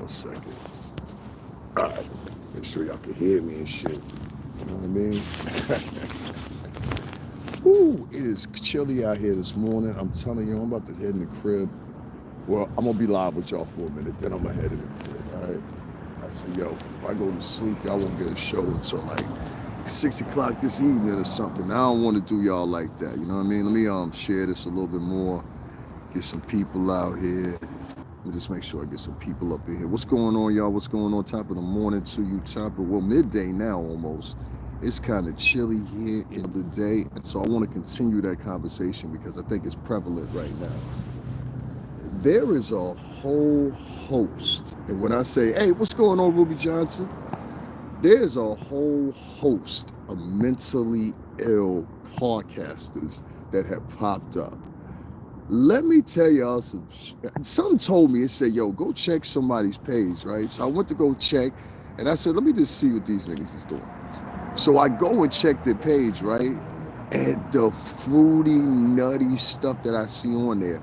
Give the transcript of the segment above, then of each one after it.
second. All right. Make sure y'all can hear me and shit. You know what I mean? Ooh, it is chilly out here this morning. I'm telling you, I'm about to head in the crib. Well, I'm gonna be live with y'all for a minute, then I'm gonna head in the crib. All right. I said, yo, if I go to sleep, y'all won't get a show until like 6 o'clock this evening or something. I don't want to do y'all like that. You know what I mean? Let me share this a little bit more. Get some people out here. Let me just make sure I get some people up in here. What's going on, y'all? What's going on? Top of the morning to you, well, midday now almost. It's kind of chilly here in the day, and so I want to continue that conversation because I think it's prevalent right now. There is a whole host, and when I say, hey, what's going on, Ruby Johnson? There's a whole host of mentally ill podcasters that have popped up. Let me tell y'all something told me, it said, yo, go check somebody's page, right? So I went to go check, and I said, let me just see what these niggas is doing. So I go and check their page, right? And the fruity, nutty stuff that I see on there,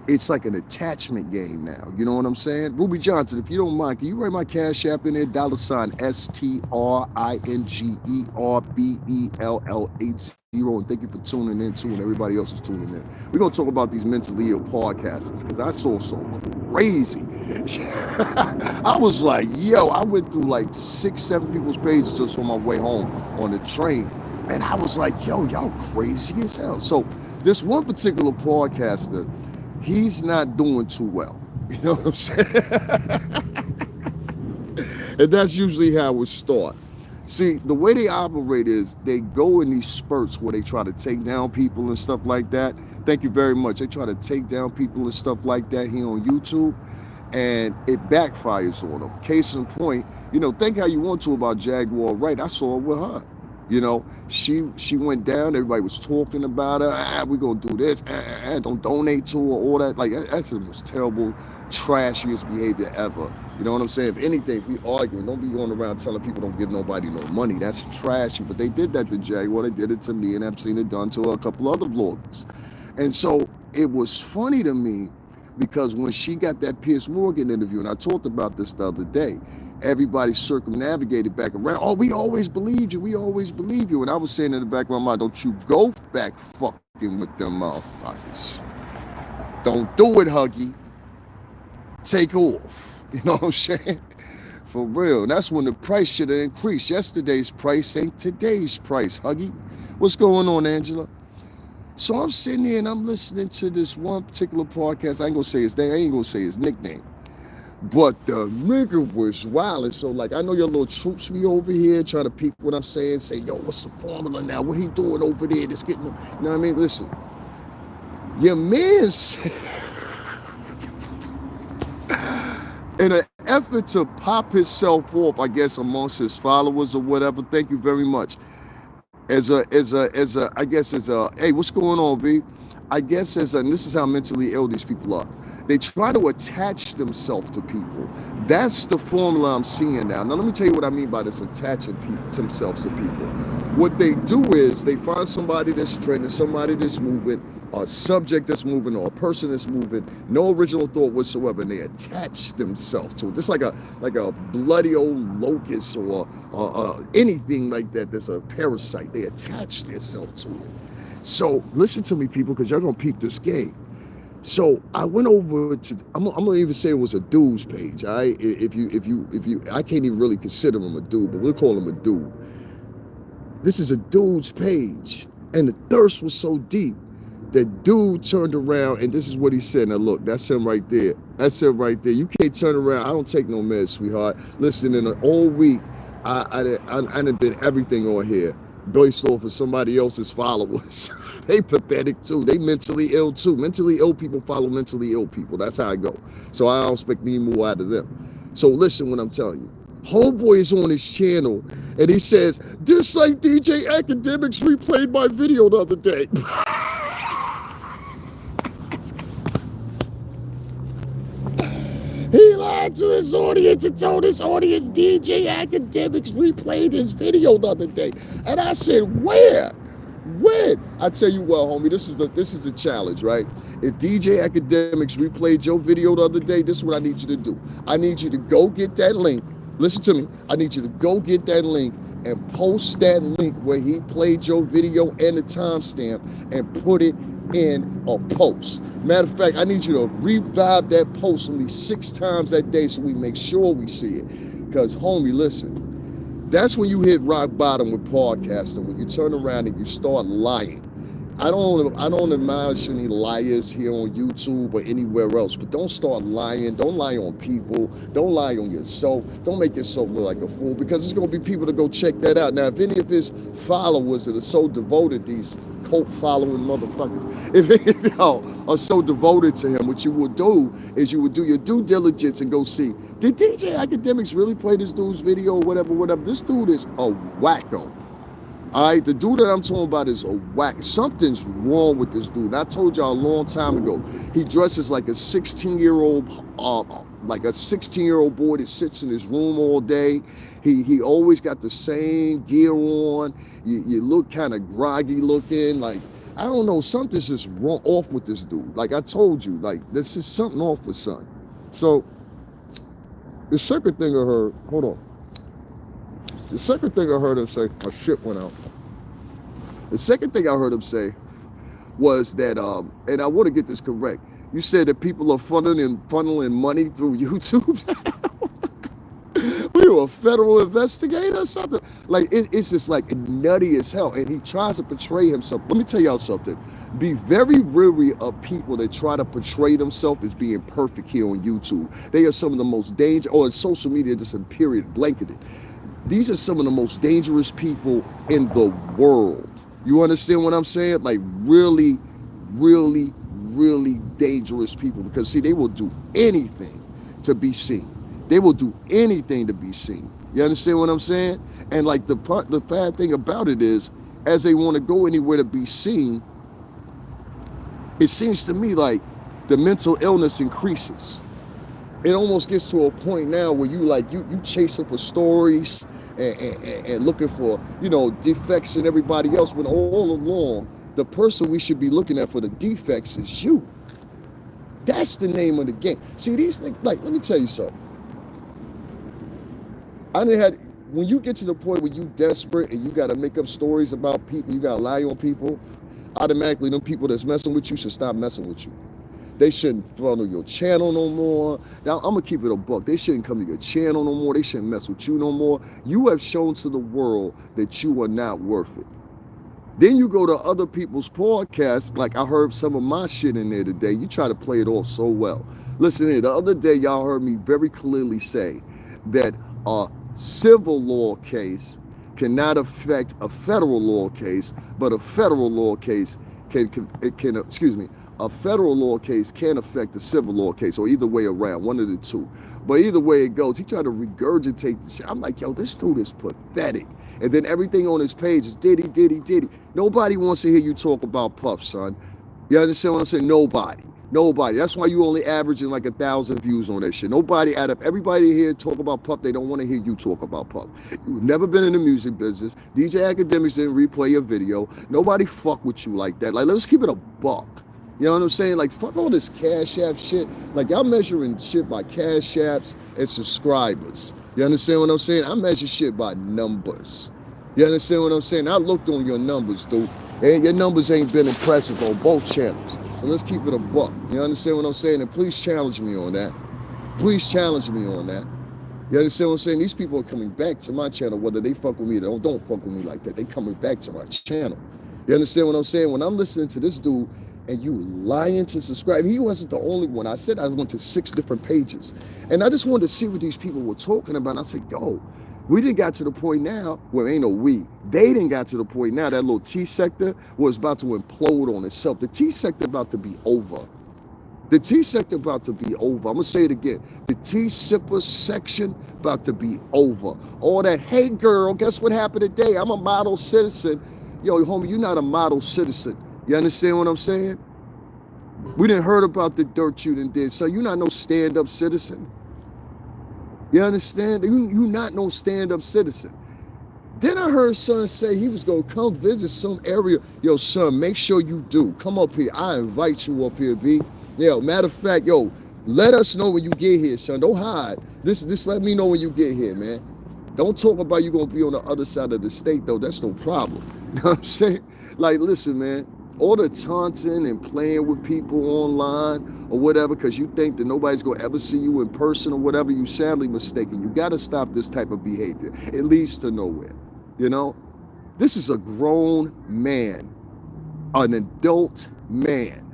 it's like an attachment game now. You know what I'm saying? Ruby Johnson, if you don't mind, can you write my Cash App in there? $STRINGERBELL80. And thank you for tuning in too, and everybody else is tuning in. We're going to talk about these mentally ill podcasters because I saw some crazy. I was like, yo, I went through like 6, 7 people's pages just on my way home on the train. And I was like, yo, y'all crazy as hell. So this one particular podcaster, he's not doing too well. You know what I'm saying? And that's usually how it starts. See, the way they operate is they go in these spurts where they try to take down people and stuff like that. Thank you very much. They try to take down people and stuff like that here on YouTube, and it backfires on them. Case in point, you know, think how you want to about Jaguar Wright. I saw it with her. You know, she went down. Everybody was talking about her. We're going to do this. Don't donate to her, all that. Like, that's the most terrible, trashiest behavior ever. You know what I'm saying? If anything, if we arguing, don't be going around telling people don't give nobody no money. That's trashy. But they did that to Jaguar. They did it to me, and I've seen it done to a couple other vloggers. And so it was funny to me because when she got that Piers Morgan interview, and I talked about this the other day, everybody circumnavigated back around. Oh, we always believed you. We always believe you. And I was saying in the back of my mind, don't you go back fucking with them motherfuckers. Don't do it, Huggy. Take off. You know what I'm saying? For real. And that's when the price should have increased. Yesterday's price ain't today's price, Huggy. What's going on, Angela? So I'm sitting here and I'm listening to this one particular podcast. I ain't gonna say his name. I ain't gonna say his nickname. But the nigga was wilding. So, like, I know your little troops be over here trying to peek what I'm saying. Say, yo, what's the formula now? What he doing over there? That's getting, you know what I mean? Listen, your man said, in an effort to pop himself off, I guess, amongst his followers or whatever, thank you very much. Hey, what's going on, B? I guess and this is how mentally ill these people are. They try to attach themselves to people. That's the formula I'm seeing now. Now, let me tell you what I mean by this attaching themselves to people. What they do is they find somebody that's trending, somebody that's moving, a subject that's moving, or a person that's moving, no original thought whatsoever, and they attach themselves to it. Just like a bloody old locust or anything like that that's a parasite. They attach themselves to it. So listen to me, people, because y'all gonna peep this game. So I went over to, I'm gonna even say it was a dude's page. All right, if you, I can't even really consider him a dude, but we'll call him a dude. This is a dude's page, and the thirst was so deep that dude turned around, and this is what he said. Now look, that's him right there. That's him right there. You can't turn around. I don't take no meds, sweetheart. Listen, in an all week, I done did everything on here based off of somebody else's followers. They pathetic too. They mentally ill too. Mentally ill people follow mentally ill people. That's how I go. So I don't expect any more out of them. So listen what I'm telling you. Homeboy is on his channel and he says, just like DJ Akademiks replayed my video the other day. He lied to his audience and told his audience DJ Akademiks replayed his video the other day. And I said, where? When? I tell you what, homie, this is the challenge, right? If DJ Academics replayed your video the other day, this is what I need you to do. I need you to go get that link. Listen to me. I need you to go get that link and post that link where he played your video and the timestamp and put it in a post. Matter of fact, I need you to revive that post at least 6 times that day so we make sure we see it. Because, homie, listen, that's when you hit rock bottom with podcasting, when you turn around and you start lying. I don't admonish any liars here on YouTube or anywhere else, but don't start lying. Don't lie on people. Don't lie on yourself. Don't make yourself look like a fool, because there's going to be people to go check that out. Now, if any of his followers that are so devoted, these cult following motherfuckers, if y'all are so devoted to him, what you would do is you would do your due diligence and go see, did DJ Academics really play this dude's video or whatever? This dude is a wacko. All right, the dude that I'm talking about is a whack. Something's wrong with this dude. And I told y'all a long time ago, he dresses like a 16-year-old boy that sits in his room all day. He always got the same gear on. You look kind of groggy looking. Like, I don't know, something's just wrong off with this dude. Like I told you, like, there's just something off with son. So, the second thing I heard, hold on. The second thing I heard him say, my shit went out. The second thing I heard him say was that, and I want to get this correct, you said that people are funneling money through YouTube. Were you a federal investigator or something? Like, it's just like nutty as hell. And he tries to portray himself. Let me tell y'all something. Be very wary of people that try to portray themselves as being perfect here on YouTube. They are some of the most dangerous, or in social media, just a period, blanketed. These are some of the most dangerous people in the world. You understand what I'm saying? Like really, really, really dangerous people. Because see, they will do anything to be seen. They will do anything to be seen. You understand what I'm saying? And like the bad thing about it is, as they want to go anywhere to be seen, it seems to me like the mental illness increases. It almost gets to a point now where you chasing for stories and looking for, defects in everybody else, when all along the person we should be looking at for the defects is you. That's the name of the game. See, these things, like, let me tell you something. When you get to the point where you desperate and you got to make up stories about people, you got to lie on people, automatically them people that's messing with you should stop messing with you. They shouldn't follow your channel no more. Now, I'm going to keep it a buck. They shouldn't come to your channel no more. They shouldn't mess with you no more. You have shown to the world that you are not worth it. Then you go to other people's podcasts, like I heard some of my shit in there today. You try to play it off so well. Listen here, the other day y'all heard me very clearly say that a civil law case cannot affect a federal law case, but a federal law case a federal law case can affect a civil law case, or either way around, one of the two. But either way it goes, he tried to regurgitate the shit. I'm like, yo, this dude is pathetic. And then everything on his page is Diddy, Diddy, Diddy. Nobody wants to hear you talk about Puff, son. You understand what I'm saying? Nobody. That's why you only averaging like 1,000 views on that shit. Nobody, out of everybody here talk about Puff, they don't want to hear you talk about Puff. You've never been in the music business. DJ Academics didn't replay your video. Nobody fuck with you like that. Like, let's keep it a buck. You know what I'm saying? Like, fuck all this Cash App shit. Like, y'all measuring shit by Cash Apps and subscribers. You understand what I'm saying? I measure shit by numbers. You understand what I'm saying? I looked on your numbers, dude. And your numbers ain't been impressive on both channels. So let's keep it a buck. You understand what I'm saying? And please challenge me on that. Please challenge me on that. You understand what I'm saying? These people are coming back to my channel, whether they fuck with me or don't fuck with me like that. They coming back to my channel. You understand what I'm saying? When I'm listening to this dude, and you lying to subscribe. He wasn't the only one. I said I went to 6 different pages. And I just wanted to see what these people were talking about. And I said, yo, we didn't got to the point now, well, ain't no we. They didn't got to the point now that little T sector was about to implode on itself. The T sector about to be over. The T sector about to be over. I'm going to say it again. The T sipper section about to be over. All that, hey girl, guess what happened today? I'm a model citizen. Yo, homie, you're not a model citizen. You understand what I'm saying? We done heard about the dirt you done did, so you're not no stand-up citizen. You understand? You not no stand-up citizen. Then I heard son say he was gonna come visit some area. Yo, son, make sure you do. Come up here. I invite you up here, B. Yo, matter of fact, yo, let us know when you get here, son. Don't hide. This let me know when you get here, man. Don't talk about you gonna be on the other side of the state, though. That's no problem. You know what I'm saying? Like, listen, man. All the taunting and playing with people online or whatever, because you think that nobody's gonna ever see you in person or whatever, you sadly mistaken. You gotta stop this type of behavior. It leads to nowhere. You know, this is a grown man, an adult man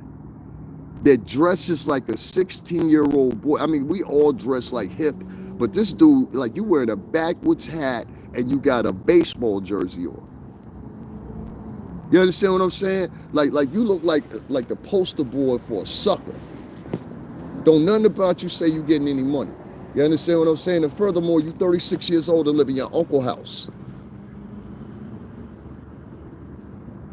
that dresses like a 16-year-old boy. I mean, we all dress like hip, but this dude, like, you wearing a backwards hat and you got a baseball jersey on. You understand what I'm saying? Like you look like the poster boy for a sucker. Don't nothing about you say you getting any money. You understand what I'm saying? And furthermore, you 36 years old and live in your uncle's house.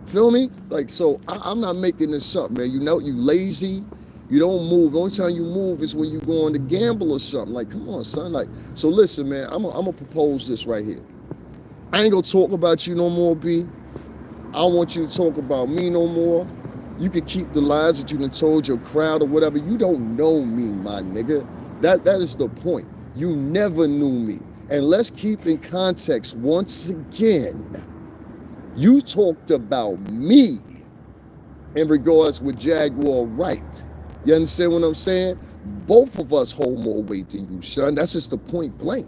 Feel me? Like, so I'm not making this up, man. You know, you lazy, you don't move. The only time you move is when you going to gamble or something. Like, come on, son. Like, so listen, man, I'm gonna propose this right here. I ain't gonna talk about you no more, B. I don't want you to talk about me no more. You can keep the lies that you done told your crowd or whatever. You don't know me, my nigga. That is the point. You never knew me. And let's keep in context once again. You talked about me in regards with Jaguar Wright. You understand what I'm saying? Both of us hold more weight than you, son. That's just the point blank.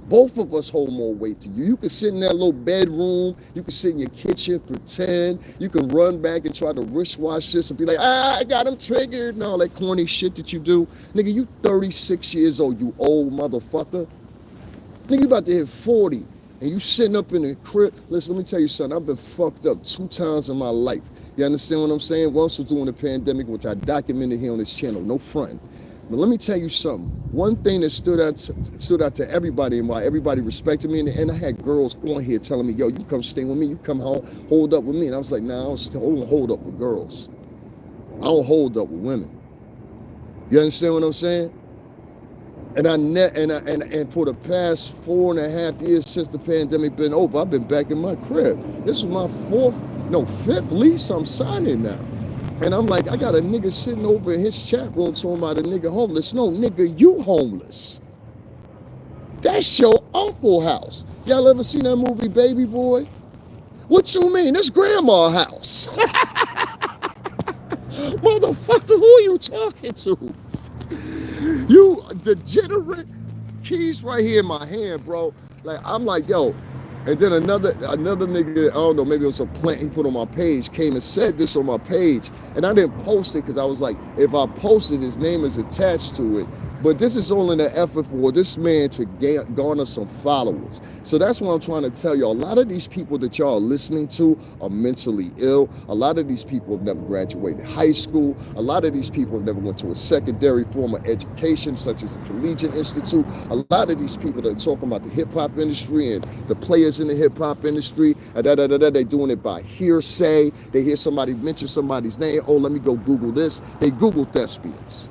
Both of us hold more weight than you. You can sit in that little bedroom. You can sit in your kitchen, pretend. You can run back and try to wristwatch this and be like, I got him triggered and all that corny shit that you do. Nigga, you 36 years old, you old motherfucker. Nigga, you about to hit 40. And you sitting up in the crib. Listen, let me tell you something. I've been fucked up 2 times in my life. You understand what I'm saying? Once was during the pandemic, which I documented here on this channel. No front. But let me tell you something. One thing that stood out to everybody and why everybody respected me, and I had girls on here telling me, yo, you come stay with me. You come hold up with me. And I was like, nah, I don't hold up with girls. I don't hold up with women. You understand what I'm saying? And for the past 4.5 years since the pandemic been over, I've been back in my crib. This is my 5th lease I'm signing now. And I'm like, I got a nigga sitting over in his chat room talking about a nigga homeless. No, nigga, you homeless. That's your uncle's house. Y'all ever seen that movie Baby Boy? What you mean? It's grandma's house. Motherfucker, who are you talking to? You degenerate. Keys right here in my hand, bro. Like, I'm like, yo. And then another nigga, I don't know, maybe it was a plant he put on my page, came and said this on my page. And I didn't post it because I was like, if I post it, his name is attached to it. But this is all in an effort for this man to garner some followers. So that's what I'm trying to tell y'all. A lot of these people that y'all are listening to are mentally ill. A lot of these people have never graduated high school. A lot of these people have never went to a secondary form of education, such as the Collegiate Institute. A lot of these people that are talking about the hip-hop industry and the players in the hip-hop industry, they're doing it by hearsay. They hear somebody mention somebody's name. Oh, let me go Google this. They Google thespians.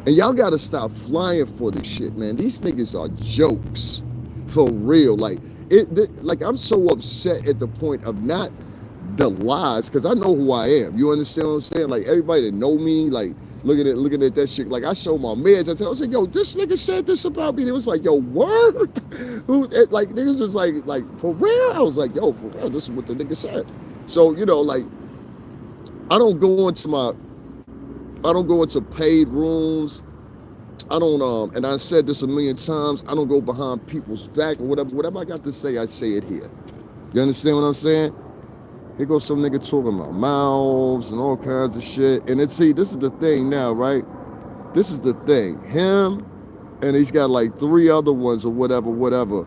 And y'all gotta stop flying for this shit, man. These niggas are jokes, for real. Like I'm so upset at the point of not the lies, because I know who I am. You understand what I'm saying? Like, everybody that know me, like, looking at that shit. Like, I show my meds. I was like, yo, this nigga said this about me. They was like, yo, word? Like, niggas was like, for real? I was like, yo, for real, this is what the nigga said. So, you know, like, I don't go into paid rooms. I don't, and I said this a million times, I don't go behind people's back or whatever. Whatever I got to say, I say it here. You understand what I'm saying? Here goes some nigga talking about mouths and all kinds of shit. And see, this is the thing now, right? This is the thing. Him, and he's got like 3 other ones or whatever.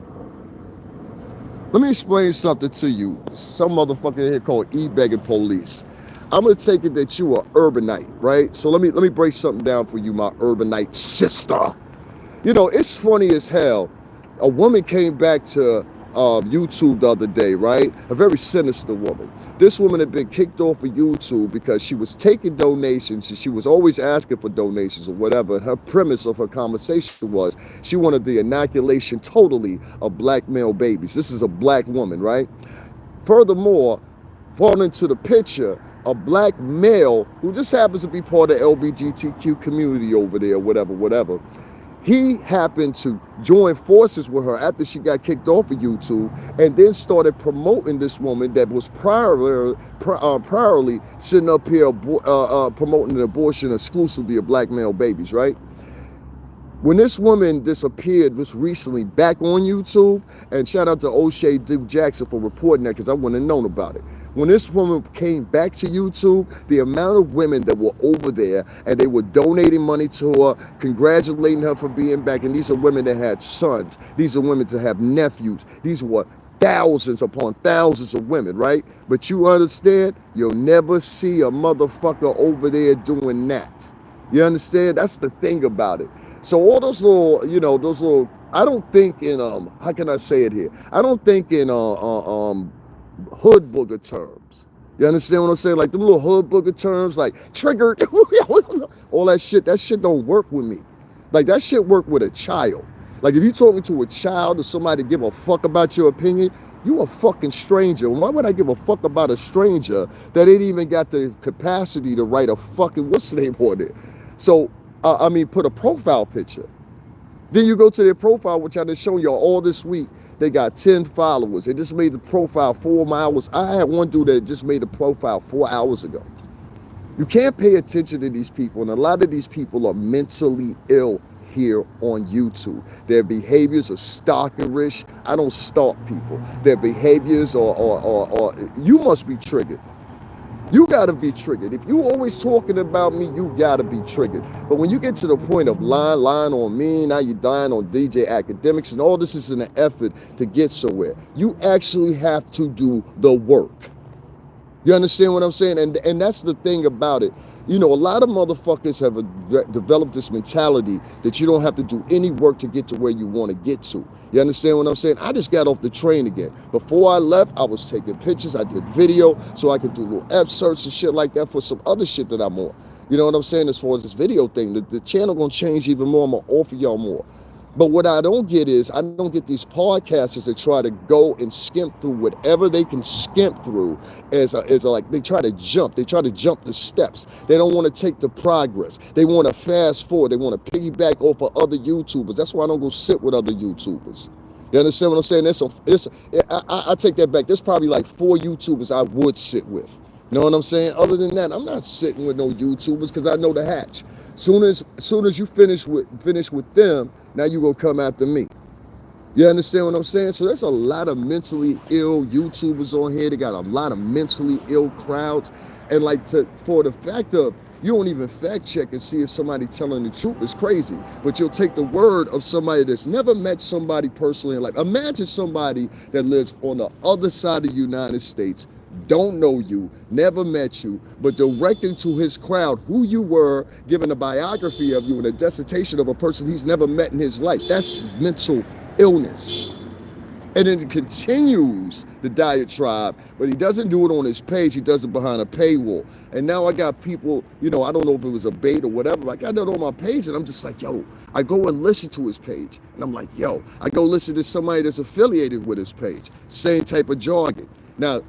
Let me explain something to you. Some motherfucker here called e-begging police. I'm gonna take it that you are urbanite, right? So let me break something down for you, my urbanite sister. You know, it's funny as hell. A woman came back to YouTube the other day, right? A very sinister woman. This woman had been kicked off of YouTube because she was taking donations and she was always asking for donations or whatever. And her premise of her conversation was she wanted the inoculation totally of black male babies. This is a black woman, right? Furthermore, falling into the picture, a black male who just happens to be part of the LGBTQ community over there, whatever. He happened to join forces with her after she got kicked off of YouTube and then started promoting this woman that was priorly sitting up here promoting an abortion exclusively of black male babies, right? When this woman disappeared just recently back on YouTube, and shout out to O'Shea Duke Jackson for reporting that because I wouldn't have known about it. When this woman came back to YouTube, the amount of women that were over there and they were donating money to her, congratulating her for being back, and these are women that had sons. These are women that have nephews. These were thousands upon thousands of women, right? But you understand, you'll never see a motherfucker over there doing that. You understand? That's the thing about it. So all those little, I don't think in, how can I say it here? I don't think in hood booger terms. You understand what I'm saying? Like them little hood booger terms, like triggered, all that shit don't work with me. Like that shit work with a child. Like if you talking to a child or somebody give a fuck about your opinion, you a fucking stranger. Why would I give a fuck about a stranger that ain't even got the capacity to write a fucking, what's the name on it? So, put a profile picture. Then you go to their profile, which I've been showing y'all all this week. They got 10 followers. They just made the profile 4 hours. I had one dude that just made the profile 4 hours ago. You can't pay attention to these people, and a lot of these people are mentally ill here on YouTube. Their behaviors are stalkerish. I don't stalk people. Their behaviors are you must be triggered. You gotta be triggered. If you always talking about me, you gotta be triggered. But when you get to the point of lying on me, now you're dying on DJ Akademiks, and all this is in an effort to get somewhere. You actually have to do the work. You understand what I'm saying? And that's the thing about it. A lot of motherfuckers have developed this mentality that you don't have to do any work to get to where you want to get to. You understand what I'm saying? I just got off the train again. Before I left, I was taking pictures. I did video so I could do little excerpts and shit like that for some other shit that I'm on. You know what I'm saying? As far as this video thing, the channel gonna change even more. I'm gonna offer y'all more. But what I don't get is, I don't get these podcasters that try to go and skimp through whatever they can skimp through as like they try to jump the steps. They don't want to take the progress. They want to fast forward. They want to piggyback off of other YouTubers. That's why I don't go sit with other YouTubers. You understand what I'm saying? I take that back. There's probably like 4 YouTubers I would sit with. You know what I'm saying? Other than that, I'm not sitting with no YouTubers because I know the hatch. Soon as you finish with them, now you gonna come after me. You understand what I'm saying? So there's a lot of mentally ill YouTubers on here. They got a lot of mentally ill crowds, and for the fact of you don't even fact check and see if somebody telling the truth is crazy. But you'll take the word of somebody that's never met somebody personally in life. Imagine somebody that lives on the other side of the United States, don't know you, never met you, but directing to his crowd who you were, giving a biography of you and a dissertation of a person he's never met in his life. That's mental illness. And then it continues the diatribe, but he doesn't do it on his page. He does it behind a paywall. And now I got people, I don't know if it was a bait or whatever. I got that on my page, and I'm just like, yo, I go and listen to his page. And I'm like, yo, I go listen to somebody that's affiliated with his page. Same type of jargon. Now,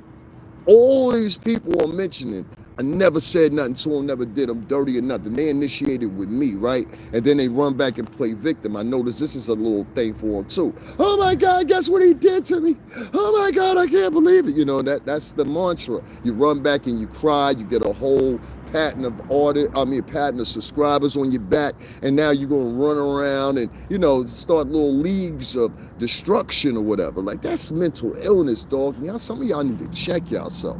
all these people are mentioning, I never said nothing to them, never did them dirty or nothing. They initiated with me, right? And then they run back and play victim. I notice this is a little thing for them too. Oh my God, guess what he did to me? Oh my God, I can't believe it. That's the mantra. You run back and you cry, you get a whole pattern of subscribers on your back, and now you're gonna run around and start little leagues of destruction or whatever. Like, that's mental illness, dog. Some of y'all need to check yourself.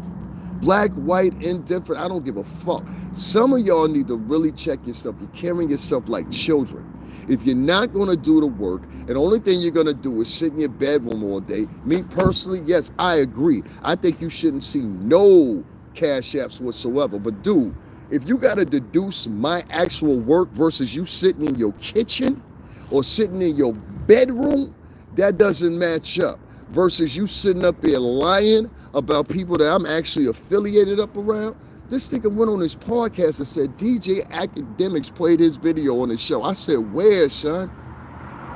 Black, white, indifferent, I don't give a fuck. Some of y'all need to really check yourself. You're carrying yourself like children. If you're not gonna do the work, and the only thing you're gonna do is sit in your bedroom all day, me personally, yes, I agree. I think you shouldn't see no cash apps whatsoever. But dude, if you gotta deduce my actual work versus you sitting in your kitchen or sitting in your bedroom, that doesn't match up. versus you sitting up there lying about people that I'm actually affiliated up around. This nigga went on his podcast and said DJ Akademiks played his video on his show. I said, where, son?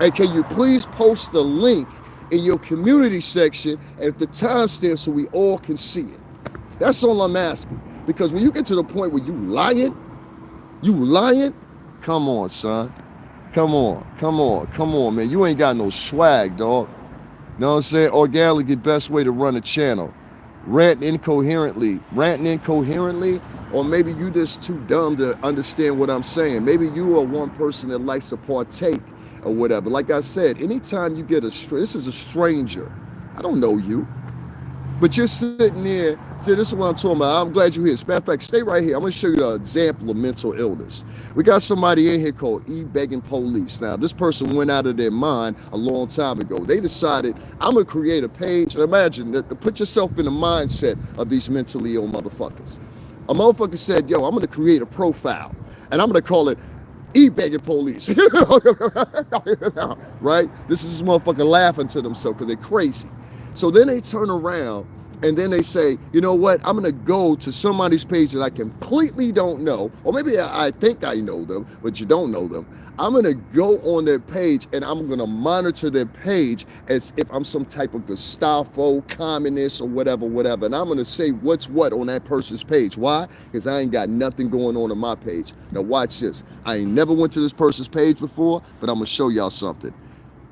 And can you please post the link in your community section at the timestamp so we all can see it? That's all I'm asking. Because when you get to the point where you lying, come on, son. Come on, man. You ain't got no swag, dog. Know what I'm saying? Organically, the best way to run a channel. Ranting incoherently, or maybe you just too dumb to understand what I'm saying. Maybe you are one person that likes to partake or whatever. Like I said, anytime you get this is a stranger. I don't know you. But you're sitting there, see, this is what I'm talking about. I'm glad you're here. As a matter of fact, stay right here. I'm going to show you an example of mental illness. We got somebody in here called begging police. Now, this person went out of their mind a long time ago. They decided, I'm going to create a page. And imagine, put yourself in the mindset of these mentally ill motherfuckers. A motherfucker said, yo, I'm going to create a profile. And I'm going to call it begging police. Right? This is this motherfucker laughing to themselves because they're crazy. So then they turn around and then they say, you know what, I'm going to go to somebody's page that I completely don't know, or maybe I think I know them, but you don't know them. I'm going to go on their page and I'm going to monitor their page as if I'm some type of Gestapo, communist, or whatever. And I'm going to say what's what on that person's page. Why? Because I ain't got nothing going on my page. Now watch this. I ain't never went to this person's page before, but I'm going to show y'all something.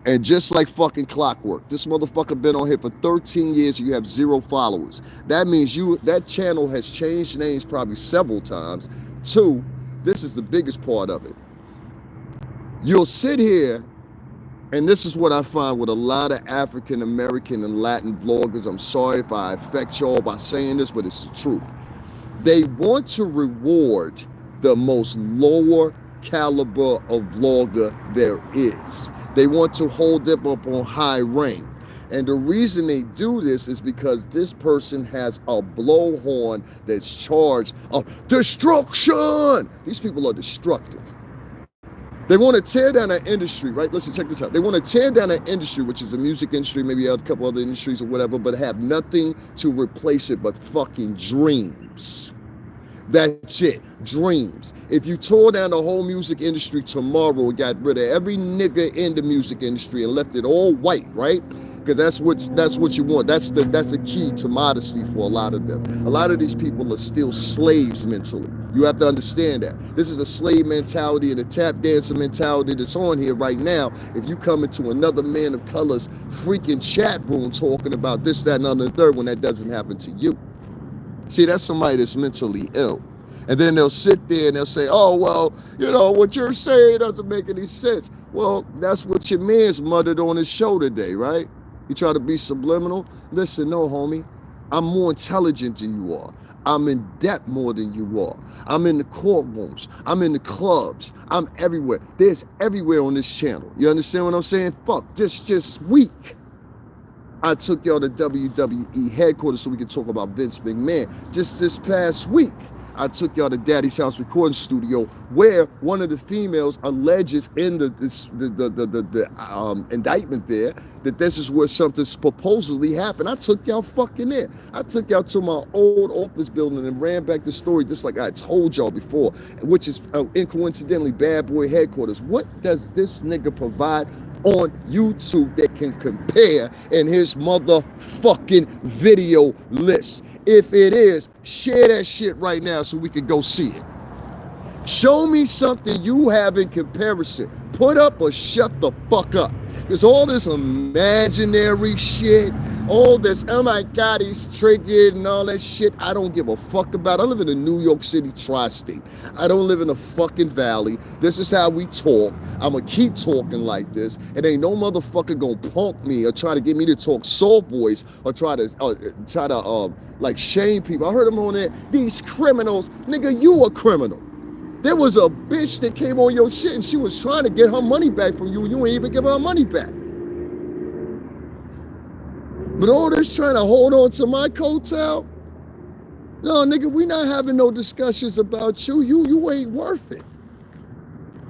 And just like fucking clockwork, this motherfucker been on here for 13 years and you have 0 followers. That means that channel has changed names probably several times. 2, this is the biggest part of it. You'll sit here, and this is what I find with a lot of African American and Latin vloggers. I'm sorry if I affect y'all by saying this, but it's the truth. They want to reward the most lower caliber of vlogger there is. They want to hold them up on high rank. And the reason they do this is because this person has a blowhorn that's charged of destruction. These people are destructive. They want to tear down an industry, right? Listen, check this out. They want to tear down an industry, which is the music industry, maybe a couple other industries or whatever, but have nothing to replace it but fucking dreams. That's it, dreams. If you tore down the whole music industry tomorrow and got rid of every nigga in the music industry and left it all white, right? Because that's what you want. That's the key to modesty for a lot of them. A lot of these people are still slaves mentally. You have to understand that. This is a slave mentality and a tap dancer mentality that's on here right now. If you come into another man of color's freaking chat room talking about this, that, and other, and third, when that doesn't happen to you. See, that's somebody that's mentally ill. And then they'll sit there and they'll say, oh, well, you know, what you're saying doesn't make any sense. Well, that's what your man's muttered on his show today, right? You try to be subliminal. Listen, no, homie, I'm more intelligent than you are. I'm in depth more than you are. I'm in the courtrooms. I'm in the clubs. I'm everywhere. There's everywhere on this channel. You understand what I'm saying? Fuck, this week, I took y'all to WWE headquarters so we could talk about Vince McMahon. Just this past week, I took y'all to Daddy's House recording studio where one of the females alleges in the indictment there that this is where something supposedly happened. I took y'all fucking there. I took y'all to my old office building and ran back the story just like I told y'all before, which is coincidentally Bad Boy headquarters. What does this nigga provide on YouTube that can compare in his motherfucking video list? If it is, share that shit right now so we can go see it. Show me something you have in comparison. Put up or shut the fuck up. Because all this imaginary shit, all this, oh my God, he's triggered and all that shit, I don't give a fuck about. I live in a New York City tri-state. I don't live in a fucking valley. This is how we talk. I'm going to keep talking like this. And ain't no motherfucker going to punk me or try to get me to talk soft voice or try to like shame people. I heard him on there, these criminals. Nigga, you a criminal. There was a bitch that came on your shit and she was trying to get her money back from you and you ain't even give her money back. But all this trying to hold on to my coattail? No, nigga, we not having no discussions about you. You ain't worth it.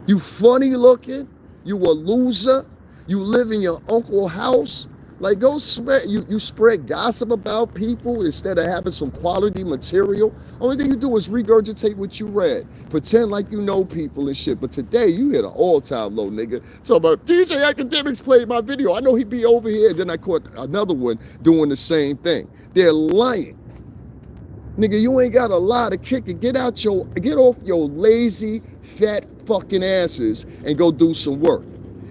You funny looking. You a loser. You live in your uncle's house Like, go spread, you spread gossip about people instead of having some quality material. Only thing you do is regurgitate what you read. Pretend like you know people and shit. But today, you hit an all-time low, nigga. So about DJ Akademiks played my video. I know he'd be over here. Then I caught another one doing the same thing. They're lying. Nigga, you ain't got a lot to kick it. Get off your lazy, fat fucking asses and go do some work.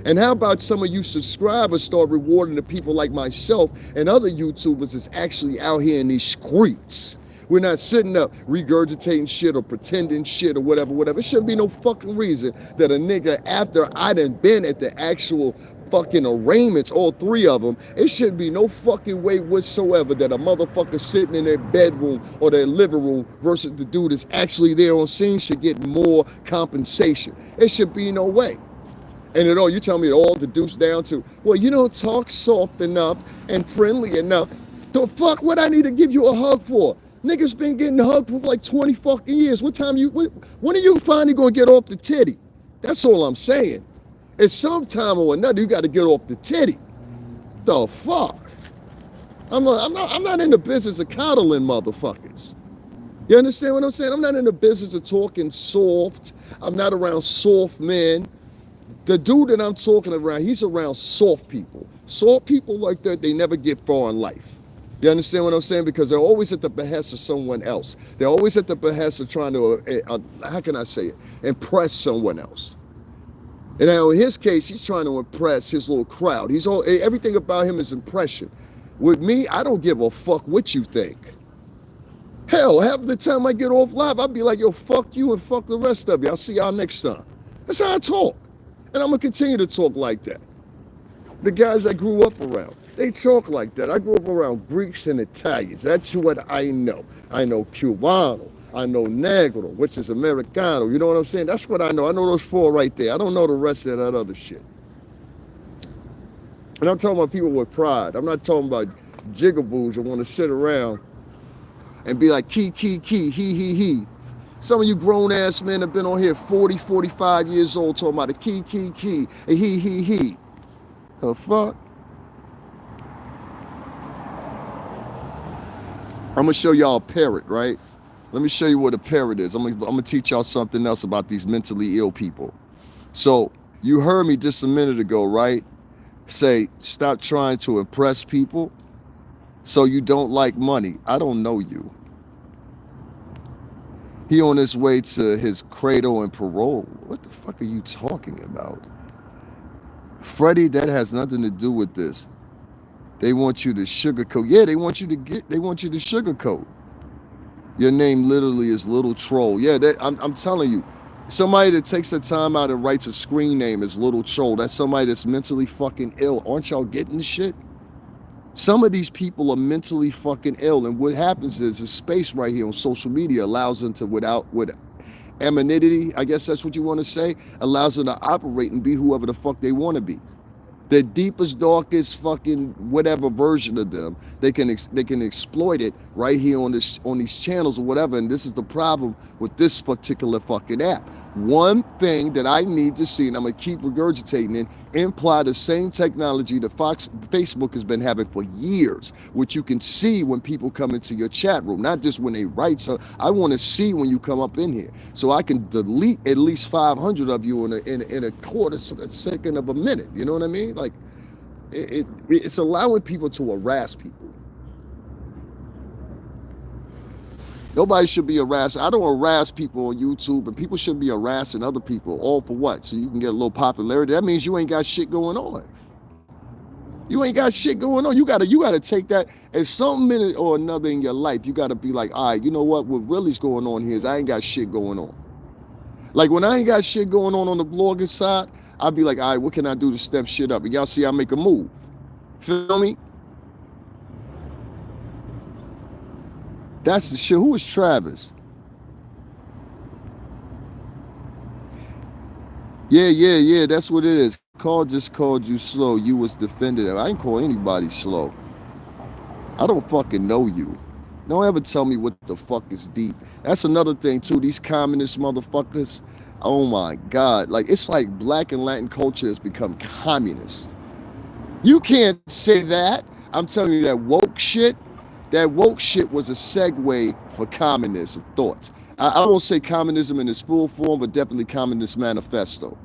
And how about some of you subscribers start rewarding the people like myself and other YouTubers that's actually out here in these streets? We're not sitting up regurgitating shit or pretending shit or whatever. It shouldn't be no fucking reason that a nigga, after I done been at the actual fucking arraignments, all three of them, it shouldn't be no fucking way whatsoever that a motherfucker sitting in their bedroom or their living room versus the dude that's actually there on scene should get more compensation. It should be no way. And it all, you tell me it all deduced down to, well, you don't talk soft enough and friendly enough. The fuck what I need to give you a hug for? Niggas been getting hugged for like 20 fucking years. When are you finally gonna get off the titty? That's all I'm saying. At some time or another, you got to get off the titty. The fuck? I'm not in the business of coddling motherfuckers. You understand what I'm saying? I'm not in the business of talking soft. I'm not around soft men. The dude that I'm talking around, he's around soft people. Soft people like that, they never get far in life. You understand what I'm saying? Because they're always at the behest of someone else. They're always at the behest of trying to, how can I say it, impress someone else. And now in his case, he's trying to impress his little crowd. Everything about him is impression. With me, I don't give a fuck what you think. Hell, half the time I get off live, I'll be like, yo, fuck you and fuck the rest of you. I'll see y'all next time. That's how I talk. And I'm going to continue to talk like that. The guys I grew up around, they talk like that. I grew up around Greeks and Italians. That's what I know. I know Cubano. I know Negro, which is Americano. You know what I'm saying? That's what I know. I know those four right there. I don't know the rest of that other shit. And I'm talking about people with pride. I'm not talking about jigaboos who want to sit around and be like, key, he. Some of you grown-ass men have been on here 40, 45 years old talking about the key, and he. The fuck? I'm going to show y'all a parrot, right? Let me show you what a parrot is. I'm gonna teach y'all something else about these mentally ill people. So you heard me just a minute ago, right? Say, stop trying to impress people so you don't like money. I don't know you. He on his way to his cradle and parole. What the fuck are you talking about? Freddie, that has nothing to do with this. They want you to sugarcoat. Yeah, they want you to sugarcoat. Your name literally is Little Troll. Yeah, I'm telling you, somebody that takes the time out and writes a screen name is Little Troll. That's somebody that's mentally fucking ill. Aren't y'all getting this shit? Some of these people are mentally fucking ill, and what happens is a space right here on social media allows them to, with anonymity, I guess that's what you want to say, allows them to operate and be whoever the fuck they want to be. The deepest, darkest fucking whatever version of them, they can exploit it right here on these channels or whatever. And this is the problem with this particular fucking app. One thing that I need to see, and I'm gonna keep regurgitating it, imply the same technology that Facebook has been having for years, which you can see when people come into your chat room, not just when they write. So I want to see when you come up in here, so I can delete at least 500 of you in a quarter second of a minute. You know what I mean? Like it's allowing people to harass people. Nobody should be harassed. I don't harass people on YouTube, but people shouldn't be harassing other people. All for what? So you can get a little popularity. That means you ain't got shit going on. You ain't got shit going on. You gotta take that. If some minute or another in your life, you gotta be like, all right, you know what really's going on here is I ain't got shit going on. Like when I ain't got shit going on the blogging side, I'll be like, all right, what can I do to step shit up? And y'all see I make a move. Feel me? That's the shit. Who is Travis? Yeah. That's what it is. Carl just called you slow. You was defended. I ain't call anybody slow. I don't fucking know you. Don't ever tell me what the fuck is deep. That's another thing too. These communist motherfuckers. Oh my God. Like it's like black and Latin culture has become communist. You can't say that. I'm telling you that woke shit was a segue for communism thoughts. I won't say communism in its full form, but definitely Communist Manifesto.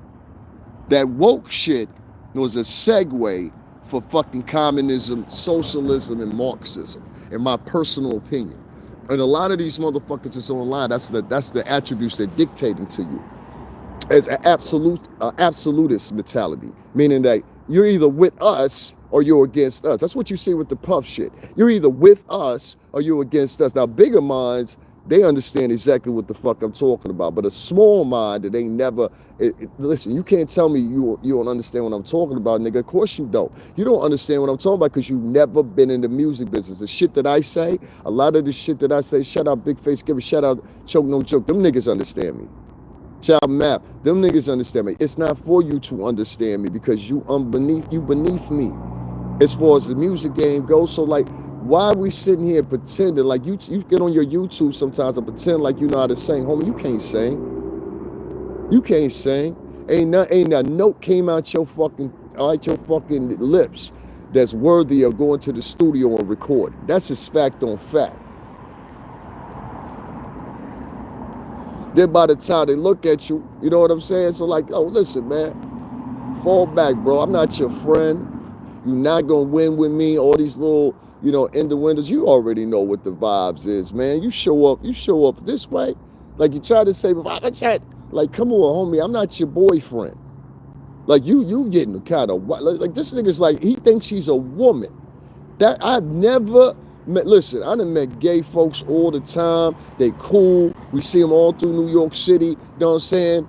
That woke shit was a segue for fucking communism, socialism, and Marxism, in my personal opinion. And a lot of these motherfuckers that's online, that's the attributes they're dictating to you. As an absolutist mentality, meaning that you're either with us or you're against us. That's what you see with the puff shit. You're either with us or you're against us. Now, bigger minds, they understand exactly what the fuck I'm talking about. But a small mind that ain't never, listen, you can't tell me you don't understand what I'm talking about, nigga. Of course you don't. You don't understand what I'm talking about because you've never been in the music business. The shit that I say, a lot of the shit that I say, shout out Big Face Giver, shout out Choke No Joke, them niggas understand me. Shout out Map, them niggas understand me. It's not for you to understand me because you beneath me as far as the music game goes. So like, why are we sitting here pretending like you get on your YouTube sometimes and pretend like you know how to sing? Homie, you can't sing. You can't sing. Ain't a note came out your fucking lips that's worthy of going to the studio and record. That's just fact on fact. Then by the time they look at you, you know what I'm saying? So like, oh, listen, man, fall back, bro. I'm not your friend. You're not going to win with me. All these little, innuendos. You already know what the vibes is, man. You show up this way. Like you try to say, like, come on, homie, I'm not your boyfriend. Like you getting kind of, like this nigga's like, he thinks he's a woman. That I've never met. Listen, I done met gay folks all the time. They cool. We see them all through New York City. You know what I'm saying?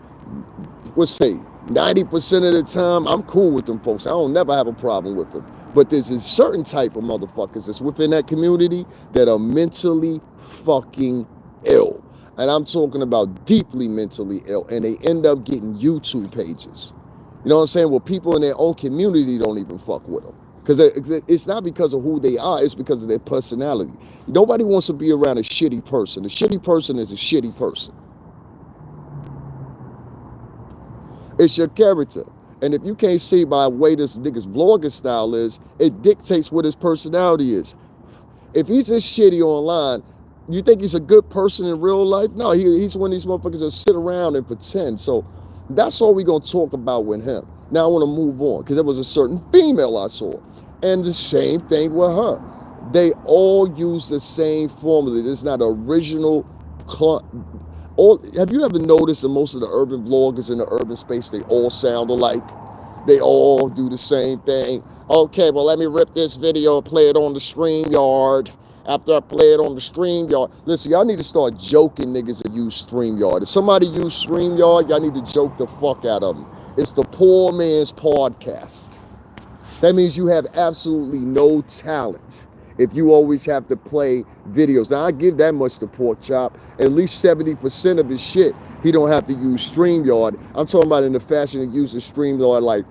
Let's say 90% of the time, I'm cool with them folks. I don't never have a problem with them. But there's a certain type of motherfuckers that's within that community that are mentally fucking ill. And I'm talking about deeply mentally ill. And they end up getting YouTube pages. You know what I'm saying? Well, people in their own community don't even fuck with them. Because it's not because of who they are, it's because of their personality. Nobody wants to be around a shitty person. A shitty person is a shitty person. It's your character. And if you can't see by the way this nigga's vlogger style is, it dictates what his personality is. If he's this shitty online, you think he's a good person in real life? No, he's one of these motherfuckers that sit around and pretend. So that's all we're going to talk about with him. Now I want to move on because there was a certain female I saw. And the same thing with her. They all use the same formula. There's not original. Have you ever noticed that most of the urban vloggers in the urban space, they all sound alike? They all do the same thing. Okay, well, let me rip this video and play it on the StreamYard. After I play it on the StreamYard. Listen, y'all need to start joking niggas that use StreamYard. If somebody use StreamYard, y'all need to joke the fuck out of them. It's the poor man's podcast. That means you have absolutely no talent if you always have to play videos. Now, I give that much to Pork Chop. At least 70% of his shit, he don't have to use StreamYard. I'm talking about in the fashion of using StreamYard, like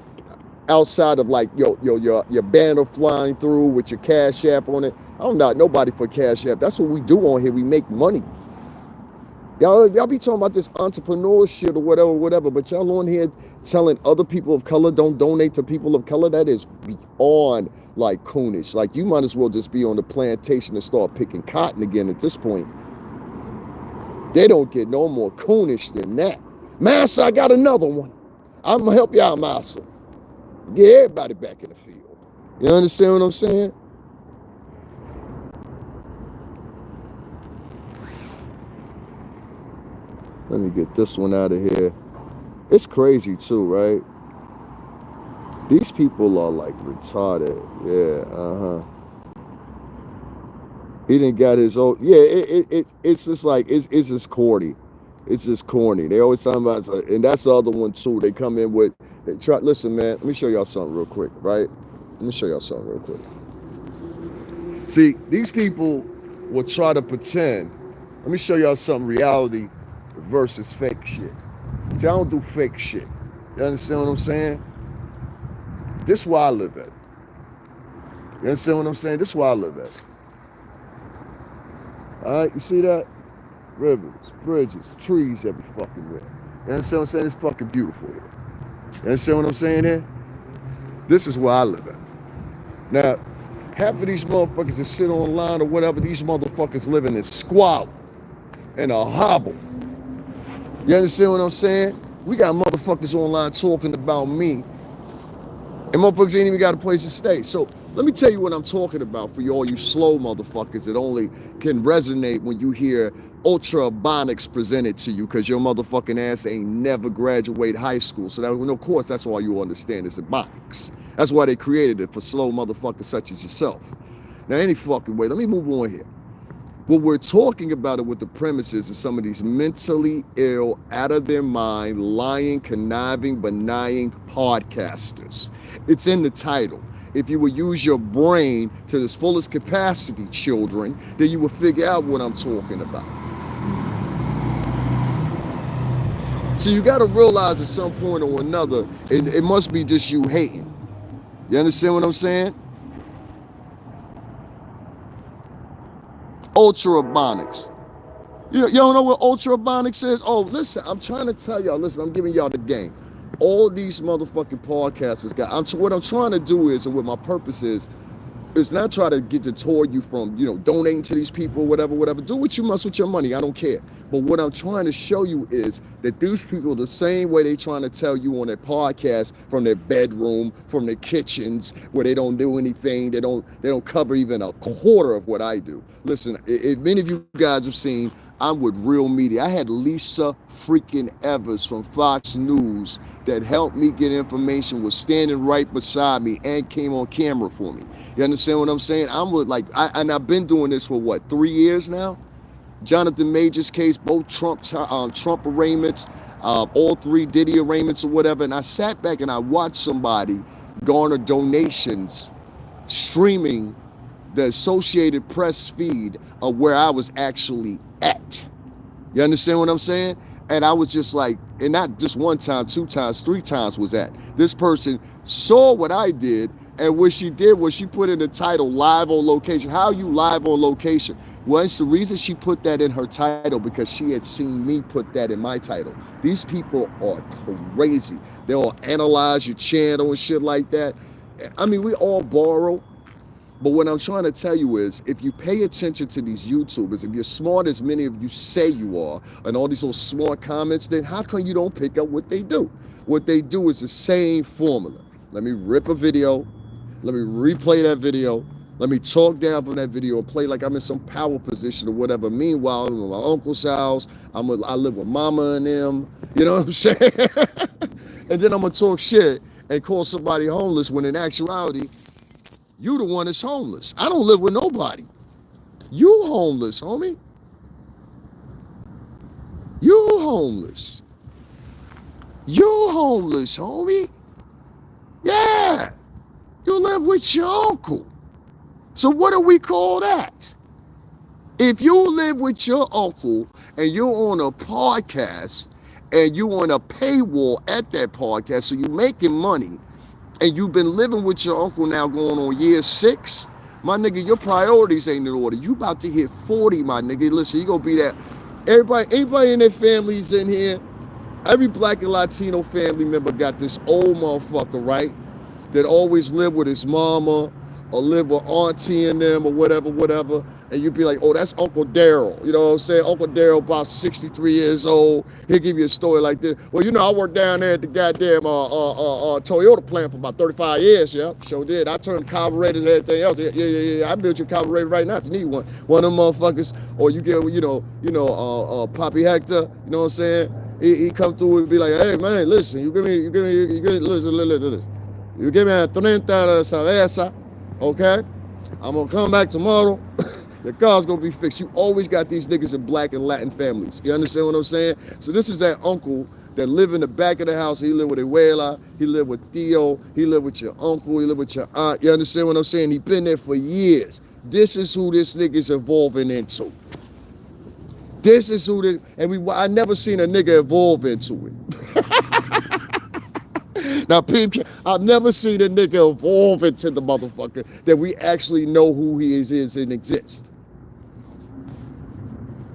outside of like your banner flying through with your Cash App on it. I'm not nobody for Cash App. That's what we do on here. We make money. Y'all be talking about this entrepreneur shit or whatever, but y'all on here telling other people of color don't donate to people of color. That is beyond like coonish. Like you might as well just be on the plantation and start picking cotton again at this point. They don't get no more coonish than that. Massa, I got another one. I'm gonna help you out, Massa. Get everybody back in the field. You understand what I'm saying? Let me get this one out of here. It's crazy too, right? These people are like retarded. Yeah, He didn't got his own. Yeah, it's just like, it's just corny. It's just corny. They always talking about, and that's the other one too. They come in with, listen, man, let me show y'all something real quick, right? Let me show y'all something real quick. See, these people will try to pretend. Let me show y'all something, reality versus fake shit. See, I don't do fake shit. You understand what I'm saying? This is where I live at. You understand what I'm saying? This is where I live at. All right, you see that? Rivers, bridges, trees every fucking way. You understand what I'm saying? It's fucking beautiful here. You understand what I'm saying here? This is where I live at. Now, half of these motherfuckers that sit online or whatever, these motherfuckers living in squalor and a hobble. You understand what I'm saying? We got motherfuckers online talking about me, and motherfuckers ain't even got a place to stay. So let me tell you what I'm talking about for you, all you slow motherfuckers that only can resonate when you hear ultrabonics presented to you because your motherfucking ass ain't never graduate high school. So that, of course, that's all you understand is ebonics. That's why they created it, for slow motherfuckers such as yourself. Now, any fucking way, let me move on here. What we're talking about it with the premises is some of these mentally ill, out of their mind, lying, conniving, benign podcasters. It's in the title. If you would use your brain to its fullest capacity, children, then you will figure out what I'm talking about. So you got to realize at some point or another, it must be just you hating. You understand what I'm saying? Ultrabonics. You don't know what ultrabonics is? Oh, listen, I'm trying to tell y'all. Listen, I'm giving y'all the game. All these motherfucking podcasters got. What I'm trying to do is, and what my purpose is not try to get deter you from, donating to these people, whatever. Do what you must with your money. I don't care. But what I'm trying to show you is that these people, the same way they trying to tell you on their podcast, from their bedroom, from their kitchens, where they don't do anything, they don't cover even a quarter of what I do. Listen, if many of you guys have seen, I'm with Real Media. I had Lisa freaking Evers from Fox News that helped me get information, was standing right beside me and came on camera for me. You understand what I'm saying? I'm with and I've been doing this for what, 3 years now? Jonathan Major's case, both Trump arraignments, all 3 Diddy arraignments or whatever. And I sat back and I watched somebody garner donations streaming the Associated Press feed of where I was actually at. You understand what I'm saying? And I was just like, and not just 1 time, 2 times, 3 times was at. This person saw what I did, and what she did was she put in the title, live on location. How are you live on location? Well, it's the reason she put that in her title, because she had seen me put that in my title. These people are crazy. They'll analyze your channel and shit like that. I mean, we all borrow. But what I'm trying to tell you is, if you pay attention to these YouTubers, if you're smart as many of you say you are, and all these little smart comments, then how come you don't pick up what they do? What they do is the same formula. Let me rip a video. Let me replay that video. Let me talk down from that video and play like I'm in some power position or whatever. Meanwhile, I'm at my uncle's house. I live with mama and them. You know what I'm saying? And then I'm going to talk shit and call somebody homeless when in actuality, you the one that's homeless. I don't live with nobody. You homeless, homie. You homeless. You homeless, homie. Yeah. You live with your uncle. So what do we call that? If you live with your uncle and you're on a podcast and you on a paywall at that podcast, so you're making money, and you've been living with your uncle now going on year 6, my nigga, your priorities ain't in order. You about to hit 40, my nigga. Listen, you gonna be that. Everybody in their families in here, every black and Latino family member got this old motherfucker, right? That always lived with his mama or lived with auntie and them or whatever. And you'd be like, oh, that's Uncle Daryl. You know what I'm saying? Uncle Daryl about 63 years old. He'll give you a story like this. Well, I worked down there at the goddamn Toyota plant for about 35 years. Yeah, sure did. I turned carburetors and everything else. Yeah. I built your carburetor right now if you need one. One of them motherfuckers. Or you get, Poppy Hector. You know what I'm saying? He come through and be like, hey, man, listen. You give me, listen. You give me a 30 de cerveza, okay? I'm gonna come back tomorrow. The car's gonna be fixed. You always got these niggas in black and Latin families. You understand what I'm saying? So this is that uncle that live in the back of the house. He live with Abuela. He live with Theo. He live with your uncle. He live with your aunt. You understand what I'm saying? He been there for years. This is who this nigga's evolving into. This is who this, and I never seen a nigga evolve into it. Now, I've never seen a nigga evolve into the motherfucker that we actually know who he is and exists.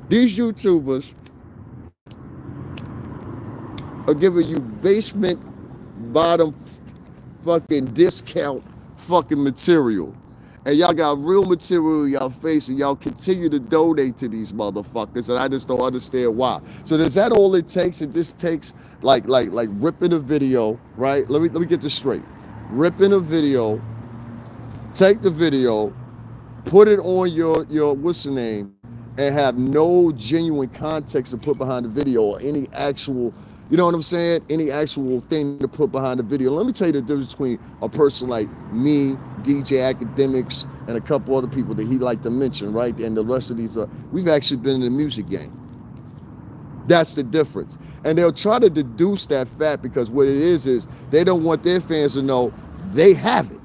These YouTubers are giving you basement bottom fucking discount fucking material. And y'all got real material in y'all face, and y'all continue to donate to these motherfuckers, and I just don't understand why. So is that all it takes? It just takes like ripping a video, right? Let me get this straight. Ripping a video, take the video, put it on your what's the name, and have no genuine context to put behind the video or any actual, you know what I'm saying? Any actual thing to put behind the video. Let me tell you the difference between a person like me, DJ Akademiks, and a couple other people that he like to mention, right? And the rest of these, we've actually been in the music game. That's the difference. And they'll try to deduce that fact because what it is they don't want their fans to know they have it.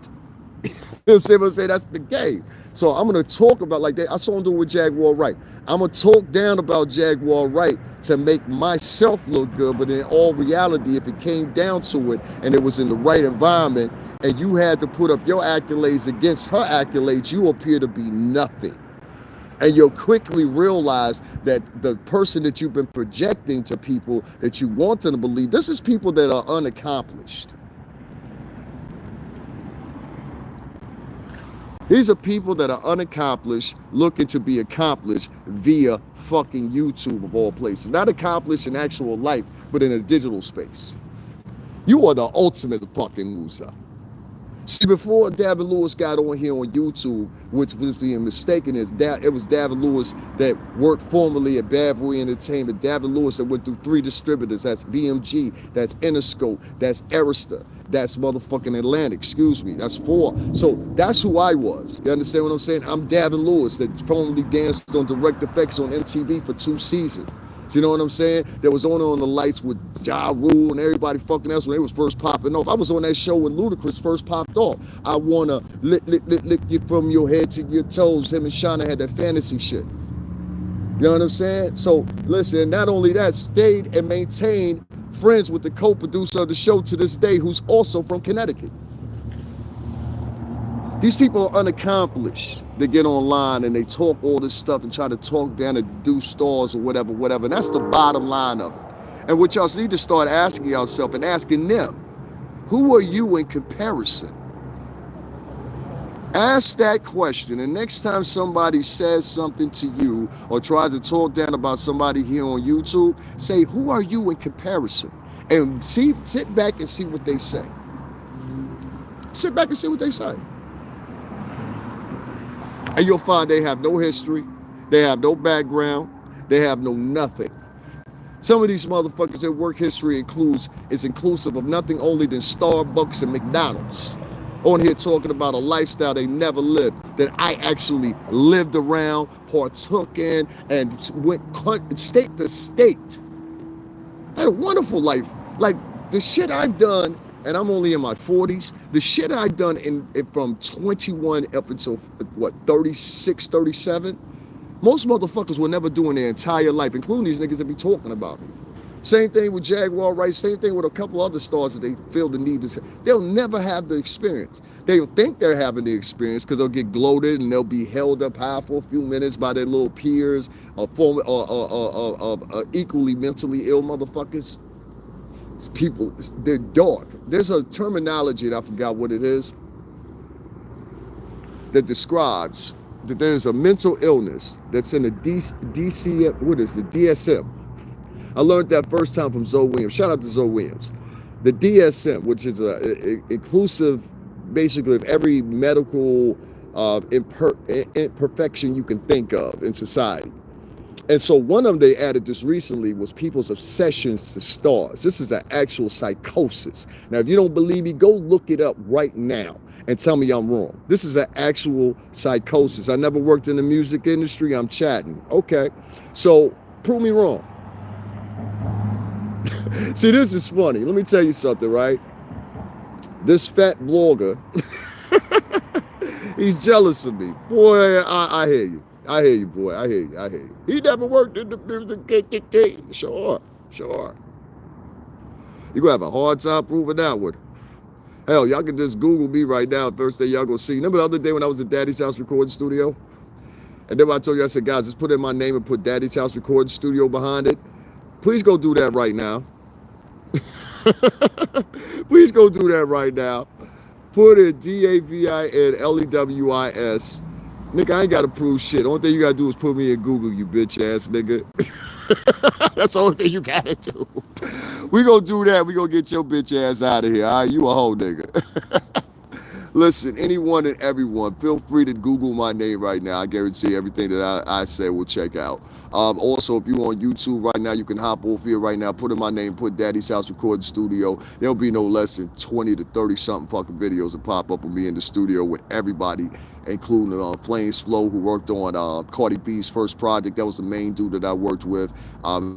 You know what I'm saying? That's the game. So I'm going to talk about like that. I saw him do it with Jaguar Wright. I'm going to talk down about Jaguar Wright to make myself look good. But in all reality, if it came down to it and it was in the right environment and you had to put up your accolades against her accolades, you appear to be nothing. And you'll quickly realize that the person that you've been projecting to people that you want them to believe, this is people that are unaccomplished. These are people that are unaccomplished, looking to be accomplished via fucking YouTube of all places. Not accomplished in actual life, but in a digital space. You are the ultimate fucking loser. See, before Davin Lewis got on here on YouTube, which was being mistaken as it was Davin Lewis that worked formerly at Bad Boy Entertainment. Davin Lewis that went through 3 distributors. That's BMG, that's Interscope, that's Arista, that's motherfucking Atlantic, excuse me. That's 4. So that's who I was. You understand what I'm saying? I'm Davin Lewis that formerly danced on Direct Effects on MTV for 2 seasons. You know what I'm saying? That was on the lights with Ja Rule and everybody fucking else when they was first popping off. I was on that show when Ludacris first popped off. I wanna lick you from your head to your toes. Him and Shauna had that fantasy shit. You know what I'm saying? So listen, not only that, stayed and maintained friends with the co-producer of the show to this day, who's also from Connecticut. These people are unaccomplished. They get online and they talk all this stuff and try to talk down and do stars or whatever. And that's the bottom line of it. And what y'all need to start asking yourself and asking them, who are you in comparison? Ask that question, and next time somebody says something to you or tries to talk down about somebody here on YouTube, say, who are you in comparison? And sit back and see what they say. Sit back and see what they say. And you'll find they have no history, they have no background, they have no nothing. Some of these motherfuckers, their work history is inclusive of nothing only than Starbucks and McDonald's. On here talking about a lifestyle they never lived, that I actually lived around, partook in, and went state to state. I had a wonderful life. Like the shit I've done, and I'm only in my 40s, the shit I've done from 21 up until, 36, 37, most motherfuckers will never do in their entire life, including these niggas that be talking about me. Same thing with Jaguar Wright, same thing with a couple other stars that they feel the need to say. They'll never have the experience. They'll think they're having the experience because they'll get gloated and they'll be held up high for a few minutes by their little peers or equally mentally ill motherfuckers. People, they're dark. There's a terminology, and I forgot what it is, that describes that there's a mental illness that's in the DSM. I learned that first time from Zoe Williams. Shout out to Zoe Williams. The DSM, which is inclusive, basically, of every medical imperfection you can think of in society. And so one of them they added this recently was people's obsessions to stars. This is an actual psychosis. Now, if you don't believe me, go look it up right now and tell me I'm wrong. This is an actual psychosis. I never worked in the music industry. I'm chatting. Okay. So prove me wrong. See, this is funny. Let me tell you something, right? This fat blogger, he's jealous of me. Boy, I hear you. I hear you, boy. I hear you. He never worked in the music. Sure. You're going to have a hard time proving that one. Hell, y'all can just Google me right now. Thursday, y'all going to see. Remember the other day when I was at Daddy's House Recording Studio? And then I told you, I said, guys, just put in my name and put Daddy's House Recording Studio behind it. Please go do that right now. Please go do that right now. Put it DAVINLEWIS. Nigga, I ain't gotta prove shit. Only thing you gotta do is put me in Google, you bitch ass nigga. That's the only thing you gotta do. We gonna do that. We gonna get your bitch ass out of here. All right, you a hoe nigga. Listen, anyone and everyone, feel free to Google my name right now. I guarantee everything that I said will check out. Also, if you're on YouTube right now, you can hop off here right now, put in my name, put Daddy's House Recording Studio. There'll be no less than 20 to 30 something fucking videos that pop up with me in the studio with everybody, including Flames Flow, who worked on Cardi B's first project. That was the main dude that I worked with.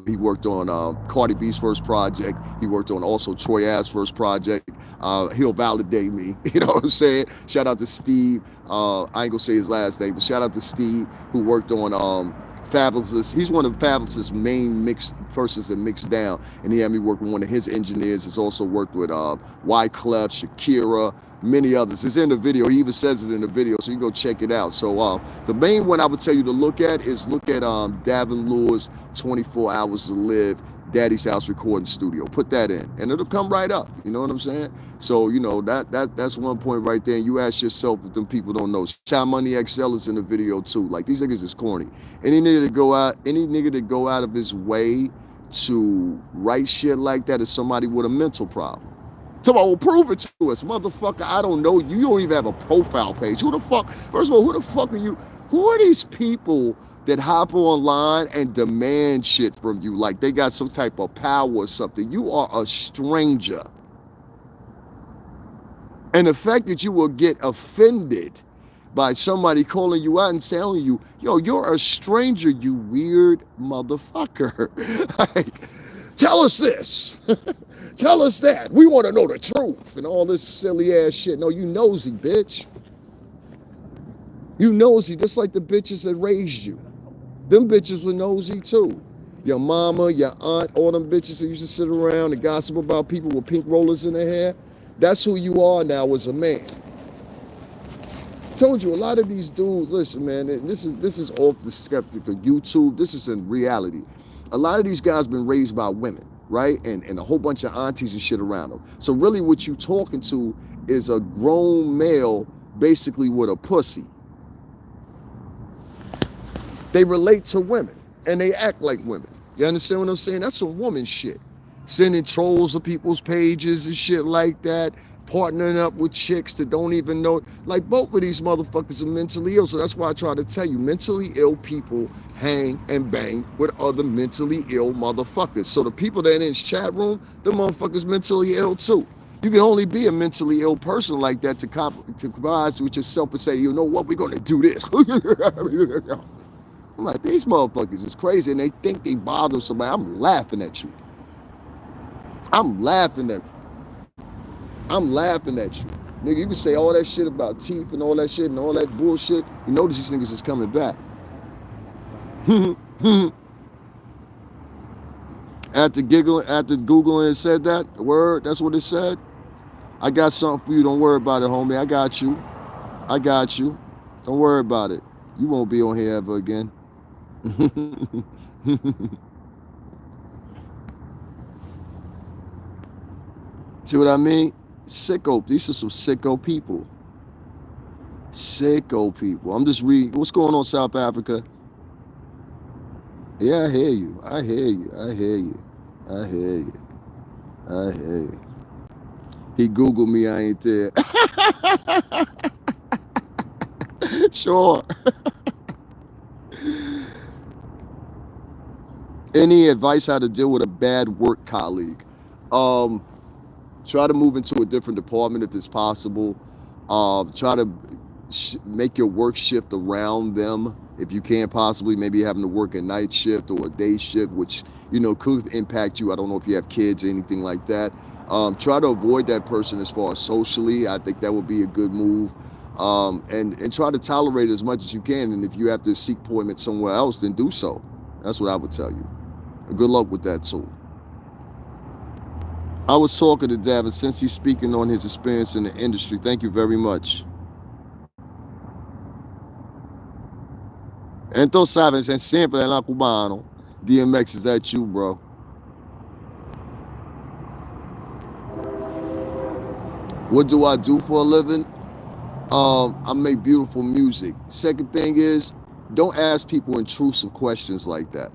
He worked on Cardi B's first project. He worked on also Troy Ave's first project. He'll validate me. You know what I'm saying? Shout out to Steve. I ain't gonna say his last name, but shout out to Steve, who worked on Fabulous. He's one of Fabulous's main mix persons that mix down, and he had me work with one of his engineers. He's also worked with Wyclef, Shakira, many others. It's in the video. He even says it in the video, so you can go check it out. So the main one I would tell you to look at is Davin Lewis, 24 Hours to Live, Daddy's House Recording Studio. Put that in, and it'll come right up. You know what I'm saying? So you know that's one point right there. And you ask yourself if them people don't know. Child Money XL is in the video too. Like, these niggas is corny. Any nigga that go out of his way to write shit like that is somebody with a mental problem. Talk about, well, prove it to us, motherfucker. I don't know. You don't even have a profile page. Who the fuck? First of all, who the fuck are you? Who are these people that hop online and demand shit from you like they got some type of power or something? You are a stranger. And the fact that you will get offended by somebody calling you out and telling you, yo, you're a stranger, you weird motherfucker. Like, tell us this. Tell us that. We want to know the truth and all this silly ass shit. No, you nosy, bitch. You nosy, just like the bitches that raised you. Them bitches were nosy too. Your mama, your aunt, all them bitches that used to sit around and gossip about people with pink rollers in their hair. That's who you are now as a man. Told you, a lot of these dudes, listen, man, this is off the skeptic of YouTube. This is in reality. A lot of these guys been raised by women, right? And a whole bunch of aunties and shit around them. So really what you talking to is a grown male basically with a pussy. They relate to women and they act like women. You understand what I'm saying? That's some woman shit. Sending trolls to people's pages and shit like that. Partnering up with chicks that don't even know. Like, both of these motherfuckers are mentally ill. So that's why I try to tell you, mentally ill people hang and bang with other mentally ill motherfuckers. So the people that are in this chat room, the motherfuckers mentally ill too. You can only be a mentally ill person like that to compromise with yourself and say, you know what, we're going to do this. I'm like, these motherfuckers is crazy and they think they bother somebody. I'm laughing at you. I'm laughing at you. Nigga, you can say all that shit about teeth and all that shit and all that bullshit. You notice these niggas is coming back. After Googling and said that word, that's what it said. I got something for you. Don't worry about it, homie. I got you. Don't worry about it. You won't be on here ever again. See what I mean? Sicko. These are some sicko people. I'm just reading. What's going on, South Africa? Yeah, I hear you. He Googled me, I ain't there. Sure. Any advice how to deal with a bad work colleague? Try to move into a different department if it's possible. Try to make your work shift around them. If you can possibly, maybe having to work a night shift or a day shift, which, you know, could impact you. I don't know if you have kids or anything like that. Try to avoid that person as far as socially. I think that would be a good move. And try to tolerate it as much as you can. And if you have to seek employment somewhere else, then do so. That's what I would tell you. Good luck with that too. I was talking to Davin since he's speaking on his experience in the industry. Thank you very much. Entonces sabes, siempre en la cubano. DMX, is that you, bro? What do I do for a living? I make beautiful music. Second thing is, don't ask people intrusive questions like that.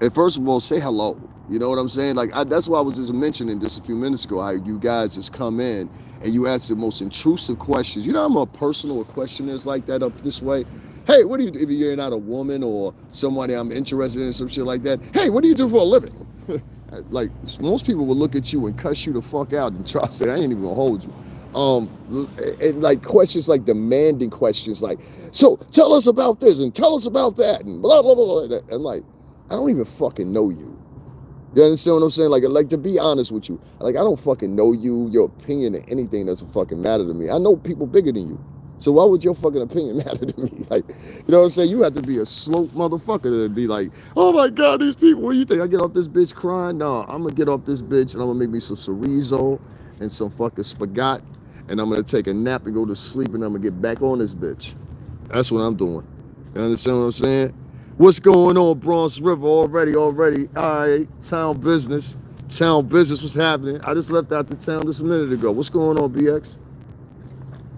And first of all, say hello. You know what I'm saying? Like that's why I was just mentioning this a few minutes ago. How you guys just come in and you ask the most intrusive questions. You know how more personal a question is like that up this way. Hey, what do you do if you're not a woman or somebody I'm interested in, some shit like that? Hey, what do you do for a living? Like most people will look at you and cuss you the fuck out and try to say I ain't even gonna hold you. And like questions like demanding questions like, so tell us about this and tell us about that and blah blah blah. And like, I don't even fucking know you. You understand what I'm saying? Like to be honest with you, like I don't fucking know you. Your opinion or anything doesn't fucking matter to me. I know people bigger than you. So why would your fucking opinion matter to me? Like, you know what I'm saying? You have to be a slope motherfucker to be like, oh my God, these people, what do you think? I get off this bitch crying? No, I'm gonna get off this bitch and I'm gonna make me some chorizo and some fucking spaghetti and I'm gonna take a nap and go to sleep and I'm gonna get back on this bitch. That's what I'm doing. You understand what I'm saying? What's going on, Bronx River? Already. All right, town business. Town business, what's happening? I just left out the town just a minute ago. What's going on, BX?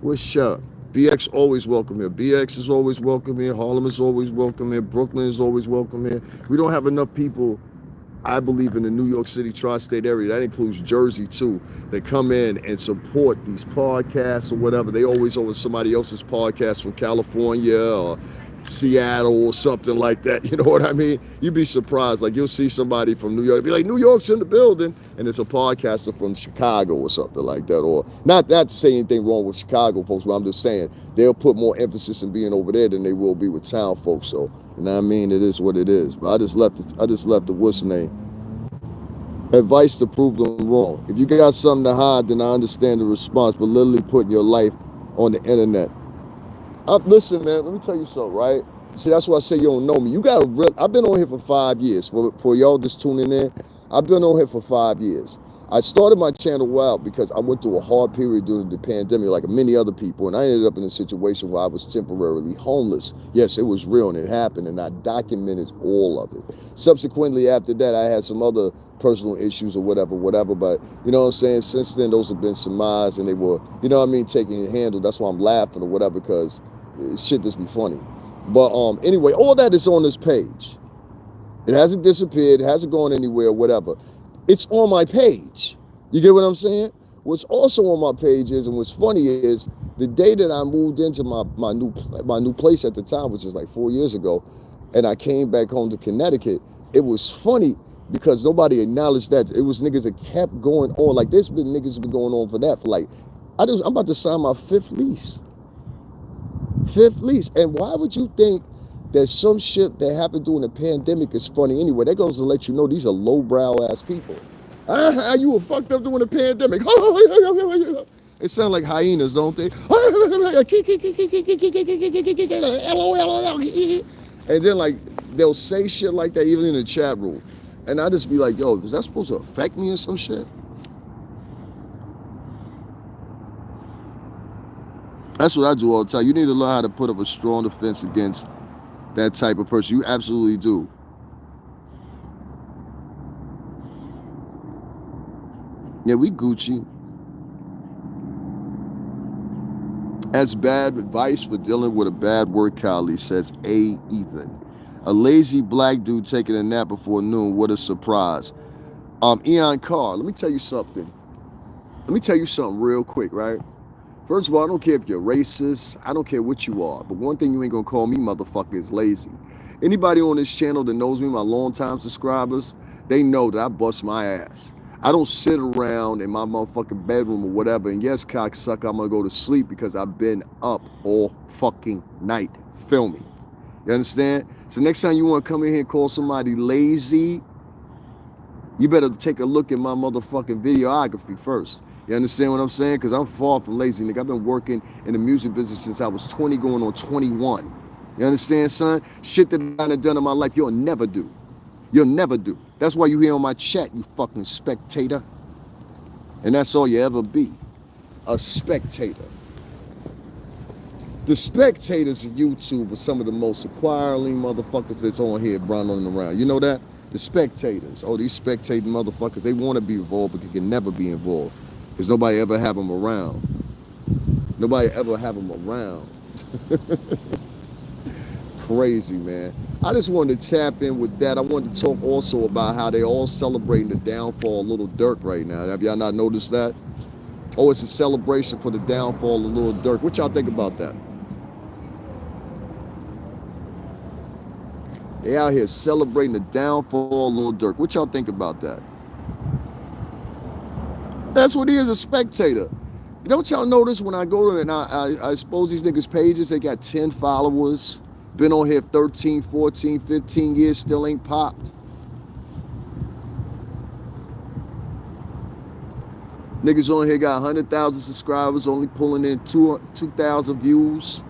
What's up? BX always welcome here. BX is always welcome here. Harlem is always welcome here. Brooklyn is always welcome here. We don't have enough people, I believe, in the New York City tri-state area. That includes Jersey too. They come in and support these podcasts or whatever. They always over somebody else's podcast from California or Seattle or something like that. You know what I mean? You'd be surprised. Like you'll see somebody from New York, be like, New York's in the building, and it's a podcaster from Chicago or something like that. Or not that to say anything wrong with Chicago folks, but I'm just saying they'll put more emphasis in being over there than they will be with town folks. So, you know what I mean? It is what it is. But I just left the what's name? Advice to prove them wrong. If you got something to hide, then I understand the response, but literally putting your life on the internet. Listen, man, let me tell you something, right? See, that's why I say you don't know me. You got to real. I've been on here for 5 years. For y'all just tuning in, I've been on here for 5 years. I started my channel out because I went through a hard period during the pandemic, like many other people, and I ended up in a situation where I was temporarily homeless. Yes, it was real and it happened, and I documented all of it. Subsequently, after that, I had some other personal issues or whatever, but you know what I'm saying? Since then, those have been surmised and they were, you know what I mean, taken and handled. That's why I'm laughing or whatever, because shit just be funny. But anyway, all that is on this page. It hasn't disappeared, it hasn't gone anywhere, whatever. It's on my page. You get what I'm saying? What's also on my page is, and what's funny is, the day that I moved into my new place at the time, which is like 4 years ago, and I came back home to Connecticut, it was funny because nobody acknowledged that. It was niggas that kept going on. Like there's been niggas been going on for that for like, I'm about to sign my fifth lease. And why would you think that some shit that happened during the pandemic is funny anyway? That goes to let you know these are lowbrow ass people. You were fucked up during the pandemic. It sound like hyenas, don't they? And then like they'll say shit like that even in the chat room. And I just be like, yo, is that supposed to affect me or some shit? That's what I do all the time. You need to learn how to put up a strong defense against that type of person. You absolutely do. Yeah, we Gucci. That's bad advice for dealing with a bad work colleague, says A. Ethan. A lazy black dude taking a nap before noon. What a surprise. Eon Carr, let me tell you something. Let me tell you something real quick, right? First of all, I don't care if you're racist. I don't care what you are. But one thing you ain't gonna call me motherfucker is lazy. Anybody on this channel that knows me, my longtime subscribers, they know that I bust my ass. I don't sit around in my motherfucking bedroom or whatever, and yes, cocksucker, I'm gonna go to sleep because I've been up all fucking night filming. You understand? So next time you wanna come in here and call somebody lazy, you better take a look at my motherfucking videography first. You understand what I'm saying? Because I'm far from lazy, nigga. I've been working in the music business since I was 20 going on 21. You understand, son? Shit that I done done in my life, you'll never do. You'll never do. That's why you here on my chat, you fucking spectator. And that's all you ever be, a spectator. The spectators of YouTube are some of the most acquiring motherfuckers that's on here running around. You know that? The spectators. Oh, these spectating motherfuckers, they want to be involved, but they can never be involved because nobody ever have them around. Nobody ever have them around. Crazy, man. I just wanted to tap in with that. I wanted to talk also about how they all celebrating the downfall of Little Dirk right now. Have y'all not noticed that? Oh, it's a celebration for the downfall of Little Dirk. What y'all think about that? They out here celebrating the downfall of Little Dirk. What y'all think about that? That's what he is, a spectator. Don't y'all notice when I go to and I expose these niggas' pages, they got 10 followers, been on here 13, 14, 15 years, still ain't popped. Niggas on here got 100,000 subscribers, only pulling in 2,000 views.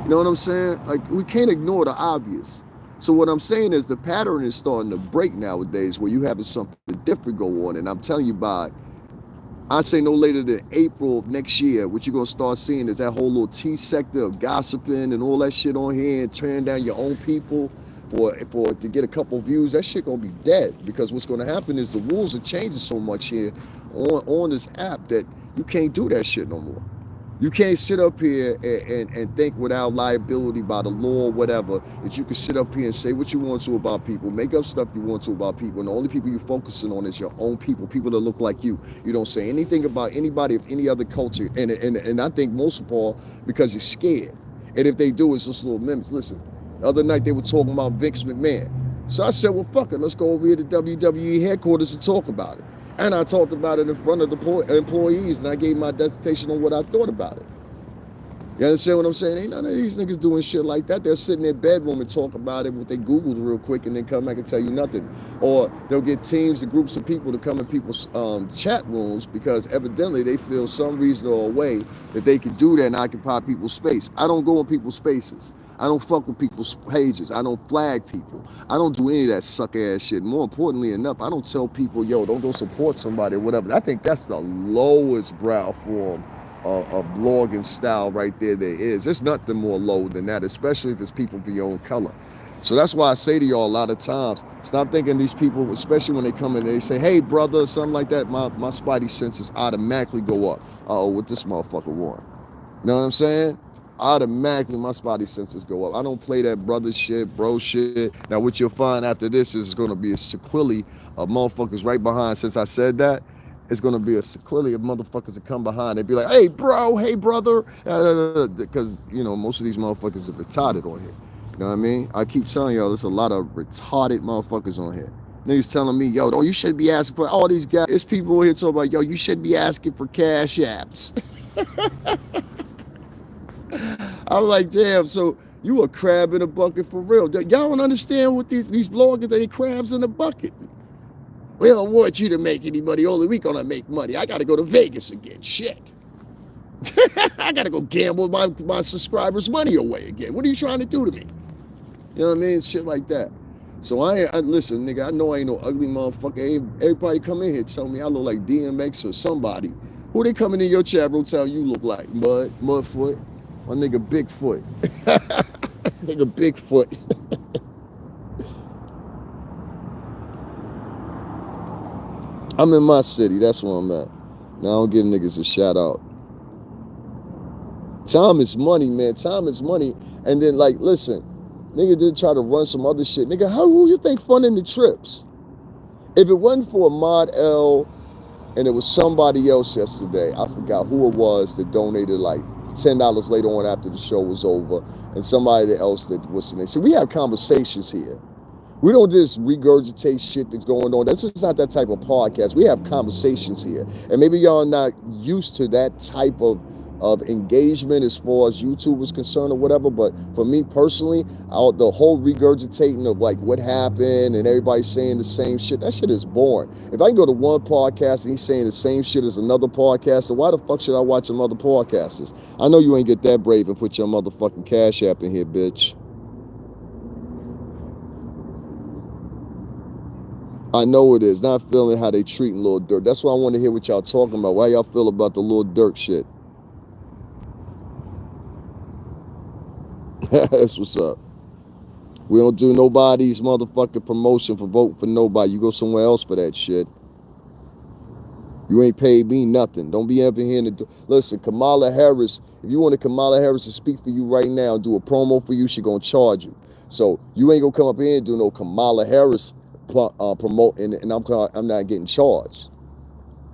You know what I'm saying? Like, we can't ignore the obvious. So what I'm saying is the pattern is starting to break nowadays where you having something different go on. And I'm telling you I say no later than April of next year, what you're going to start seeing is that whole little T sector of gossiping and all that shit on here and tearing down your own people for to get a couple views. That shit going to be dead, because what's going to happen is the rules are changing so much here on this app that you can't do that shit no more. You can't sit up here and think without liability by the law or whatever that you can sit up here and say what you want to about people, make up stuff you want to about people, and the only people you're focusing on is your own people that look like you. You don't say anything about anybody of any other culture, and I think most of all because you're scared. And if they do, it's just little mimics. Listen, the other night they were talking about Vince McMahon. So I said, well, fuck it, let's go over here to WWE headquarters and talk about it. And I talked about it in front of the employees, and I gave my dissertation on what I thought about it. You understand what I'm saying? Ain't none of these niggas doing shit like that. They'll sit in their bedroom and talk about it, what they Googled real quick, and then come back and tell you nothing. Or they'll get teams and groups of people to come in people's chat rooms because evidently they feel some reason or a way that they can do that and occupy people's space. I don't go in people's spaces. I don't fuck with people's pages. I don't flag people. I don't do any of that suck ass shit. More importantly enough, I don't tell people, yo, don't go support somebody or whatever. I think that's the lowest brow form of blogging style right there is. There's nothing more low than that, especially if it's people of your own color. So that's why I say to y'all a lot of times, stop thinking these people, especially when they come in and they say, hey, brother, or something like that, my spidey senses automatically go up. Uh-oh, what this motherfucker want? You know what I'm saying? Automatically my spidey senses go up. I don't play that brother shit, bro shit. Now what you'll find after this is going to be a sequelae of motherfuckers right behind. Since I said that, it's going to be a sequelae of motherfuckers that come behind. They be like, hey bro, hey brother, because you know most of these motherfuckers are retarded on here. You know what I mean? I keep telling y'all there's a lot of retarded motherfuckers on here. Niggas telling me, yo, you should be asking for all these guys. There's people here talking about, yo, you should be asking for cash apps. I'm like, damn, so you a crab in a bucket for real. Y'all don't understand what these vloggers, they crabs in a bucket. We don't want you to make any money. Only we gonna make money. I gotta go to Vegas again. Shit. I gotta go gamble my subscribers' money away again. What are you trying to do to me? You know what I mean? Shit like that. So I listen, nigga, I know I ain't no ugly motherfucker. Everybody come in here tell me I look like DMX or somebody. Who they coming in your chat room tell you look like? Mudfoot. My nigga Bigfoot. Nigga Bigfoot. I'm in my city. That's where I'm at. Now I don't give niggas a shout out. Time is money, man. Time is money. And then, like, listen, nigga did try to run some other shit. Nigga, who you think funding the trips? If it wasn't for Ahmad L and it was somebody else yesterday, I forgot who it was that donated like $10 later on after the show was over, and somebody else that was in there. So we have conversations here. We don't just regurgitate shit that's going on. That's just not that type of podcast. We have conversations here. And maybe y'all not used to that type of engagement as far as YouTube is concerned or whatever. But for me personally, the whole regurgitating of like what happened and everybody saying the same shit, that shit is boring. If I can go to one podcast and he's saying the same shit as another podcaster, why the fuck should I watch some other podcasters? I know you ain't get that brave and put your motherfucking Cash App in here, bitch. I know it is. Not feeling how they treating Lil Durk. That's why I want to hear what y'all talking about. Why y'all feel about the Lil Durk shit? That's what's up. We don't do nobody's motherfucking promotion for voting for nobody. You go somewhere else for that shit. You ain't paid me nothing. Don't be up in here and listen, Kamala Harris, if you wanted Kamala Harris to speak for you right now, do a promo for you, she gonna charge you. So you ain't gonna come up here and do no Kamala Harris promoting, and I'm not getting charged.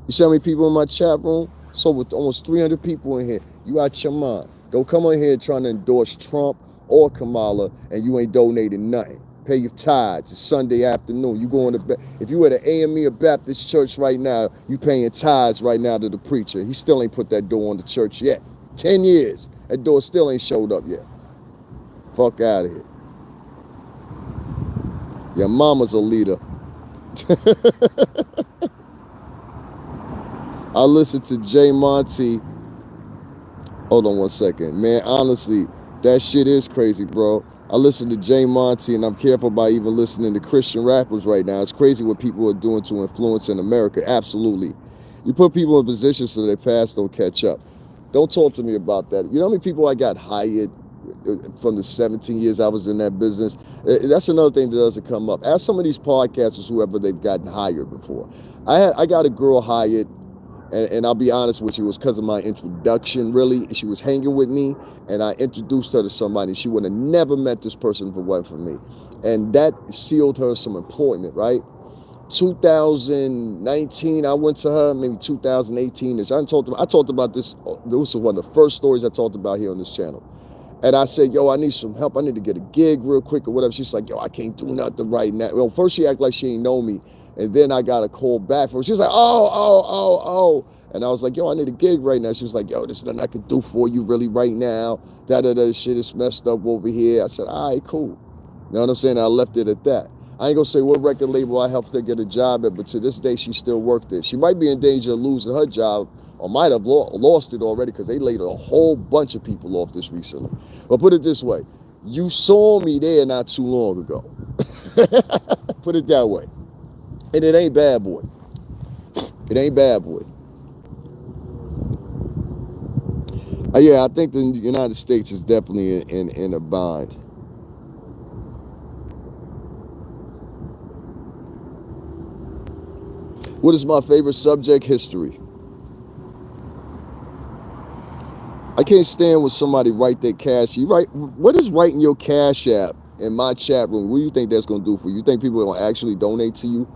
You see how many people in my chat room? So with almost 300 people in here, you out your mind. Don't come on here trying to endorse Trump or Kamala and you ain't donating nothing. Pay your tithes. It's Sunday afternoon. You going to bed. If you at an AME or Baptist church right now, you paying tithes right now to the preacher. He still ain't put that door on the church yet. 10 years. That door still ain't showed up yet. Fuck out of here. Your mama's a leader. I listened to Jay Monty. Hold on one second. Man, honestly, that shit is crazy, bro. I listen to Jay Monty, and I'm careful about even listening to Christian rappers right now. It's crazy what people are doing to influence in America. Absolutely. You put people in positions so their past don't catch up. Don't talk to me about that. You know how many people I got hired from the 17 years I was in that business? That's another thing that doesn't come up. Ask some of these podcasters, whoever they've gotten hired before. I got a girl hired, and I'll be honest with you, it was because of my introduction, really. She was hanging with me, and I introduced her to somebody. She would have never met this person if it wasn't for me. And that sealed her some employment, right? 2019, I went to her, maybe 2018. I talked about this. This was one of the first stories I talked about here on this channel. And I said, yo, I need some help. I need to get a gig real quick or whatever. She's like, yo, I can't do nothing right now. Well, first she acted like she didn't know me. And then I got a call back from her. She's like, oh. And I was like, yo, I need a gig right now. She was like, yo, there's nothing I can do for you really right now. Shit is messed up over here. I said, all right, cool. You know what I'm saying? I left it at that. I ain't gonna say what record label I helped her get a job at, but to this day, she still worked there. She might be in danger of losing her job, or might have lost it already, because they laid a whole bunch of people off this recently. But put it this way, you saw me there not too long ago. Put it that way. And it ain't bad, boy. It ain't bad, boy. Yeah, I think the United States is definitely in a bind. What is my favorite subject? History. I can't stand when somebody write their cash. What is writing your cash app in my chat room? What do you think that's going to do for you? You think people are going to actually donate to you?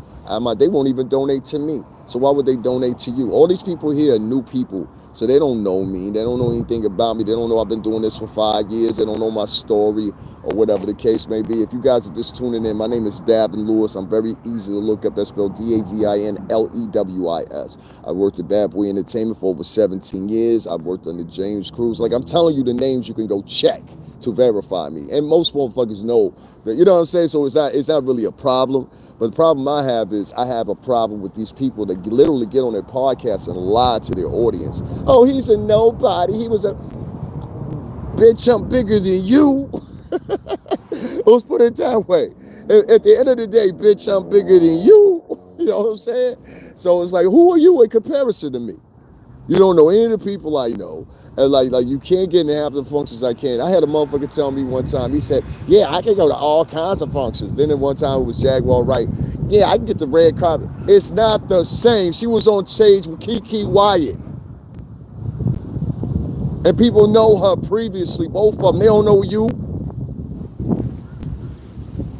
They won't even donate to me. So why would they donate to you? All these people here are new people. So they don't know me. They don't know anything about me. They don't know I've been doing this for 5 years. They don't know my story or whatever the case may be. If you guys are just tuning in, my name is Davin Lewis. I'm very easy to look up. That's spelled DAVINLEWIS. I worked at Bad Boy Entertainment for over 17 years. I've worked under James Cruz. Like, I'm telling you the names you can go check to verify me. And most motherfuckers know that, you know what I'm saying? So it's not really a problem. But the problem I have is I have a problem with these people that literally get on their podcasts and lie to their audience. Oh, he's a nobody. He was a... Bitch, I'm bigger than you. Let's put it that way. At the end of the day, bitch, I'm bigger than you. You know what I'm saying? So it's like, who are you in comparison to me? You don't know any of the people I know. And like you can't get in half the functions I can. I had a motherfucker tell me one time, he said, yeah, I can go to all kinds of functions. Then at one time it was Jaguar Wright. Yeah, I can get the red carpet. It's not the same. She was on stage with Kiki Wyatt. And people know her previously, both of them. They don't know you.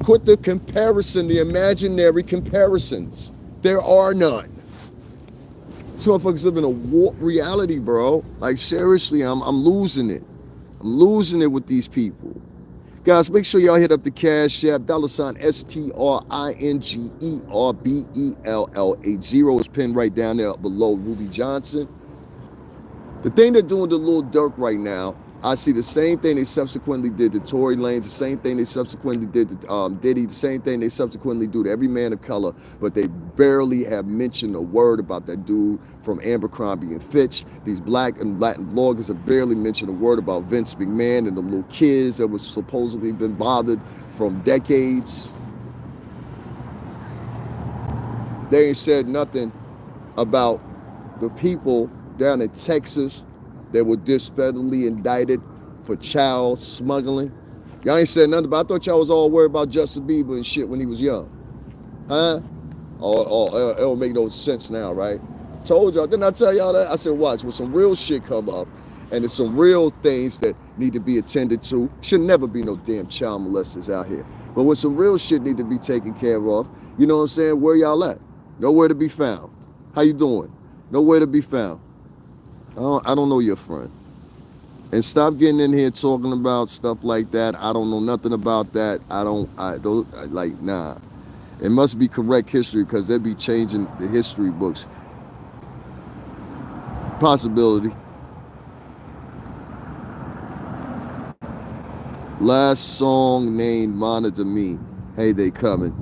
Quit the comparison, the imaginary comparisons. There are none. These motherfuckers live in a warped reality, bro. Like, seriously, I'm losing it. I'm losing it with these people. Guys, make sure y'all hit up the Cash App. $STRINGERBELL80 is pinned right down there below Ruby Johnson. The thing they're doing to Lil Durk right now, I see the same thing they subsequently did to Tory Lanez, the same thing they subsequently did to Diddy, the same thing they subsequently do to every man of color, but they barely have mentioned a word about that dude from Abercrombie and Fitch. These black and Latin bloggers have barely mentioned a word about Vince McMahon and the little kids that was supposedly been bothered from decades. They ain't said nothing about the people down in Texas that were just federally indicted for child smuggling. Y'all ain't said nothing about it. I thought y'all was all worried about Justin Bieber and shit when he was young. Huh? It don't make no sense now, right? Told y'all, didn't I tell y'all that? I said, watch, when some real shit come up, and there's some real things that need to be attended to, should never be no damn child molesters out here. But when some real shit need to be taken care of, you know what I'm saying? Where y'all at? Nowhere to be found. How you doing? Nowhere to be found. I don't know your friend. And stop getting in here talking about stuff like that. I don't know nothing about that. Nah. It must be correct history because they'd be changing the history books. Possibility. Last song named Monitor Me. Hey, they coming.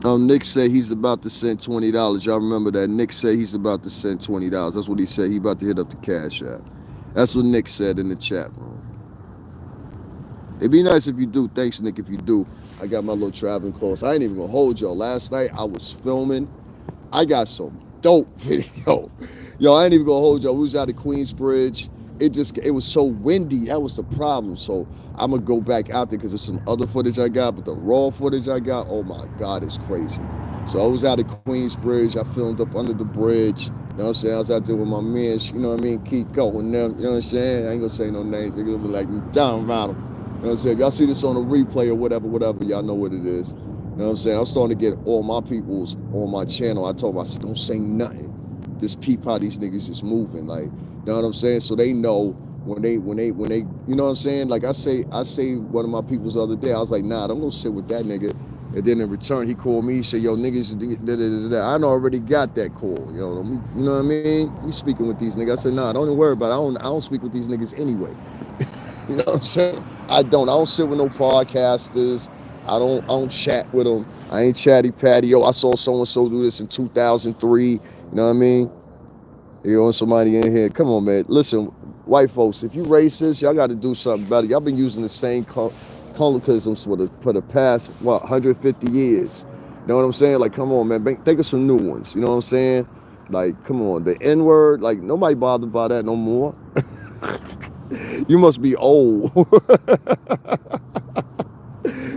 Nick said he's about to send $20. Y'all remember that? Nick said he's about to send $20. That's what he said. He about to hit up the Cash App. That's what Nick said in the chat room. It'd be nice if you do. Thanks, Nick, if you do. I got my little traveling clothes. I ain't even gonna hold y'all. Last night I was filming. I got some dope video. Yo, I ain't even gonna hold y'all. We was out at Queensbridge. It was so windy. That was the problem. So I'm gonna go back out there because there's some other footage I got, but the raw footage I got, oh my God, it's crazy. So I was out at Queensbridge. I filmed up under the bridge. You know what I'm saying? I was out there with my man, you know what I mean? Kiko and them, you know what I'm saying? I ain't gonna say no names. They're gonna be like, down about them. You know what I'm saying? If y'all see this on a replay or whatever, y'all know what it is. You know what I'm saying? I'm starting to get all my peoples on my channel. I told them, I said, don't say nothing. Just peep how these niggas is moving. Like, you know what I'm saying? So they know when they, you know what I'm saying? Like I say one of my peoples the other day, I was like, nah, don't go sit with that nigga. And then in return, he called me, he said, yo, niggas, I already got that call. You know what I mean? We speaking with these niggas. I said, nah, don't even worry about it. I don't speak with these niggas anyway. You know what I'm saying? I don't sit with no podcasters. I don't chat with them. I ain't chatty patty. Yo, I saw so-and-so do this in 2003. You know what I mean? You know, somebody in here. Come on, man. Listen, white folks, if you racist, y'all got to do something better. Y'all been using the same colloquialisms for the past, 150 years. You know what I'm saying? Like, come on, man. Think of some new ones. You know what I'm saying? Like, come on. The N-word, like, nobody bothered by that no more. You must be old.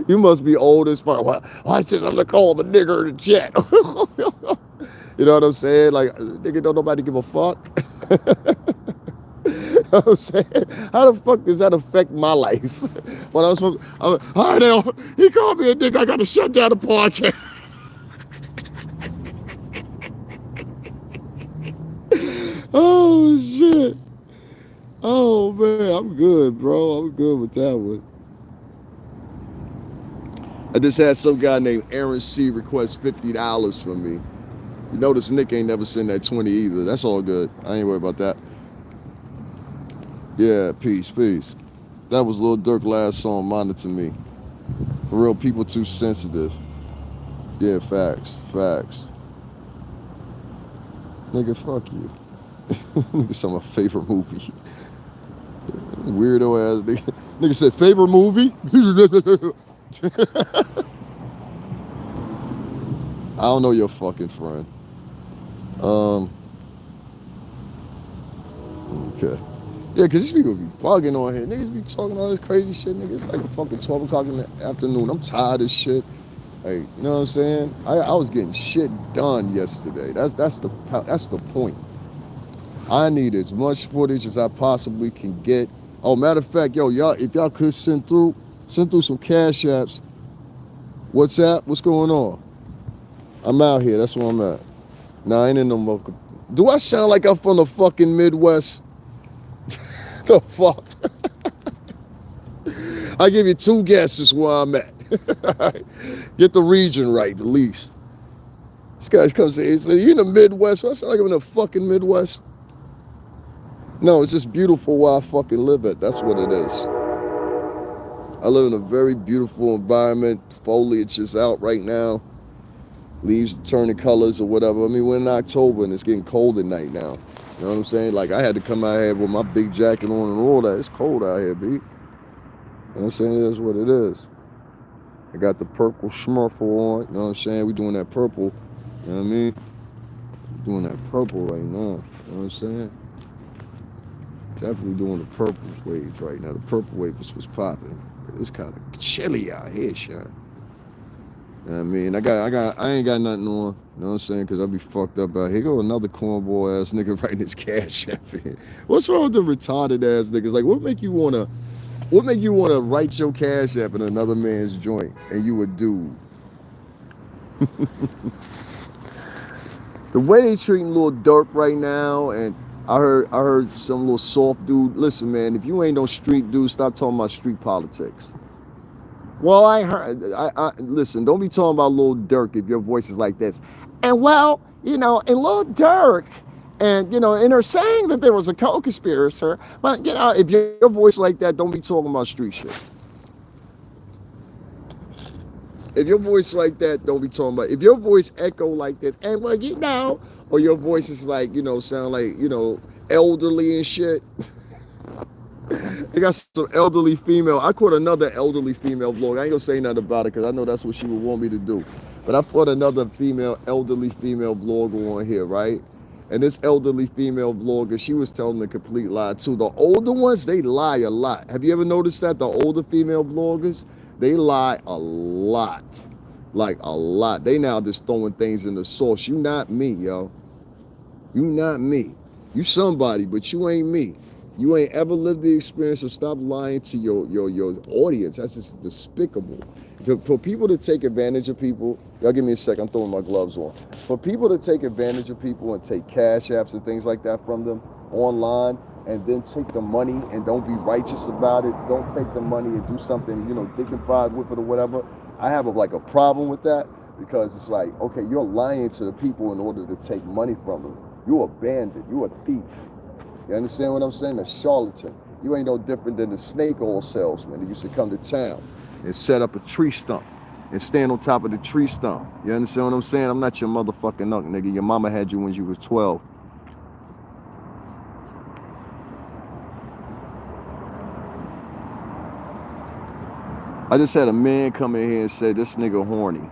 You must be old as fuck. Why should I call him a nigger in the chat? You know what I'm saying? Like, nigga, don't nobody give a fuck. You know what I'm saying? How the fuck does that affect my life? When I was supposed to, hi there, he called me a nigga, I gotta shut down the podcast. Oh, shit. Oh, man, I'm good, bro. I'm good with that one. I just had some guy named Aaron C request $50 from me. You notice Nick ain't never sent that 20 either. That's all good. I ain't worried about that. Yeah, peace. That was Lil Durk last song, Monitor Me. For real, people too sensitive. Yeah, facts. Nigga, fuck you. Nigga said my favorite movie. Weirdo ass nigga. Nigga said favorite movie? I don't know your fucking friend. Okay. Yeah, because these people be bugging on here. Niggas be talking all this crazy shit. Nigga, it's like a fucking 12 o'clock in the afternoon. I'm tired of shit. Like, you know what I'm saying? I was getting shit done yesterday. That's the point. I need as much footage as I possibly can get. Oh, matter of fact, yo, y'all, if y'all could send through some Cash Apps. What's that? What's going on? I'm out here. That's where I'm at. Nah, I ain't in no more. Do I sound like I'm from the fucking Midwest? The fuck? I give you 2 guesses where I'm at. Get the region right, at least. This guy comes in, he's like, you in the Midwest? I sound like I'm in the fucking Midwest. No, it's just beautiful where I fucking live at. That's what it is. I live in a very beautiful environment. Foliage is out right now. Leaves turning colors or whatever. I mean, we're in October and it's getting cold at night now. You know what I'm saying? Like, I had to come out here with my big jacket on and all that. It's cold out here, B. You know what I'm saying? It is what it is. I got the purple Smurfle on. You know what I'm saying? We doing that purple. You know what I mean? We're doing that purple right now. You know what I'm saying? Definitely doing the purple waves right now. The purple wave was popping. It's kind of chilly out here, Sean. I mean, I ain't got nothing on. You know what I'm saying? Because I'll be fucked up out here. Go another cornball ass nigga writing his cash app in. What's wrong with the retarded ass niggas? Like, what make you wanna write your cash app in another man's joint and you a dude? The way they treating Lil Durk right now, and I heard some little soft dude. Listen, man, if you ain't no street dude, stop talking about street politics. Well, I heard. Listen. Don't be talking about Lil Durk if your voice is like this. And well, and Lil Durk, and they're saying that there was a co-conspirator. But if your voice like that, don't be talking about street shit. If your voice like that, don't be talking about. If your voice echo like this, and well, or your voice is like, sound like, elderly and shit. They got some elderly female. I caught another elderly female vlog. I ain't gonna say nothing about it because I know that's what she would want me to do. But I caught another elderly female vlogger on here, right? And this elderly female vlogger, she was telling a complete lie too. The older ones, they lie a lot. Have you ever noticed that? The older female vloggers, they lie a lot. Like a lot. They now just throwing things in the sauce. You not me, yo. You not me. You somebody, but you ain't me. You ain't ever lived the experience, so stop lying to your audience. That's just despicable. For people to take advantage of people, y'all give me a sec, I'm throwing my gloves on. For people to take advantage of people and take cash apps and things like that from them online, and then take the money and don't be righteous about it, don't take the money and do something, dignified with it or whatever, I have a problem with that, because it's like, okay, you're lying to the people in order to take money from them. You're a bandit, you're a thief. You understand what I'm saying? A charlatan. You ain't no different than the snake oil salesman that used to come to town and set up a tree stump and stand on top of the tree stump. You understand what I'm saying? I'm not your motherfucking nut, nigga. Your mama had you when you was 12. I just had a man come in here and say, this nigga horny.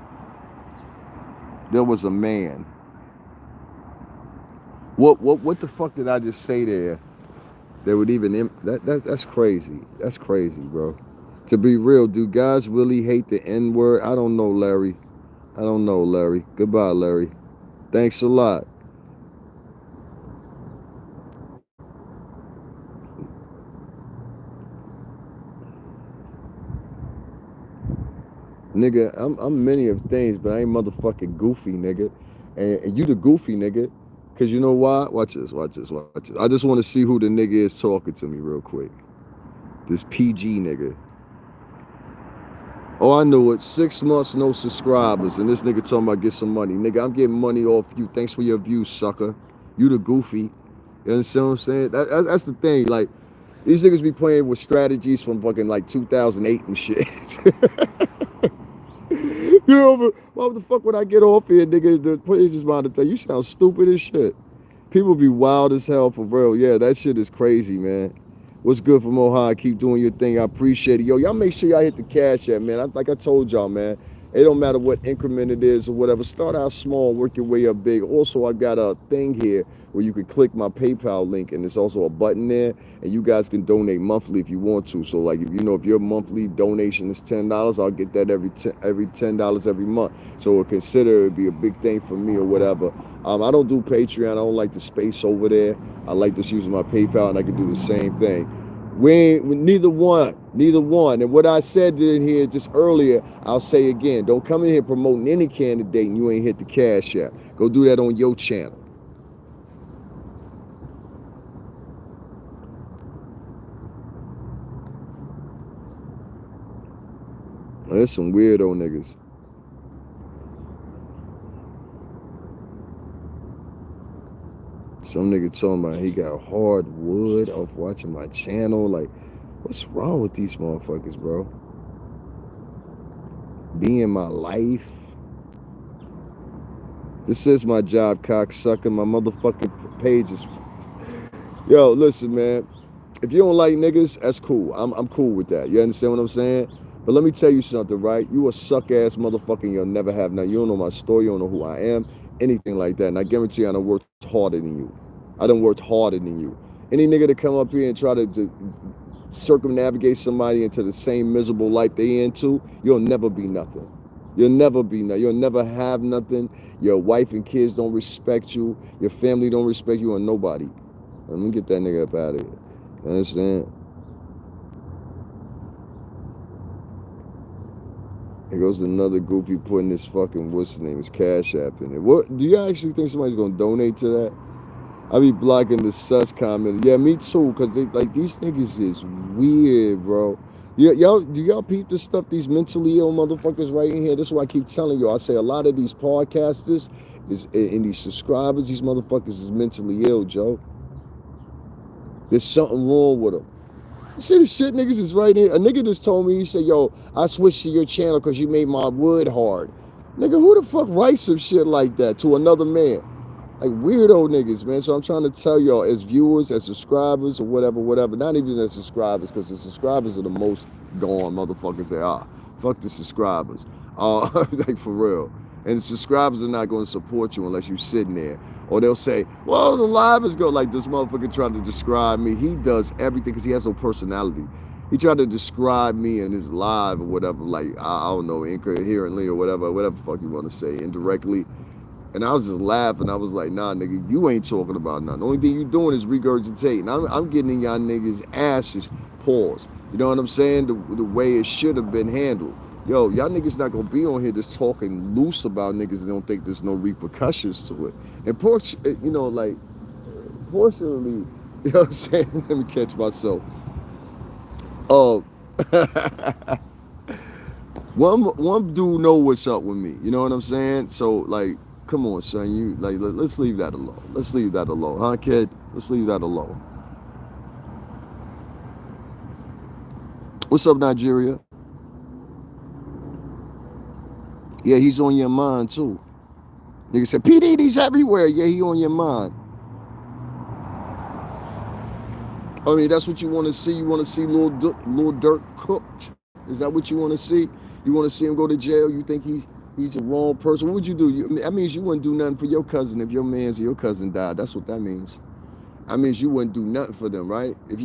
There was a man. What the fuck did I just say there? That would even that's crazy. That's crazy, bro. To be real, do guys really hate the N-word? I don't know, Larry. I don't know, Larry. Goodbye, Larry. Thanks a lot. Nigga, I'm many of things, but I ain't motherfucking goofy, nigga. And you the goofy, nigga. Cause you know why? Watch this, watch this, watch this. I just want to see who the nigga is talking to me real quick. This PG nigga. Oh, I knew it. 6 months, no subscribers. And this nigga talking about get some money. Nigga, I'm getting money off you. Thanks for your views, sucker. You the goofy. You understand what I'm saying? That's the thing. Like, these niggas be playing with strategies from fucking like 2008 and shit. Why the fuck would I get off here, nigga? The page is about to tell you sound stupid as shit. People be wild as hell for real. Yeah, that shit is crazy, man. What's good from Ohio? Keep doing your thing. I appreciate it. Yo, y'all make sure y'all hit the cash app, man. Like I told y'all, man. It don't matter what increment it is or whatever. Start out small, work your way up big. Also, I've got a thing here where you can click my PayPal link, and there's also a button there, and you guys can donate monthly if you want to. So, like, if your monthly donation is $10, I'll get that every $10 every month. So, consider it be a big thing for me or whatever. I don't do Patreon. I don't like the space over there. I like just using my PayPal, and I can do the same thing. Neither one. And what I said in here just earlier, I'll say again. Don't come in here promoting any candidate and you ain't hit the cash app. Go do that on your channel. There's some weirdo niggas. Some nigga talking about he got hard wood off watching my channel. Like, what's wrong with these motherfuckers, bro? Be in my life. This is my job, cocksucker. My motherfucking page is. Yo, listen, man. If you don't like niggas, that's cool. I'm cool with that. You understand what I'm saying? But let me tell you something, right? You a suck ass motherfucker. You'll never have none. You don't know my story. You don't know who I am. Anything like that. And I guarantee you, I done worked harder than you. I done worked harder than you. Any nigga to come up here and try to circumnavigate somebody into the same miserable life they into, you'll never be nothing. You'll never be nothing. You'll never have nothing. Your wife and kids don't respect you. Your family don't respect you, or nobody. Let me get that nigga up out of here. You understand? Here goes another goofy putting this fucking, what's his name, his Cash App in it. What, do you actually think somebody's gonna donate to that? I be blocking the sus comment. Yeah, me too, because like these niggas is weird, bro. Yeah, y'all, do y'all peep the stuff these mentally ill motherfuckers right in here? This is why I keep telling you. I say a lot of these podcasters is and these subscribers, these motherfuckers is mentally ill, Joe. There's something wrong with them. You see the shit niggas is right here. A nigga just told me, he said, yo, I switched to your channel because you made my wood hard. Nigga, who the fuck writes some shit like that to another man? Like weirdo niggas, man. So I'm trying to tell y'all, as viewers, as subscribers, or whatever. Not even as subscribers, because the subscribers are the most gone motherfuckers they are. Fuck the subscribers. Like for real. And the subscribers are not going to support you unless you're sitting there. Or they'll say, well, the live is good. Like this motherfucker tried to describe me. He does everything because he has no personality. He tried to describe me in his live or whatever, like, I don't know, incoherently or whatever the fuck you want to say, indirectly. And I was just laughing. I was like, nah, nigga, you ain't talking about nothing. The only thing you doing is regurgitating. I'm getting in y'all niggas' asses, pause. You know what I'm saying? The way it should have been handled. Yo, y'all niggas not gonna be on here just talking loose about niggas and don't think there's no repercussions to it. And you know, like, fortunately, you know what I'm saying? Let me catch myself. One dude know what's up with me. You know what I'm saying? So like, come on, son. You like, let's leave that alone. Let's leave that alone, huh, kid? Let's leave that alone. What's up, Nigeria? Yeah, he's on your mind too. Nigga said, P. Diddy's everywhere. Yeah, he on your mind. I mean, that's what you want to see. You want to see Lil Durk cooked. Is that what you want to see? You want to see him go to jail? You think he's a wrong person? What would you do? That means you wouldn't do nothing for your cousin if your man's or your cousin died. That's what that means. That means you wouldn't do nothing for them, right? If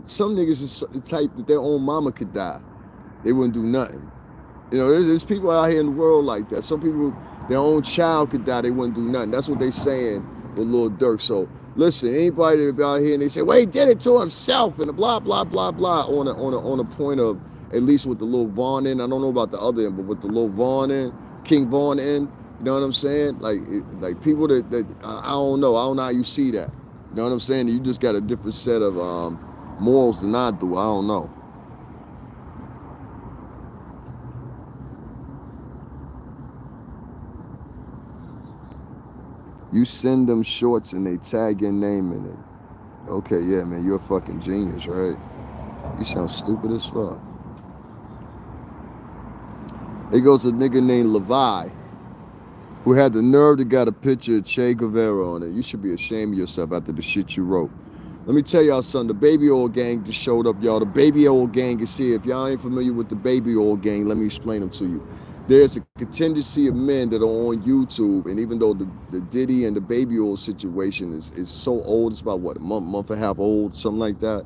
some niggas is the type that their own mama could die, they wouldn't do nothing. You know, there's people out here in the world like that. Some people, their own child could die, they wouldn't do nothing. That's what they saying with Lil Durk. So listen, anybody that out here and they say, well, he did it to himself and blah blah blah blah on a point of, at least with the Lil Vaughn end. I don't know about the other end, but with the Lil Vaughn end, King Vaughn end, you know what I'm saying? Like people that I don't know how you see that. You know what I'm saying? You just got a different set of morals than I do. I don't know. You send them shorts and they tag your name in it. Okay, yeah, man, you're a fucking genius, right? You sound stupid as fuck. Here goes a nigga named Levi, who had the nerve to got a picture of Che Guevara on it. You should be ashamed of yourself after the shit you wrote. Let me tell y'all something. The Baby Oil Gang just showed up, y'all. The Baby Oil Gang is here. If y'all ain't familiar with the Baby Oil Gang, let me explain them to you. There's a contingency of men that are on YouTube, and even though the Diddy and the Baby Oil situation is so old, it's about what, a month and a half old, something like that.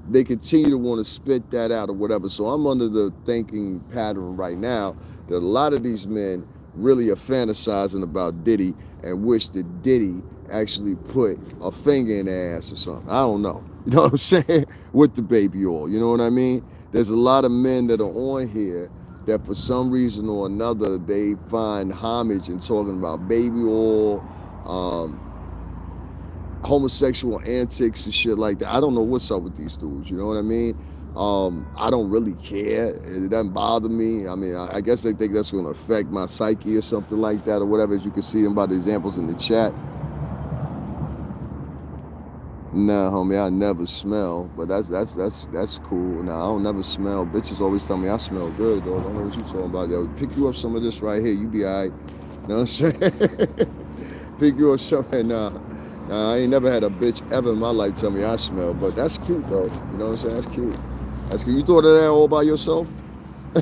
They continue to want to spit that out or whatever. So I'm under the thinking pattern right now that a lot of these men really are fantasizing about Diddy and wish that Diddy actually put a finger in their ass or something. I don't know. You know what I'm saying? With the Baby Oil. You know what I mean? There's a lot of men that are on here that for some reason or another, they find homage in talking about baby oil, homosexual antics and shit like that. I don't know what's up with these dudes, you know what I mean? I don't really care. It doesn't bother me. I mean, I guess they think that's going to affect my psyche or something like that or whatever, as you can see them by the examples in the chat. Nah, homie, I never smell, but that's cool. Nah, I don't never smell. Bitches always tell me I smell good, though. I don't know what you talking about. They'll pick you up some of this right here. You be all right. You know what I'm saying? Pick you up something. Nah, I ain't never had a bitch ever in my life tell me I smell, but that's cute, though. You know what I'm saying? That's cute. That's cute. You thought of that all by yourself? You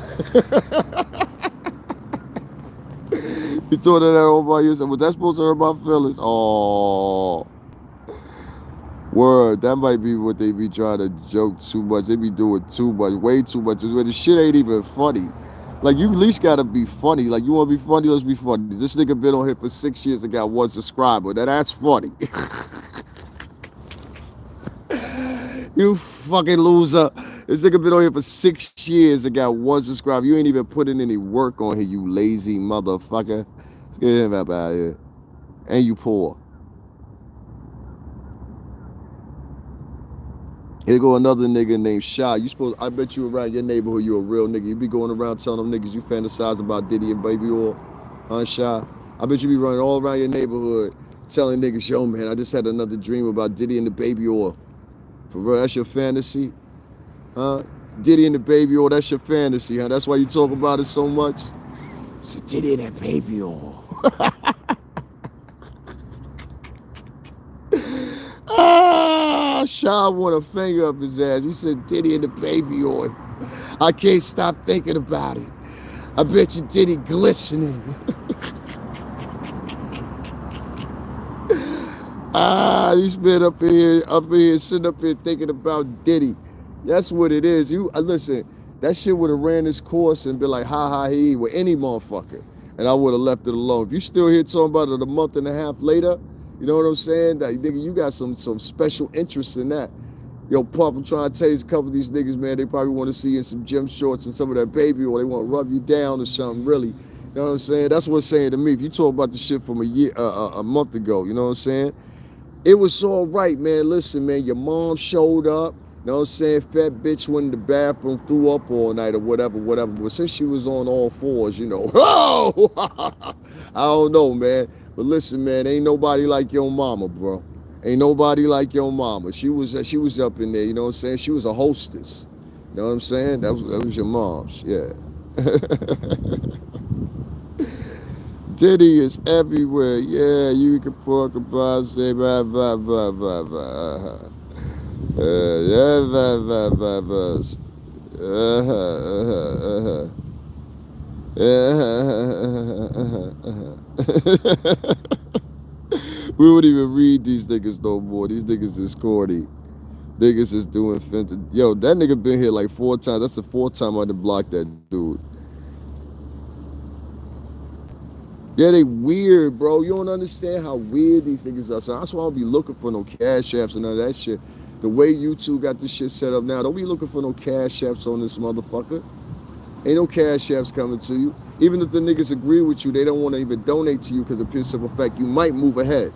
thought of that all by yourself? Was that supposed to hurt my feelings? Oh. Word, that might be what they be trying to joke too much. They be doing too much, way too much. The shit ain't even funny. Like, you at least gotta be funny. Like, you wanna be funny, let's be funny. This nigga been on here for 6 years and got 1 subscriber. Now that's funny. You fucking loser. This nigga been on here for 6 years and got 1 subscriber. You ain't even putting any work on here, you lazy motherfucker. Let's get him out of here. And you poor. Here go another nigga named Shy. I bet you around your neighborhood you a real nigga. You be going around telling them niggas you fantasize about Diddy and Baby Oil. Huh, Shy? I bet you be running all around your neighborhood telling niggas, yo, man, I just had another dream about Diddy and the Baby Oil. For real, that's your fantasy? Huh? Diddy and the Baby Oil, that's your fantasy, huh? That's why you talk about it so much? It's Diddy and that Baby Oil. Shy want a finger up his ass. He said Diddy and the Baby Oil. I can't stop thinking about it. I bet you Diddy glistening. He's been up here, sitting up here thinking about Diddy. That's what it is. Listen, that shit would have ran its course and been like, ha ha he with any motherfucker. And I would have left it alone. If you still here talking about it a month and a half later, you know what I'm saying? That nigga, you got some special interest in that. Yo, Puff, I'm trying to tell you, a couple of these niggas, man, they probably want to see you in some gym shorts and some of that Baby, or they want to rub you down or something, really. You know what I'm saying? That's what's saying to me. If you talk about the shit from a month ago, you know what I'm saying? It was all right, man. Listen, man, your mom showed up. You know what I'm saying? Fat bitch went in the bathroom, threw up all night or whatever. But since she was on all fours, you know, I don't know, man. But listen, man, ain't nobody like your mama, bro. Ain't nobody like your mama. She was up in there, you know what I'm saying? She was a hostess. You know what I'm saying? That was your mom's, yeah. Diddy is everywhere. Yeah, you can talk about, say, blah, blah, blah, blah, blah. Yeah, blah, blah, blah, blah. We wouldn't even read these niggas no more. These niggas is corny. Niggas is doing fentanyl. Yo, that nigga been here like 4 times. That's the 4th time I done blocked that dude. Yeah, they weird, bro. You don't understand how weird these niggas are. So that's why I don't be looking for no cash apps and none of that shit. The way YouTube got this shit set up now, don't be looking for no cash apps on this motherfucker. Ain't no cash apps coming to you. Even if the niggas agree with you, they don't want to even donate to you because of the simple fact you might move ahead.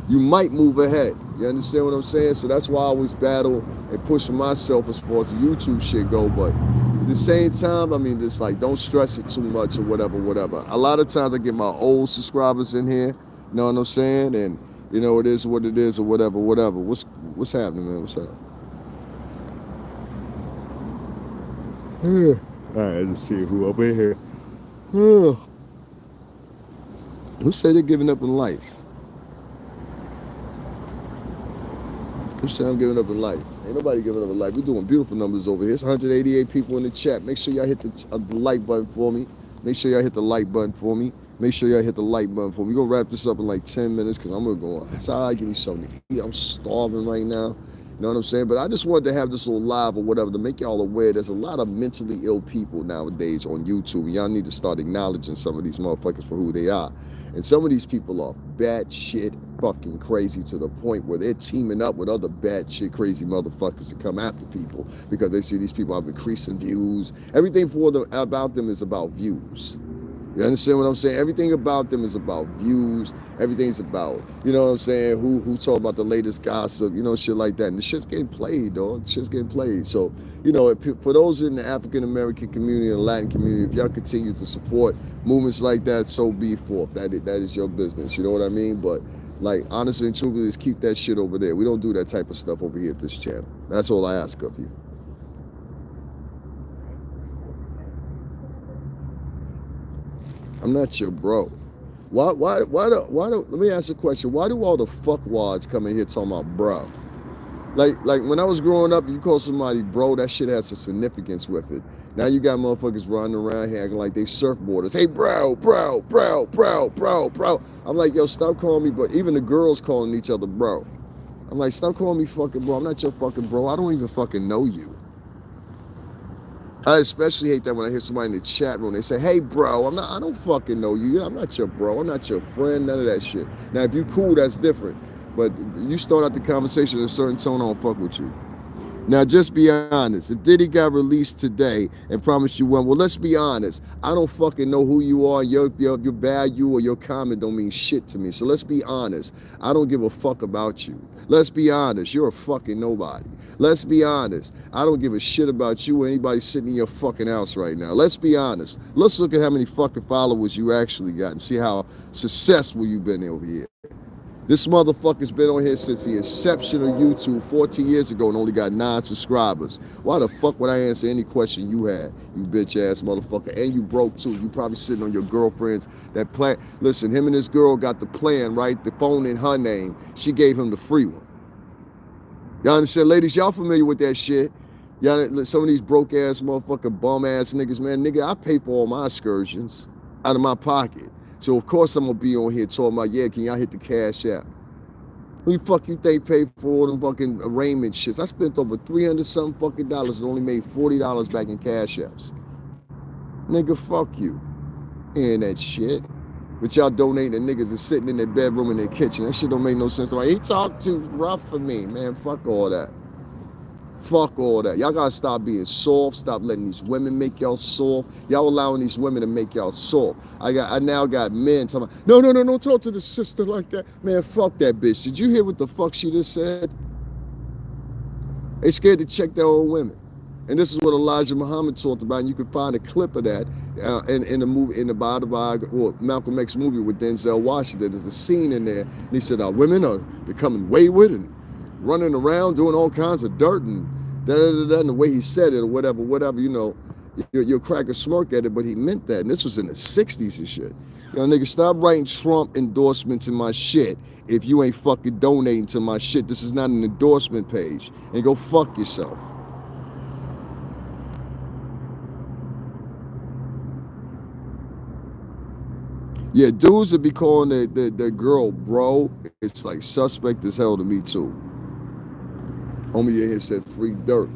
You might move ahead. You understand what I'm saying? So that's why I always battle and push myself as far as the YouTube shit go. But at the same time, I mean, just like, don't stress it too much or whatever. A lot of times I get my old subscribers in here. You know what I'm saying? And, you know, it is what it is or whatever. What's happening, man? What's up? All right, let's see who up in here. Who said they're giving up in life? Who said I'm giving up in life? Ain't nobody giving up in life. We're doing beautiful numbers over here. It's 188 people in the chat. Make sure y'all hit the like button for me. Make sure y'all hit the like button for me. Make sure y'all hit the like button for me. We're going to wrap this up in like 10 minutes because I'm going to go on. That's how I give me something to eat. I'm starving right now. You know what I'm saying? But I just wanted to have this little live or whatever to make y'all aware there's a lot of mentally ill people nowadays on YouTube. Y'all need to start acknowledging some of these motherfuckers for who they are. And some of these people are batshit fucking crazy to the point where they're teaming up with other batshit crazy motherfuckers to come after people because they see these people have increasing views. Everything about them is about views. You understand what I'm saying? Everything about them is about views. Everything's about, you know what I'm saying, who talk about the latest gossip, you know, shit like that. And the shit's getting played, dog. The shit's getting played. So, you know, for those in the African-American community and Latin community, if y'all continue to support movements like that, so be forth. That is your business. You know what I mean? But, like, honestly and truthfully, just keep that shit over there. We don't do that type of stuff over here at this channel. That's all I ask of you. I'm not your bro. Why let me ask you a question. Why do all the fuckwads come in here talking about bro? Like when I was growing up, you call somebody bro, that shit has a significance with it. Now you got motherfuckers running around here acting like they surfboarders. Hey bro. I'm like, yo, stop calling me bro. Even the girls calling each other bro. I'm like, stop calling me fucking bro. I'm not your fucking bro. I don't even fucking know you. I especially hate that when I hear somebody in the chat room. They say, "Hey, bro, I don't fucking know you. I'm not your bro. I'm not your friend. None of that shit." Now, if you cool, that's different. But you start out the conversation in a certain tone, I don't fuck with you. Now, just be honest. If Diddy got released today and promised you one, well, let's be honest. I don't fucking know who you are. Your value or your comment don't mean shit to me. So let's be honest. I don't give a fuck about you. Let's be honest. You're a fucking nobody. Let's be honest. I don't give a shit about you or anybody sitting in your fucking house right now. Let's be honest. Let's look at how many fucking followers you actually got and see how successful you've been over here. This motherfucker's been on here since the inception of YouTube 14 years ago and only got 9 subscribers. Why the fuck would I answer any question you had, you bitch ass motherfucker? And you broke too. You probably sitting on your girlfriend's that plan. Listen, him and his girl got the plan, right? The phone in her name. She gave him the free one. Y'all understand, ladies? Y'all familiar with that shit? Y'all, some of these broke ass motherfucking bum ass niggas, man. Nigga, I pay for all my excursions out of my pocket. So of course I'm gonna be on here talking about, yeah, can y'all hit the cash app? Who the fuck you think paid for all them fucking arraignment shits? I spent over 300 something fucking dollars and only made $40 back in cash apps. Nigga, fuck you. Hearing that shit. But y'all donating to niggas and sitting in their bedroom in their kitchen. That shit don't make no sense. Like, he talked too rough for me, man. Fuck all that. Fuck all that. Y'all gotta stop being soft. Stop letting these women make y'all soft. Y'all allowing these women to make y'all soft. I now got men talking about, no, don't talk to the sister like that. Man, fuck that bitch. Did you hear what the fuck she just said? They scared to check their own women. And this is what Elijah Muhammad talked about. And you can find a clip of that in the movie, in the biography, or Malcolm X movie with Denzel Washington. There's a scene in there, and he said, women are becoming wayward and running around doing all kinds of dirt and da-da-da-da, and the way he said it or whatever, you know, you'll crack a smirk at it, but he meant that. And this was in the 60s and shit. Yo, nigga, stop writing Trump endorsements in my shit if you ain't fucking donating to my shit. This is not an endorsement page. And go fuck yourself. Yeah, dudes that be calling the girl bro, it's like suspect as hell to me too. Homie in here said free Dirk.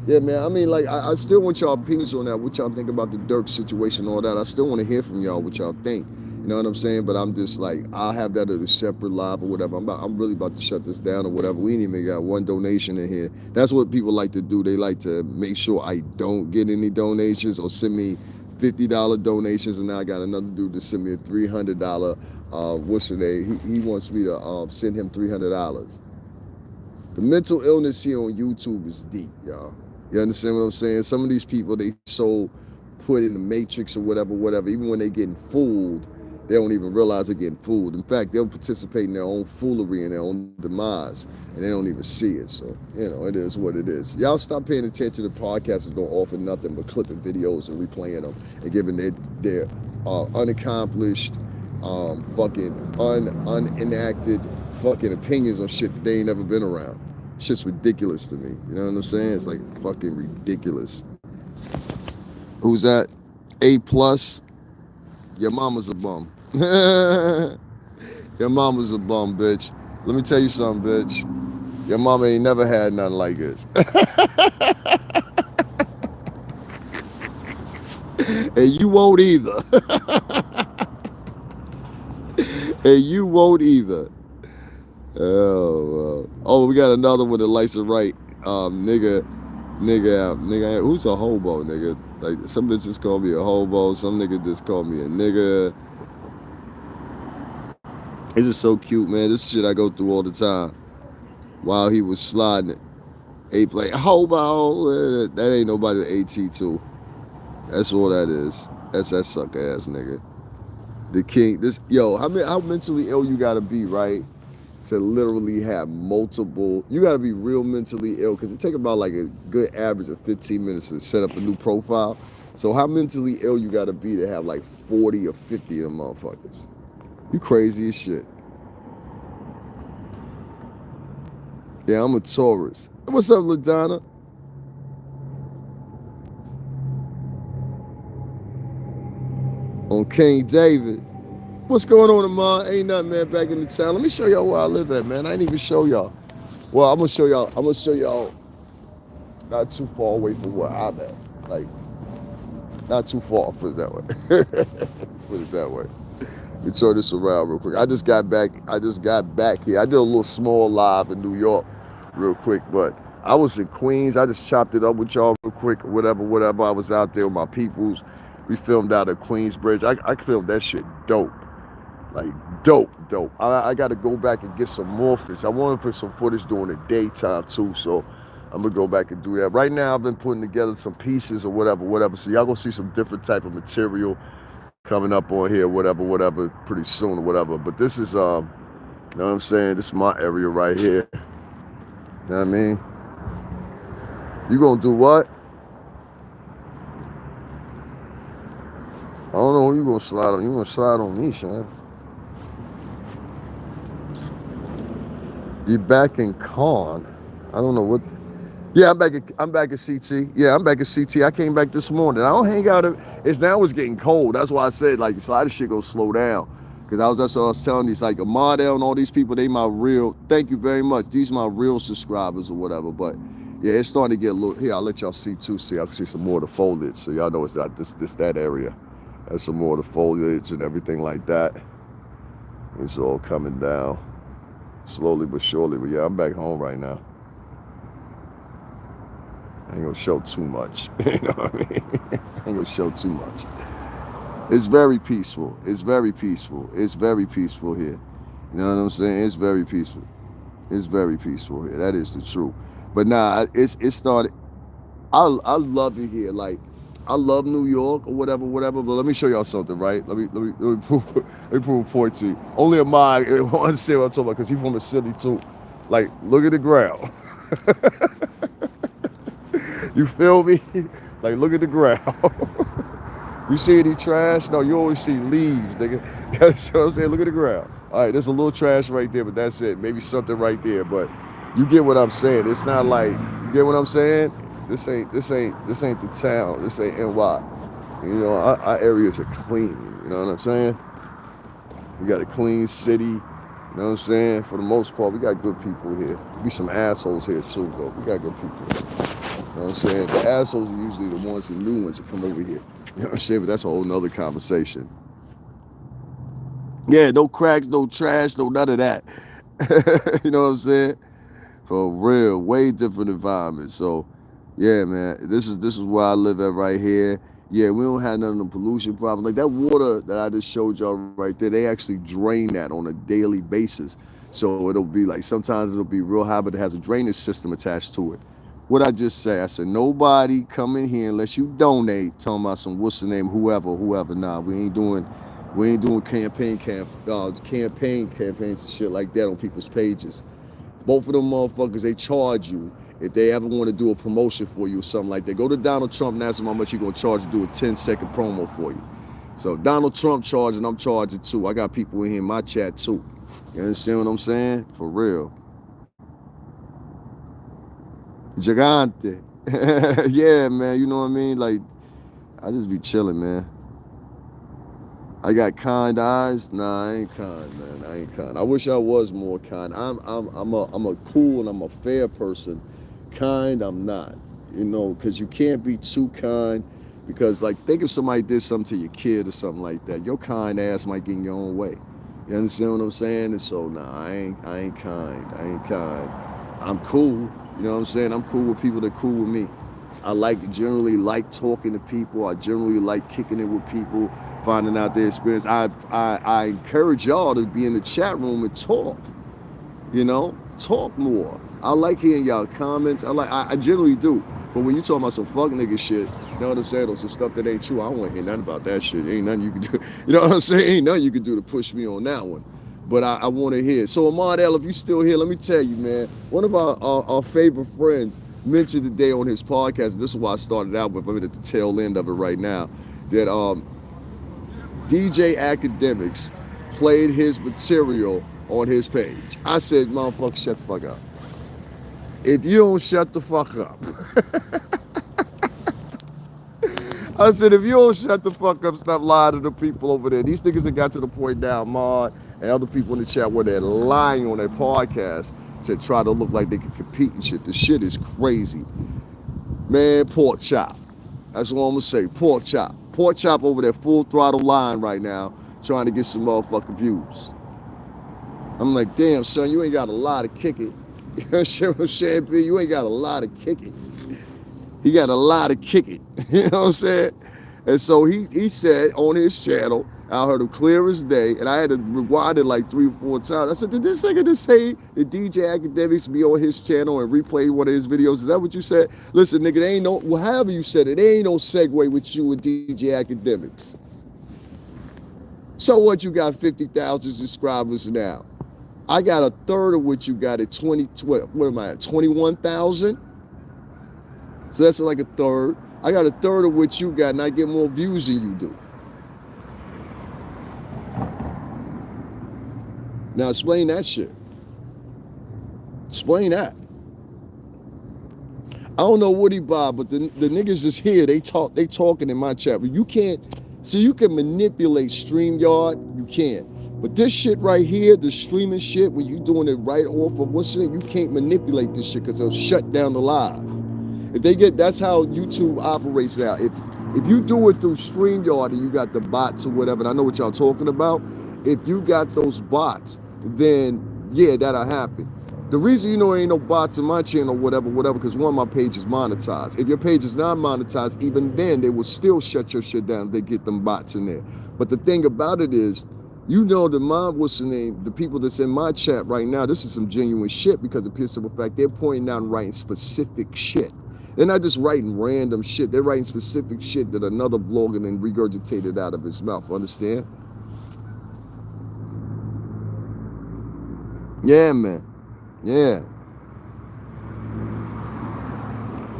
Yeah, man, I mean, like, I still want y'all opinions on that, what y'all think about the Dirk situation, all that. I still want to hear from y'all what y'all think. You know what I'm saying? But I'm just like, I'll have that at a separate live or whatever. I'm really about to shut this down or whatever. We ain't even got one donation in here. That's what people like to do. They like to make sure I don't get any donations or send me $50 donations, and now I got another dude to send me a $300. What's the name? He wants me to send him $300. The mental illness here on YouTube is deep, y'all. You understand what I'm saying? Some of these people, they so put in the matrix or whatever. Even when they getting fooled, they don't even realize they're getting fooled. In fact, they'll participate in their own foolery and their own demise, and they don't even see it. So, you know, it is what it is. Y'all stop paying attention. The podcast is going to offer nothing but clipping videos and replaying them and giving their unaccomplished, fucking unenacted fucking opinions on shit that they ain't never been around. Shit's ridiculous to me. You know what I'm saying? It's like fucking ridiculous. Who's that? A+. Your mama's a bum. Your mama's a bum, bitch. Let me tell you something, bitch. Your mama ain't never had nothing like this. And you won't either. And you won't either. Oh, we got another one that likes to write, nigga, who's a hobo, nigga? Like, some bitches call me a hobo, some nigga just call me a nigga. It's just so cute, man. This shit I go through all the time. While he was sliding it. Ape like, hobo, that ain't nobody to AT2. That's all that is. That's that suck ass nigga. The king, how mentally ill you gotta be, right? To literally have multiple, you gotta be real mentally ill, because it take about like a good average of 15 minutes to set up a new profile. So how mentally ill you gotta be to have like 40 or 50 of them motherfuckers? You crazy as shit. Yeah, I'm a Taurus. What's up, LaDonna? On King David. What's going on, Amon? Ain't nothing, man, back in the town. Let me show y'all where I live at, man. I ain't even show y'all. Well, I'm gonna show y'all not too far away from where I'm at. Like, Not too far, put it that way. Put it that way. Let me turn this around real quick. I just got back. Here. I did a little small live in New York real quick, but I was in Queens. I just chopped it up with y'all real quick, whatever. I was out there with my peoples. We filmed out at Queensbridge. I filmed that shit dope. Like dope. I got to go back and get some more fish. I want to put some footage during the daytime too, so I'm gonna go back and do that. Right now, I've been putting together some pieces or whatever. So y'all gonna see some different type of material coming up on here, whatever, pretty soon or whatever. But this is, you know what I'm saying? This is my area right here. You know what I mean? You gonna do what? I don't know who you gonna slide on. You gonna slide on me, Sean? You back in Con? I don't know what. Yeah, I'm back at CT. Yeah, I'm back at CT. I came back this morning. I don't hang out. It's getting cold. That's why I said like a lot of shit gonna slow down. Cause I was telling these like Amadel and all these people. They my real. Thank you very much. These my real subscribers or whatever. But yeah, it's starting to get a little. Here, I'll let y'all see too. See, I can see some more of the foliage. So y'all know it's not that area. That's some more of the foliage and everything like that. It's all coming down slowly but surely. But yeah, I'm back home right now. I ain't gonna show too much. You know what I mean? I ain't gonna show too much. It's very peaceful. It's very peaceful here. You know what I'm saying? It's very peaceful. It's very peaceful here. That is the truth. But nah, it started. I love it here. Like I love New York or whatever. But let me show y'all something, right? Let me prove a point to you. Only a mind understand what I'm talking about because he's from the city too. Like look at the ground. You feel me? Like, look at the ground. You see any trash? No, you always see leaves, nigga. That's what I'm saying. Look at the ground. All right, there's a little trash right there, but that's it. Maybe something right there, but you get what I'm saying. It's not like, you get what I'm saying? This ain't the town. This ain't NY. You know, our areas are clean. You know what I'm saying? We got a clean city. You know what I'm saying? For the most part, we got good people here. There be some assholes here too, but we got good people here. You know what I'm saying? The assholes are usually the ones, the new ones that come over here. You know what I'm saying? But that's a whole nother conversation. Yeah, no cracks, no trash, no none of that. You know what I'm saying? For real, way different environment. So, yeah, man, this is where I live at right here. Yeah, we don't have none of the pollution problem. Like that water that I just showed y'all right there, they actually drain that on a daily basis. So it'll be like, sometimes it'll be real high, but it has a drainage system attached to it. What I just say, I said, nobody come in here unless you donate, talking about some, what's the name, whoever. Nah, we ain't doing campaigns and shit like that on people's pages. Both of them motherfuckers, they charge you if they ever want to do a promotion for you or something like that. Go to Donald Trump and ask him how much you're going to charge to do a 10-second promo for you. So Donald Trump charging, I'm charging too. I got people in here in my chat too. You understand what I'm saying? For real. Gigante. Yeah, man, you know what I mean? Like, I just be chilling, man. I got kind eyes. Nah, I ain't kind, man. I ain't kind. I wish I was more kind. I'm a cool and I'm a fair person. Kind, I'm not. You know, because you can't be too kind. Because, like, think if somebody did something to your kid or something like that, your kind ass might get in your own way. You understand what I'm saying? And so, nah, I ain't kind. I ain't kind. I'm cool. You know what I'm saying? I'm cool with people that cool with me. I generally like talking to people. I generally like kicking it with people, finding out their experience. I encourage y'all to be in the chat room and talk. You know, talk more. I like hearing y'all comments. I generally do. But when you talking about some fuck nigga shit, you know what I'm saying, or some stuff that ain't true, I don't want to hear nothing about that shit. Ain't nothing you can do. You know what I'm saying? Ain't nothing you can do to push me on that one. But I want to hear. So Ahmad L, if you still here, let me tell you, man. One of our favorite friends mentioned today on his podcast, and this is why I started out with, I'm at the tail end of it right now, that DJ Akademiks played his material on his page. I said, motherfucker, shut the fuck up. If you don't shut the fuck up. I said, if you don't shut the fuck up, stop lying to the people over there. These niggas that got to the point now, Ahmad and other people in the chat where they're lying on their podcast to try to look like they can compete and shit. The shit is crazy. Man, pork chop. That's all I'm gonna say. Pork chop. Pork chop over there full throttle line right now, trying to get some motherfucking views. I'm like, damn, son, you ain't got a lot of kick it. You know what I'm saying, B? You ain't got a lot of kick it. He got a lot of kick it. You know what I'm saying? And so he said on his channel, I heard him clear as day, and I had to rewind it like 3 or 4 times. I said, did this nigga just say the DJ Akademiks be on his channel and replay one of his videos? Is that what you said? Listen, nigga, there ain't no, well, however you said it, there ain't no segue with you and DJ Akademiks. So what, you got 50,000 subscribers now? I got a third of what you got at 20, what am I at, 21,000? So that's like a third. I got a third of what you got, and I get more views than you do. Now explain that shit. Explain that. I don't know what he buy, but the niggas is here. They talking in my chat. But you can't, so you can manipulate StreamYard, you can. But this shit right here, the streaming shit, when you doing it right off of what's it, you can't manipulate this shit because it'll shut down the live. If they get, that's how YouTube operates now. If you do it through StreamYard and you got the bots or whatever, and I know what y'all talking about, if you got those bots, then yeah, that'll happen. The reason you know there ain't no bots in my channel, whatever, because one of my pages is monetized. If your page is not monetized, even then, they will still shut your shit down if they get them bots in there. But the thing about it is, you know what's the name, the people that's in my chat right now, this is some genuine shit because of the simple fact they're pointing out and writing specific shit. They're not just writing random shit. They're writing specific shit that another blogger then regurgitated out of his mouth. Understand? Yeah, man. Yeah.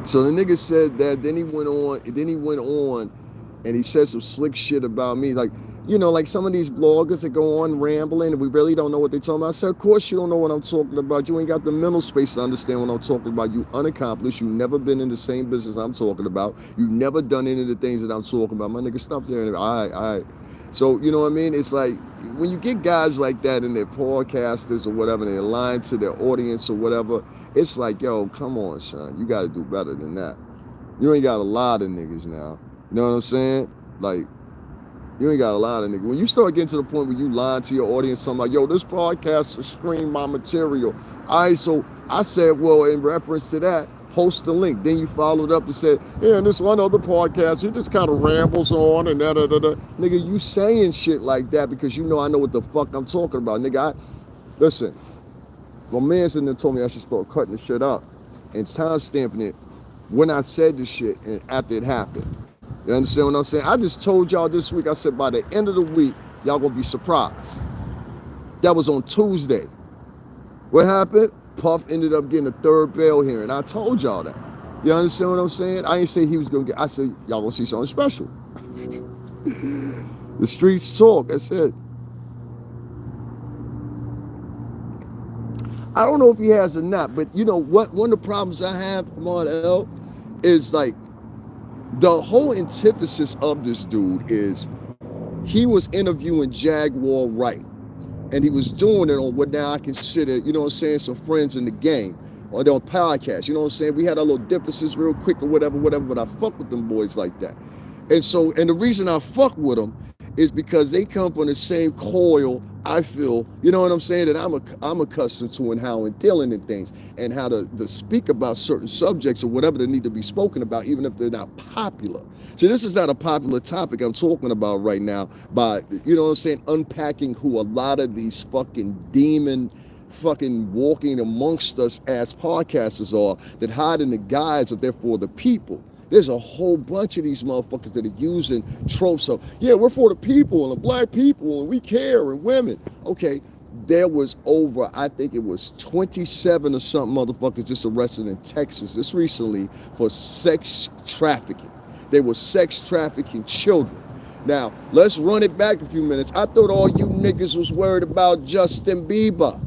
So the nigga said that, then he went on and he said some slick shit about me. Like, you know, like some of these bloggers that go on rambling and we really don't know what they're talking about. I said, of course you don't know what I'm talking about. You ain't got the mental space to understand what I'm talking about. You unaccomplished. You never been in the same business I'm talking about. You never done any of the things that I'm talking about. My nigga, stop there. All right. So, you know what I mean? It's like, when you get guys like that and they're podcasters or whatever, and they're lying to their audience or whatever, it's like, yo, come on, son. You got to do better than that. You ain't got a lot of niggas now. You know what I'm saying? Like, you ain't got a lot of niggas. When you start getting to the point where you lying to your audience, something like, yo, this podcast will stream my material. All right, so I said, well, in reference to that, post the link. Then you followed up and said, yeah, and this one other podcast, he just kind of rambles on and da-da-da-da. Nigga, you saying shit like that because you know I know what the fuck I'm talking about. Nigga, listen, my man sitting there told me I should start cutting the shit up and time stamping it when I said this shit and after it happened. You understand what I'm saying? I just told y'all this week, I said by the end of the week, y'all gonna be surprised. That was on Tuesday. What happened? Puff ended up getting a third bail hearing. I told y'all that. You understand what I'm saying? I ain't say he was gonna get, I said, y'all gonna see something special. The streets talk, that's it. I don't know if he has or not, but you know what? One of the problems I have, Ahmad L, is like, the whole antithesis of this dude is he was interviewing Jaguar Wright, and he was doing it on what now I consider, you know what I'm saying, some friends in the game, or their podcast, you know what I'm saying? We had our little differences real quick or whatever, but I fuck with them boys like that. And so, and the reason I fuck with them is because they come from the same coil, I feel, you know what I'm saying, that I'm accustomed to, and how in dealing in things and how to speak about certain subjects or whatever that need to be spoken about, even if they're not popular. See, this is not a popular topic I'm talking about right now by, you know what I'm saying, unpacking who a lot of these fucking demon fucking walking amongst us as podcasters are that hide in the guise of they're for the people. There's a whole bunch of these motherfuckers that are using tropes of, yeah, we're for the people and the black people and we care and women. Okay, there was over, I think it was 27 or something motherfuckers just arrested in Texas just recently for sex trafficking. They were sex trafficking children. Now, let's run it back a few minutes. I thought all you niggas was worried about Justin Bieber.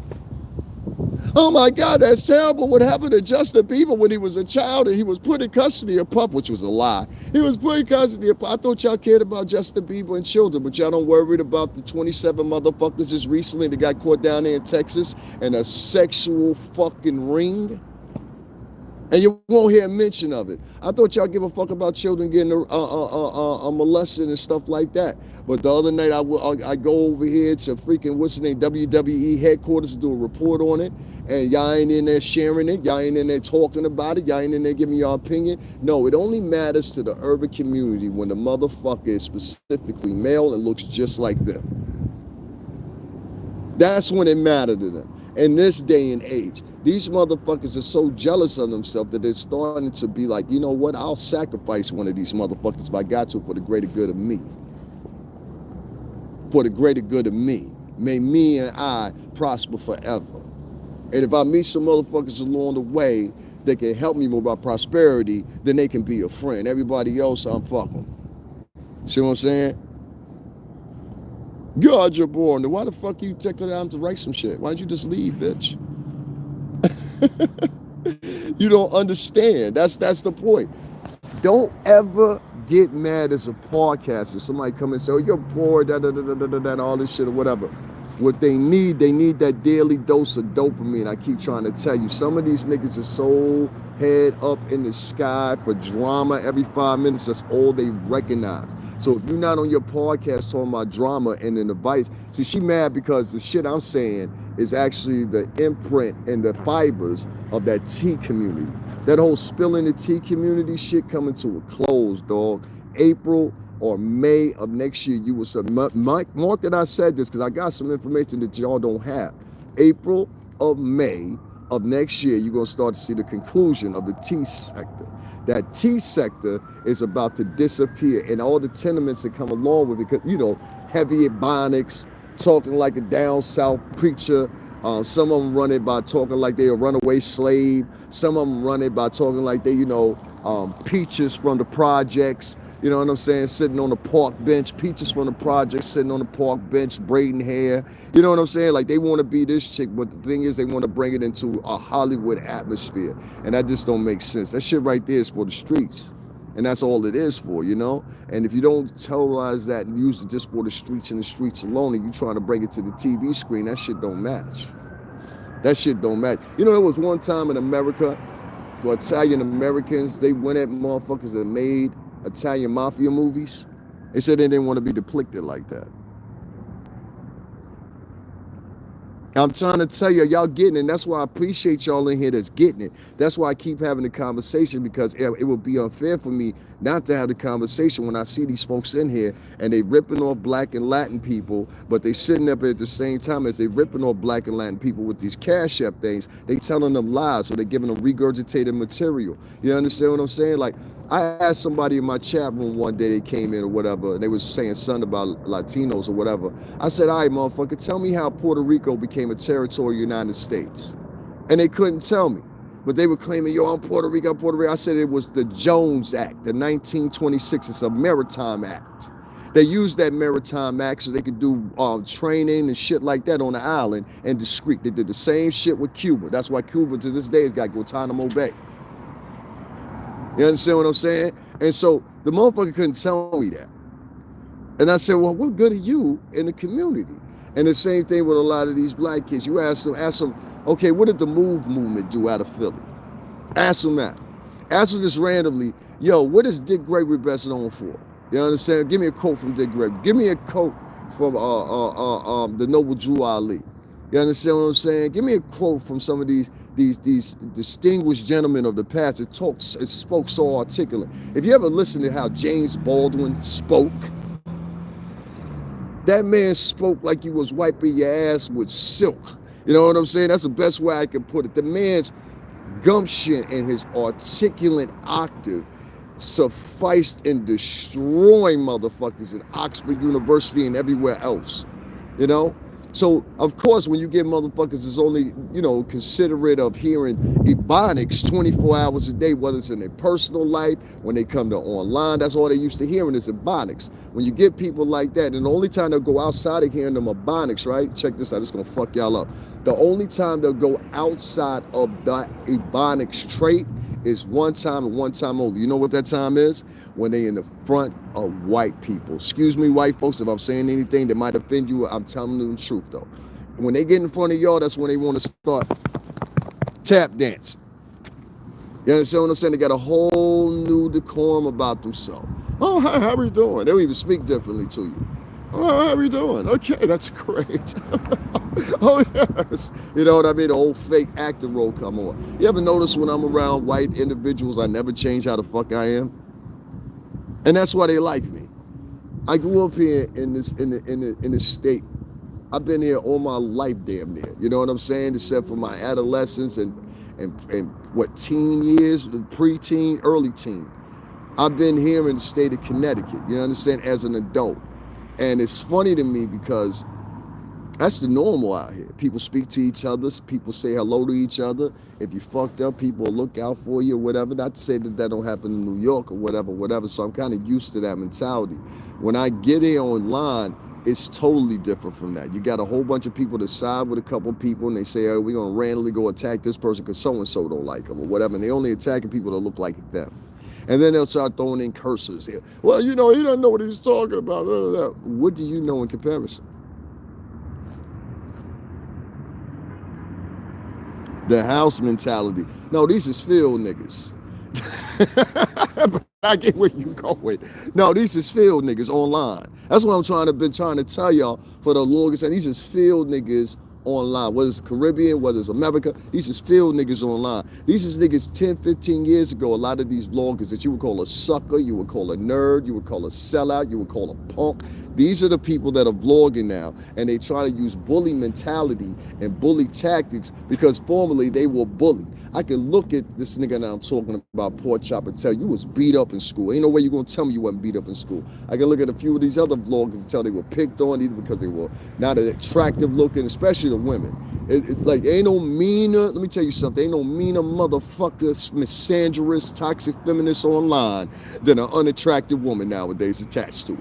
Oh my God, that's terrible. What happened to Justin Bieber when he was a child and he was put in custody of Puff, which was a lie. He was put in custody of Puff. I thought y'all cared about Justin Bieber and children, but y'all don't worry about the 27 motherfuckers just recently that got caught down there in Texas in a sexual fucking ring. And you won't hear a mention of it. I thought y'all give a fuck about children getting molested and stuff like that. But the other night I go over here to freaking what's the name WWE headquarters to do a report on it, and y'all ain't in there sharing it. Y'all ain't in there talking about it. Y'all ain't in there giving your opinion. No, it only matters to the urban community when the motherfucker is specifically male and looks just like them. That's when it mattered to them. In this day and age, these motherfuckers are so jealous of themselves that they're starting to be like, you know what? I'll sacrifice one of these motherfuckers if I got to for the greater good of me. For the greater good of me. May me and I prosper forever. And if I meet some motherfuckers along the way that can help me with my prosperity, then they can be a friend. Everybody else, I'm fucking. See what I'm saying? God, you're born. Why the fuck you take the time to write some shit? Why don't you just leave, bitch? You don't understand. That's the point. Don't ever get mad as a podcaster. Somebody come and say, oh, you're bored, all this shit or whatever. What they need that daily dose of dopamine. I keep trying to tell you, some of these niggas are so head up in the sky for drama every 5 minutes. That's all they recognize. So if you're not on your podcast talking about drama and then advice, see, she mad because the shit I'm saying is actually the imprint and the fibers of that tea community. That whole spilling the tea community shit coming to a close, dog. April or May of next year, you will say, mark that I said this because I got some information that y'all don't have. April or May of next year, you're going to start to see the conclusion of the tea sector. That tea sector is about to disappear, and all the tenements that come along with it, because, you know, heavy ebonics, talking like a down south preacher. Some of them run it by talking like they're a runaway slave. Some of them run it by talking like they, you know, peaches from the projects. You know what I'm saying? Sitting on the park bench, peaches from the project, sitting on the park bench, braiding hair. You know what I'm saying? Like they want to be this chick, but the thing is they want to bring it into a Hollywood atmosphere. And that just don't make sense. That shit right there is for the streets. And that's all it is for, you know? And if you don't totalize that and use it just for the streets and the streets alone, and you trying to bring it to the TV screen, that shit don't match. That shit don't match. You know, there was one time in America, for Italian Americans, they went at motherfuckers that made Italian mafia movies. They said they didn't want to be depicted like that. I'm trying to tell you, y'all getting it, and that's why I appreciate y'all in here that's getting it. That's why I keep having the conversation, because it would be unfair for me not to have the conversation when I see these folks in here and they ripping off black and Latin people, but they sitting up at the same time as they ripping off black and Latin people with these Cash App things, they telling them lies, so they're giving them regurgitated material. You understand what I'm saying? Like, I asked somebody in my chat room one day, they came in or whatever, and they was saying something about Latinos or whatever. I said, all right, motherfucker, tell me how Puerto Rico became a territory of the United States. And they couldn't tell me. But they were claiming, yo, I'm Puerto Rico, I'm Puerto Rico. I said it was the Jones Act, the 1926. It's a maritime act. They used that maritime act so they could do training and shit like that on the island and discreet. They did the same shit with Cuba. That's why Cuba to this day has got Guantanamo Bay. You understand what I'm saying? And so the motherfucker couldn't tell me that. And I said, well, what good are you in the community? And the same thing with a lot of these black kids. You ask them, okay, what did the MOVE movement do out of Philly? Ask them that. Ask them just randomly, yo, what is Dick Gregory best known for? You understand? Give me a quote from Dick Gregory. Give me a quote from the Noble Drew Ali. You understand what I'm saying? Give me a quote from some of these distinguished gentlemen of the past that spoke so articulate. If you ever listen to how James Baldwin spoke, that man spoke like you was wiping your ass with silk. You know what I'm saying? That's the best way I can put it. The man's gumption and his articulate octave sufficed in destroying motherfuckers at Oxford University and everywhere else. You know? So, of course, when you get motherfuckers that's only, you know, considerate of hearing ebonics 24 hours a day, whether it's in their personal life, when they come to online, that's all they used to hearing is ebonics. When you get people like that, and the only time they'll go outside of hearing them ebonics, right? Check this out, it's gonna fuck y'all up. The only time they'll go outside of that ebonics trait is one time and one time only. You know what that time is? When they in the front of white people. Excuse me, white folks, if I'm saying anything that might offend you, I'm telling you the truth, though. When they get in front of y'all, that's when they want to start tap dancing. You understand what I'm saying? They got a whole new decorum about themselves. Oh, hi, how are you doing? They'll even speak differently to you. Oh, how are you doing? Okay, that's great. Oh, yes. You know what I mean? The old fake actor role come on. You ever notice when I'm around white individuals, I never change how the fuck I am? And that's why they like me. I grew up here in this state. I've been here all my life, damn near. You know what I'm saying? Except for my adolescence and what, teen years, pre-teen, early teen. I've been here in the state of Connecticut, you understand, as an adult. And it's funny to me because that's the normal out here. People speak to each other. People say hello to each other. If you fucked up, people look out for you or whatever. Not to say that that don't happen in New York or whatever. So I'm kind of used to that mentality. When I get here online, it's totally different from that. You got a whole bunch of people that side with a couple of people and they say, oh, we're going to randomly go attack this person because so-and-so don't like them or whatever. And they only attacking people that look like them. And then they'll start throwing in cursors here. Well, you know, he doesn't know what he's talking about. What do you know in comparison? The house mentality. No, these is field niggas. But I get where you going. No, these is field niggas online. That's what I'm been trying to tell y'all for the longest. And these is field niggas online. Whether it's Caribbean, whether it's America, these is field niggas online. These is niggas 10, 15 years ago. A lot of these vloggers that you would call a sucker, you would call a nerd, you would call a sellout, you would call a punk. These are the people that are vlogging now, and they try to use bully mentality and bully tactics because formerly they were bullied. I can look at this nigga now I'm talking about, Pork Chop, and tell you was beat up in school. Ain't no way you're gonna tell me you wasn't beat up in school. I can look at a few of these other vloggers and tell they were picked on either because they were not attractive looking, especially the women. Like ain't no meaner, let me tell you something, ain't no meaner motherfucker, misandrous, toxic feminist online than an unattractive woman nowadays attached to it.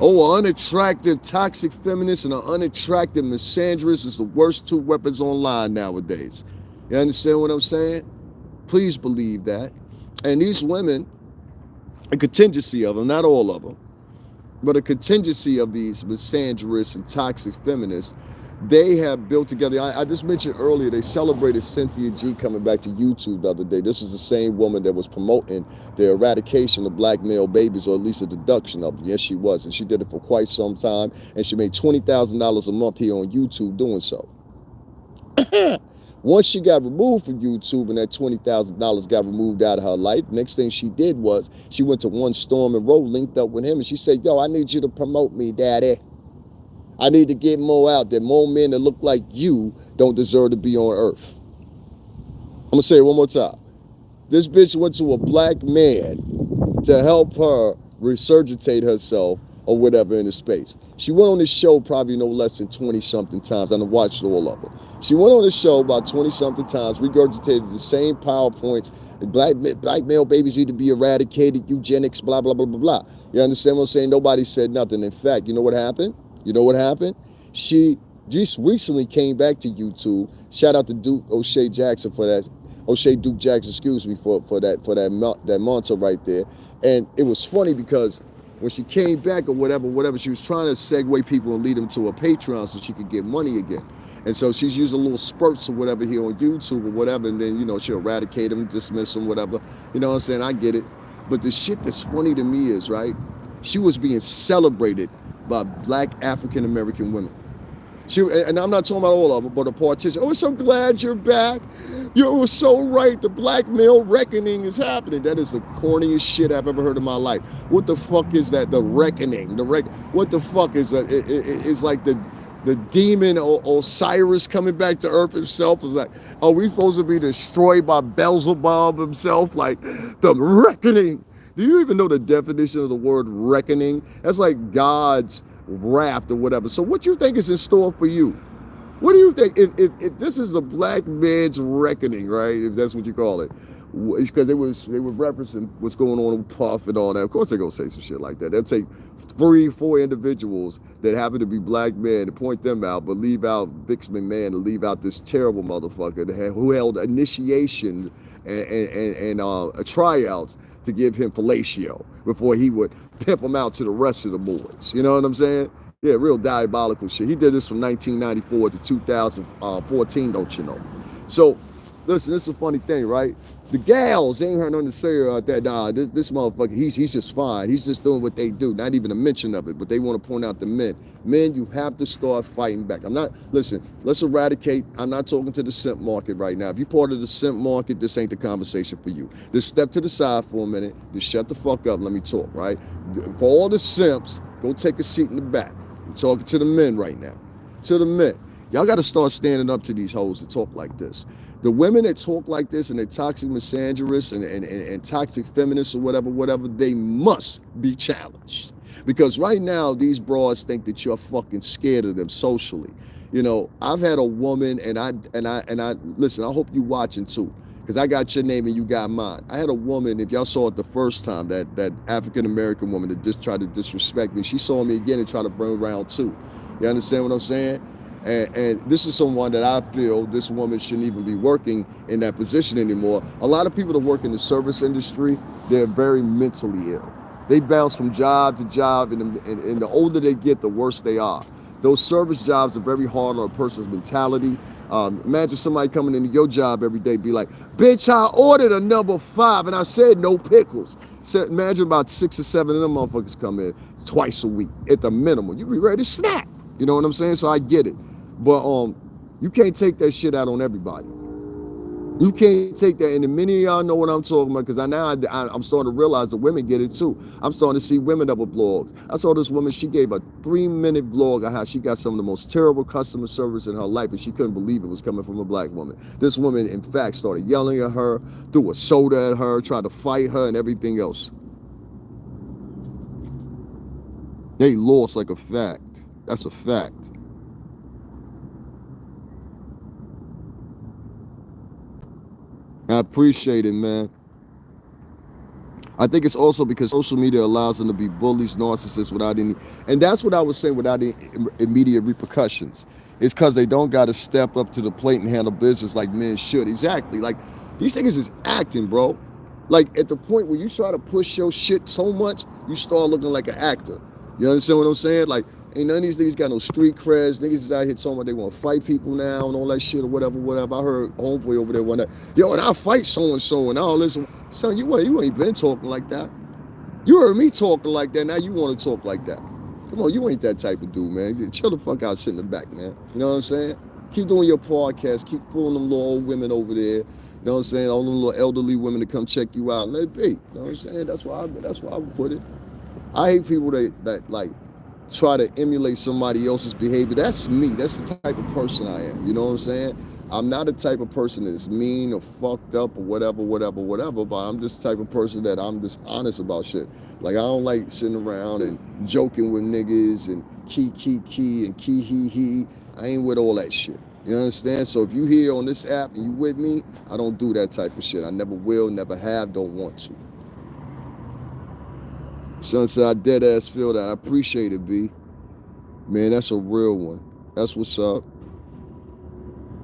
Oh, an unattractive, toxic feminist and an unattractive misandrist is the worst two weapons online nowadays. You understand what I'm saying? Please believe that. And these women, a contingency of them, not all of them, but a contingency of these misandrous and toxic feminists, they have built together. I just mentioned earlier, they celebrated Cynthia G coming back to YouTube the other day. This is the same woman that was promoting the eradication of black male babies, or at least a deduction of them. Yes, she was. And she did it for quite some time. And she made $20,000 a month here on YouTube doing so. Once she got removed from YouTube and that $20,000 got removed out of her life, next thing she did was she went to One Storm and Row, linked up with him, and she said, yo, I need you to promote me, daddy. I need to get more out there. More men that look like you don't deserve to be on earth. I'm going to say it one more time. This bitch went to a black man to help her resurgitate herself or whatever in the space. She went on this show probably no less than 20-something times. I watched all of them. She went on the show about 20-something times, regurgitated the same PowerPoints. Black male babies need to be eradicated, eugenics, blah, blah, blah, blah, blah. You understand what I'm saying? Nobody said nothing. In fact, you know what happened? You know what happened? She just recently came back to YouTube. Shout out to Duke O'Shea Jackson for that. O'Shea Duke Jackson, excuse me, for that mantra right there. And it was funny because when she came back or whatever, she was trying to segue people and lead them to a Patreon so she could get money again. And so she's using little spurts or whatever here on YouTube or whatever, and then, you know, she'll eradicate them, dismiss them, whatever. You know what I'm saying? I get it. But the shit that's funny to me is, right, she was being celebrated by black African-American women. And I'm not talking about all of them, but a partition. Oh, I'm so glad you're back. You were so right. The black male reckoning is happening. That is the corniest shit I've ever heard in my life. What the fuck is that? The reckoning. What the fuck is that? It's like the demon Osiris coming back to earth himself. Is like, are we supposed to be destroyed by Beelzebub himself? Like the reckoning. Do you even know the definition of the word reckoning? That's like God's wrath or whatever. So what do you think is in store for you? What do you think? If this is the black man's reckoning, right? If that's what you call it. Because they were referencing what's going on with Puff and all that. Of course they're going to say some shit like that. They'll take 3-4 individuals that happen to be black men and point them out, but leave out Vince McMahon and leave out this terrible motherfucker who held initiation and tryouts to give him fellatio before he would pimp him out to the rest of the boys. You know what I'm saying? Yeah, real diabolical shit. He did this from 1994 to 2014, don't you know? So, listen, this is a funny thing, right? The gals, they ain't heard nothing to say about that. Nah, this motherfucker, he's just fine. He's just doing what they do. Not even a mention of it, but they want to point out the men. Men, you have to start fighting back. Listen, let's eradicate. I'm not talking to the simp market right now. If you're part of the simp market, this ain't the conversation for you. Just step to the side for a minute. Just shut the fuck up. Let me talk, right? For all the simps, go take a seat in the back. I'm talking to the men right now. To the men. Y'all got to start standing up to these hoes that talk like this. The women that talk like this and they're toxic misandrous and toxic feminists or whatever, they must be challenged. Because right now, these broads think that you're fucking scared of them socially. You know, I've had a woman, and I listen, I hope you watching too, because I got your name and you got mine. I had a woman, if y'all saw it the first time, that African-American woman that just tried to disrespect me, she saw me again and tried to bring around too. You understand what I'm saying? And this is someone that I feel this woman shouldn't even be working in that position anymore. A lot of people that work in the service industry, they're very mentally ill. They bounce from job to job, and the older they get, the worse they are. Those service jobs are very hard on a person's mentality. Imagine somebody coming into your job every day, be like, bitch, I ordered a number 5 and I said no pickles. So imagine about 6 or 7 of them motherfuckers come in twice a week at the minimum. You be ready to snap. You know what I'm saying? So I get it. But you can't take that shit out on everybody. You can't take that. And many of y'all know what I'm talking about, because I'm starting to realize the women get it too. I'm starting to see women that were blogs. I saw this woman, she gave a 3-minute vlog of how she got some of the most terrible customer service in her life, and she couldn't believe it was coming from a black woman. This woman, in fact, started yelling at her, threw a soda at her, tried to fight her and everything else. They lost like a fact. That's a fact. I appreciate it, man. I think it's also because social media allows them to be bullies, narcissists without any, and that's what I was saying, without any immediate repercussions. It's because they don't got to step up to the plate and handle business like men should. Exactly. Like, these niggas is acting, bro. Like, at the point where you try to push your shit so much, you start looking like an actor. You understand what I'm saying? Like, ain't none of these niggas got no street creds. Niggas is out here talking about they want to fight people now and all that shit or whatever. I heard homeboy over there one day, yo, and I'll fight so-and-so and all this. Son, you ain't been talking like that. You heard me talking like that, now you want to talk like that. Come on, you ain't that type of dude, man. Chill the fuck out, sit in the back, man. You know what I'm saying? Keep doing your podcast. Keep fooling them little old women over there. You know what I'm saying? All them little elderly women to come check you out. Let it be. You know what I'm saying? That's why I would put it. I hate people that like try to emulate somebody else's behavior. That's me. That's the type of person I am. You know what I'm saying? I'm not the type of person that's mean or fucked up or whatever, but I'm just the type of person that I'm just honest about shit. Like, I don't like sitting around and joking with niggas and key and he. I ain't with all that shit. You understand? So if you here on this app and you with me, I don't do that type of shit. I never will, never have, don't want to. Son said I dead ass feel that. I appreciate it, B. Man, that's a real one. That's what's up.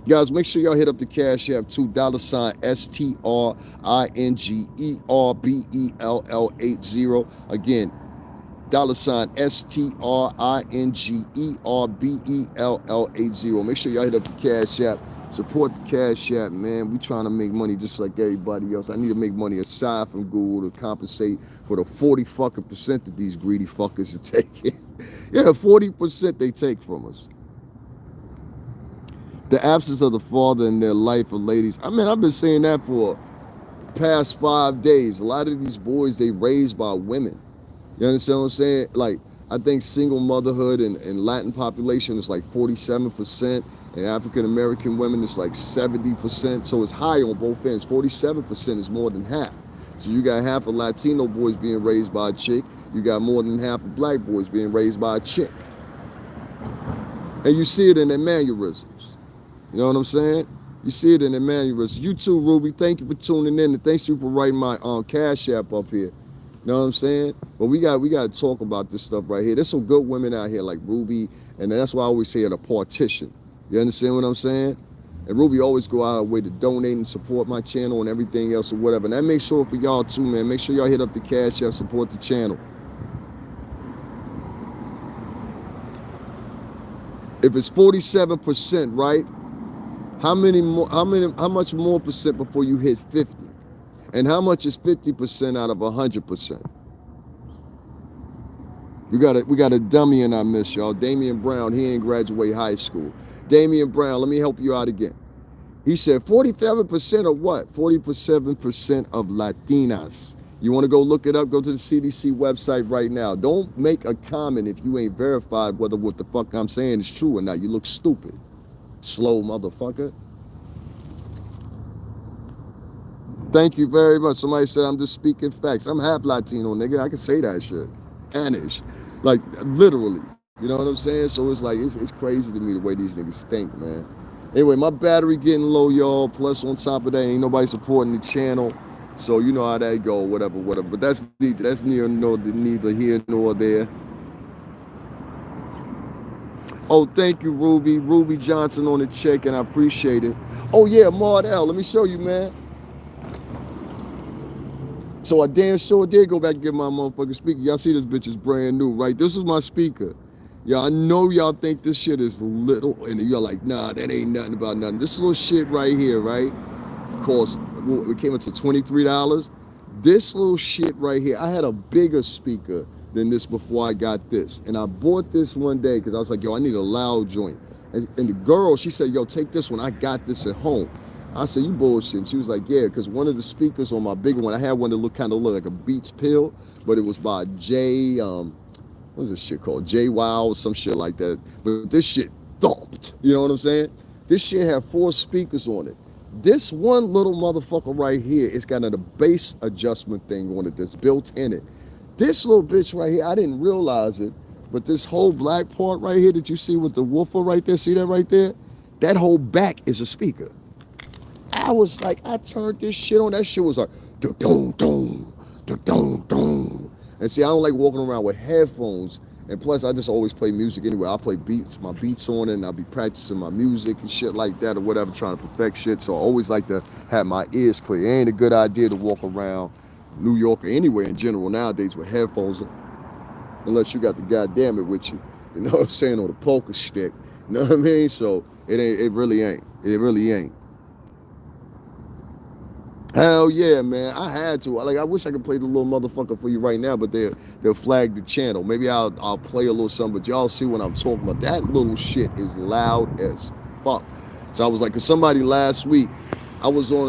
Guys, make sure y'all hit up the Cash App too. $STRINGERBELL80. Again, $STRINGERBELL80. Make sure y'all hit up the Cash App. Support the Cash App, man. We trying to make money just like everybody else. I need to make money aside from Google to compensate for the 40% that these greedy fuckers are taking. Yeah, 40% they take from us. The absence of the father in their life of ladies. I mean, I've been saying that for the past 5 days. A lot of these boys, they raised by women. You understand what I'm saying? Like, I think single motherhood in Latin population is like 47%. And African-American women, it's like 70%. So it's high on both ends. 47% is more than half. So you got half of Latino boys being raised by a chick. You got more than half of black boys being raised by a chick. And you see it in their mannerisms. You know what I'm saying? You see it in their mannerisms. You too, Ruby. Thank you for tuning in. And thanks you for writing my Cash App up here. You know what I'm saying? But we got to talk about this stuff right here. There's some good women out here like Ruby. And that's why I always say it, a partition. You understand what I'm saying? And Ruby always go out of her way to donate and support my channel and everything else or whatever. And that makes sure for y'all too, man. Make sure y'all hit up the Cash App, support the channel. If it's 47%, right? How much more percent before you hit 50? And how much is 50% out of 100%? We got a dummy in our midst, y'all. Damian Brown, he ain't graduate high school. Damian Brown, let me help you out again. He said 47% of what? 47% of Latinas. You want to go look it up? Go to the CDC website right now. Don't make a comment if you ain't verified whether what the fuck I'm saying is true or not. You look stupid. Slow motherfucker. Thank you very much. Somebody said I'm just speaking facts. I'm half Latino, nigga. I can say that shit. Spanish. Like, literally. You know what I'm saying? So it's like, it's crazy to me the way these niggas think, man. Anyway, my battery getting low, y'all. Plus, on top of that, ain't nobody supporting the channel. So you know how that go, whatever. But that's neither here nor there. Oh, thank you, Ruby. Ruby Johnson on the check, and I appreciate it. Oh, yeah, Mardell. Let me show you, man. So I damn sure did go back and get my motherfucking speaker. Y'all see this bitch is brand new, right? This is my speaker. Y'all, I know y'all think this shit is little, and you're like, nah, that ain't nothing about nothing. This little shit right here, right? Cost, it came up to $23. This little shit right here, I had a bigger speaker than this before I got this. And I bought this one day because I was like, yo, I need a loud joint. And the girl, she said, yo, take this one. I got this at home. I said, you bullshit. And she was like, yeah, because one of the speakers on my bigger one, I had one that looked like a Beats pill, but it was by Jay, what's this shit called? J-Wow or some shit like that. But this shit thumped. You know what I'm saying? This shit had 4 speakers on it. This one little motherfucker right here, it's got a bass adjustment thing on it that's built in it. This little bitch right here, I didn't realize it, but this whole black part right here that you see with the woofer right there, see that right there? That whole back is a speaker. I was like, I turned this shit on. That shit was like, da-dum-dum, da-dum-dum. And see, I don't like walking around with headphones. And plus, I just always play music anyway. I play my beats on it, and I'll be practicing my music and shit like that or whatever, trying to perfect shit. So I always like to have my ears clear. It ain't a good idea to walk around New York or anywhere in general nowadays with headphones, unless you got the goddamn it with you. You know what I'm saying? Or the poker stick. You know what I mean? So it really ain't. It really ain't. Hell yeah, man. I had to. Like, I wish I could play the little motherfucker for you right now, but they'll flag the channel. Maybe I'll play a little something, but y'all see what I'm talking about. That little shit is loud as fuck. So I was like, cause somebody last week, I was on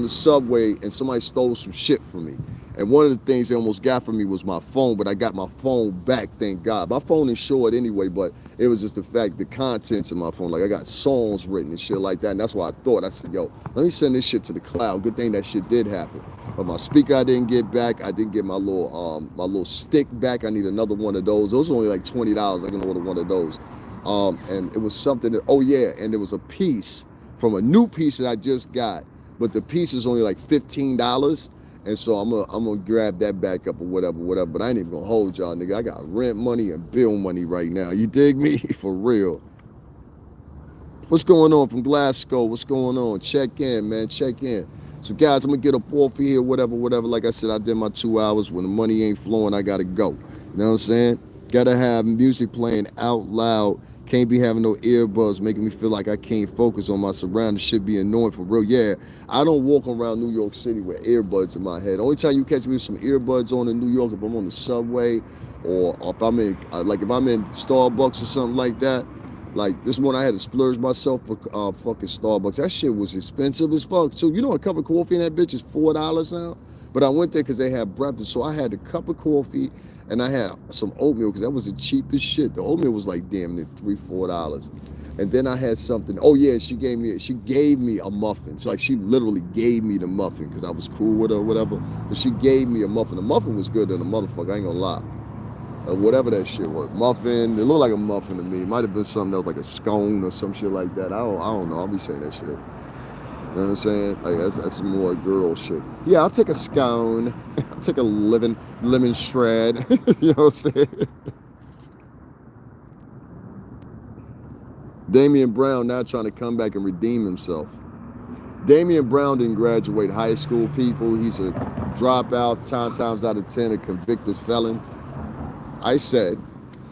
the subway and somebody stole some shit from me. And one of the things they almost got from me was my phone, but I got my phone back, thank God. My phone is short anyway, but it was just the contents of my phone. Like, I got songs written and shit like that. And that's why I said, yo, let me send this shit to the cloud. Good thing that shit did happen. But my speaker I didn't get back. I didn't get my little stick back. I need another one of those. Those are only like $20. I can order one of those. And it was something that, oh yeah, and there was a piece from a new piece that I just got, but the piece is only like $15. And so I'm gonna grab that back up or whatever. But I ain't even gonna hold y'all, nigga. I got rent money and bill money right now. You dig me? For real. What's going on from Glasgow? What's going on? Check in, man. Check in. So guys, I'm gonna get up off of here, whatever. Like I said, I did my 2 hours. When the money ain't flowing, I gotta go. You know what I'm saying? Gotta have music playing out loud. Can't be having no earbuds making me feel like I can't focus on my surroundings. Should be annoying for real. Yeah, I don't walk around New York City with earbuds in my head. Only time you catch me with some earbuds on in New York if I'm on the subway or if I'm in Starbucks or something like that. Like this morning I had to splurge myself for fucking Starbucks. That shit was expensive as fuck too. You know a cup of coffee in that bitch is $4 now? But I went there because they had breakfast. So I had a cup of coffee and I had some oatmeal because that was the cheapest shit. The oatmeal was like damn near $3-4. And then I had something. Oh yeah, she gave me a muffin. It's like she literally gave me the muffin because I was cool with her or whatever. But she gave me a muffin. The muffin was good than a motherfucker, I ain't gonna lie. Whatever that shit was. Muffin. It looked like a muffin to me. It might have been something else like a scone or some shit like that. I don't know. I'll be saying that shit. You know what I'm saying? Like that's more girl shit. Yeah, I'll take a scone. I'll take a lemon shred. You know what I'm saying? Damian Brown now trying to come back and redeem himself. Damian Brown didn't graduate high school, people. He's a dropout, 10 times out of 10, a convicted felon. I said,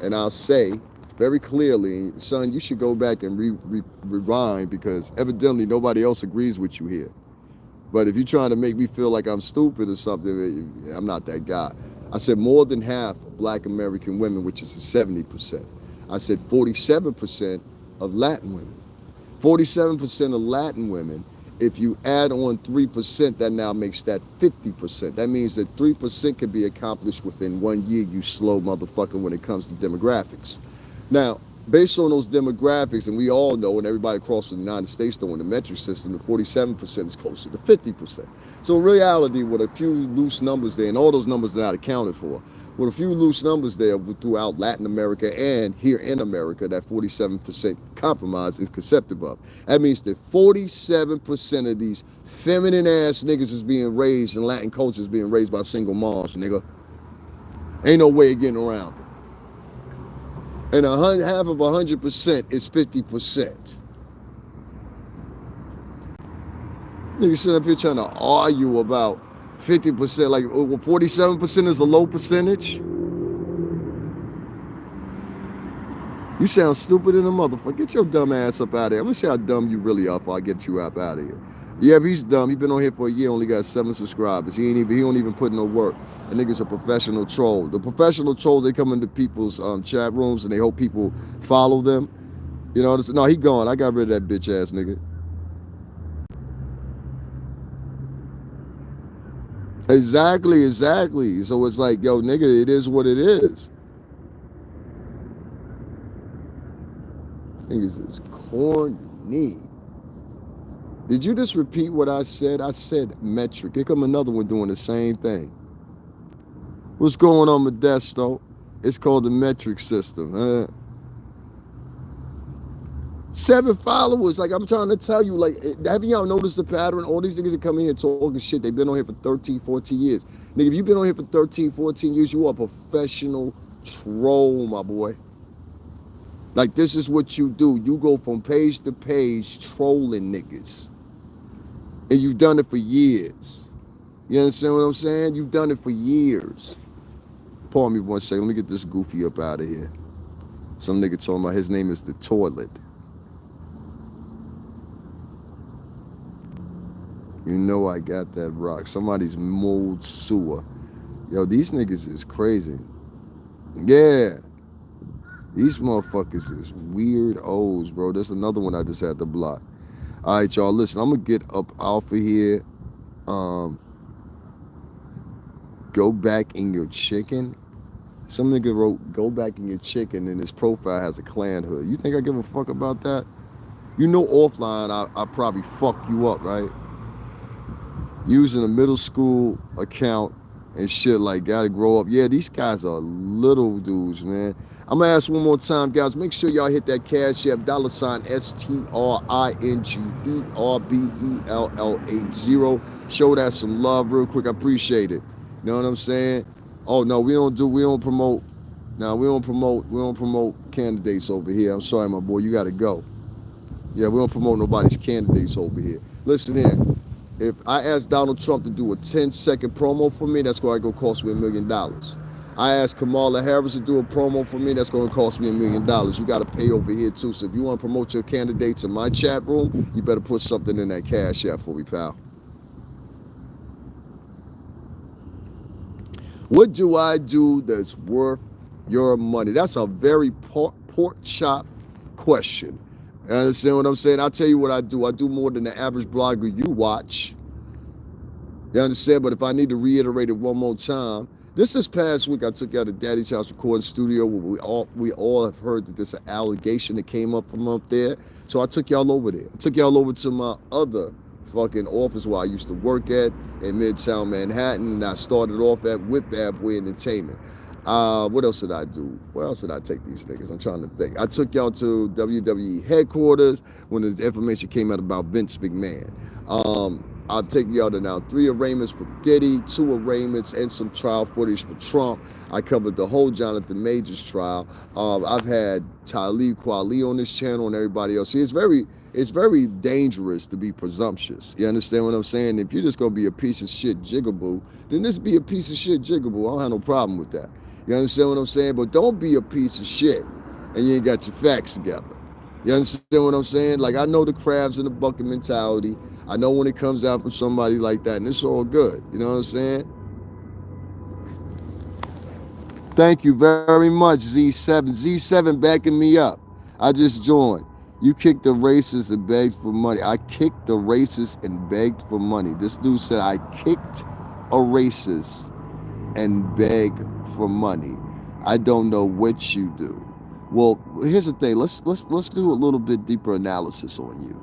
and I'll say very clearly, son, you should go back and rewind because evidently nobody else agrees with you here. But if you're trying to make me feel like I'm stupid or something, I'm not that guy. I said more than half of black American women, which is 70%. I said 47% of Latin women. 47% of Latin women, if you add on 3%, that now makes that 50%. That means that 3% can be accomplished within 1 year, you slow motherfucker, when it comes to demographics. Now, based on those demographics, and we all know, and everybody across the United States know in the metric system, the 47% is closer to 50%. So in reality, with a few loose numbers there, and all those numbers are not accounted for, with a few loose numbers there throughout Latin America and here in America, that 47% compromise is conceptive of. That means that 47% of these feminine ass niggas is being raised in Latin culture is being raised by single moms, nigga. Ain't no way of getting around it. And half of 100% is 50%. Niggas sitting up here trying to argue about 50%, like 47% is a low percentage. You sound stupid in a motherfucker. Get your dumb ass up out of here. I'm gonna see how dumb you really are before I get you up out of here. Yeah, but he's dumb. He been on here for a year, only got 7 subscribers. He don't even put in no work. The nigga's a professional troll. The professional trolls, they come into people's chat rooms and they hope people follow them. You know, no, he gone. I got rid of that bitch ass nigga. Exactly. So it's like, yo, nigga, it is what it is. Niggas is corny. Did you just repeat what I said? I said metric. Here come another one doing the same thing. What's going on, Modesto? It's called the metric system. 7 followers. Like, I'm trying to tell you, like, haven't y'all noticed the pattern? All these niggas that come in here talking shit, they've been on here for 13, 14 years. Nigga, if you've been on here for 13, 14 years, you are a professional troll, my boy. Like, this is what you do. You go from page to page trolling niggas. And you've done it for years. You understand what I'm saying? You've done it for years. Pardon me 1 second. Let me get this goofy up out of here. Some nigga told me his name is the toilet. You know I got that rock. Somebody's mold sewer. Yo, these niggas is crazy. Yeah. These motherfuckers is weird O's, bro. There's another one I just had to block. All right, y'all, listen, I'm going to get up off of here. Go back in your chicken. Some nigga wrote, go back in your chicken, and his profile has a clan hood. You think I give a fuck about that? You know offline I probably fuck you up, right? Using a middle school account and shit, like, gotta grow up. Yeah, these guys are little dudes, man. I'm gonna ask one more time, guys. Make sure y'all hit that Cash App, $STRINGERBELL80. Show that some love real quick. I appreciate it. You know what I'm saying? Oh no, we don't promote candidates over here. I'm sorry, my boy, you gotta go. Yeah, we don't promote nobody's candidates over here. Listen here. If I ask Donald Trump to do a 10-second promo for me, that's going to cost me $1 million. I ask Kamala Harris to do a promo for me, that's going to cost me $1 million. You got to pay over here too. So if you want to promote your candidates in my chat room, you better put something in that Cash App for me, pal. What do I do that's worth your money? That's a very pork chop question. You understand what I'm saying? I'll tell you what I do. I do more than the average blogger you watch. You understand? But if I need to reiterate it one more time, this past week I took you out to Daddy's house recording studio where we all have heard that there's an allegation that came up from up there. So I took y'all over there. I took y'all over to my other fucking office where I used to work at in Midtown Manhattan, and I started off at Whip Bad Boy Entertainment. What else did I do? Where else did I take these niggas? I'm trying to think. I took y'all to WWE headquarters when the information came out about Vince McMahon. I'll take y'all to now 3 arraignments for Diddy, 2 arraignments, and some trial footage for Trump. I covered the whole Jonathan Majors trial. I've had Talib Kweli on this channel and everybody else. See, it's very dangerous to be presumptuous. You understand what I'm saying? If you're just gonna be a piece of shit jigaboo, then just be a piece of shit jigaboo. I don't have no problem with that. You understand what I'm saying? But don't be a piece of shit and you ain't got your facts together. You understand what I'm saying? Like, I know the crabs in the bucket mentality. I know when it comes out from somebody like that, and it's all good. You know what I'm saying? Thank you very much, Z7. Z7 backing me up. I just joined. You kicked the racist and begged for money. I kicked the racist and begged for money. This dude said I kicked a racist and begged for money. I don't know what you do. Well, here's the thing. Let's do a little bit deeper analysis on you.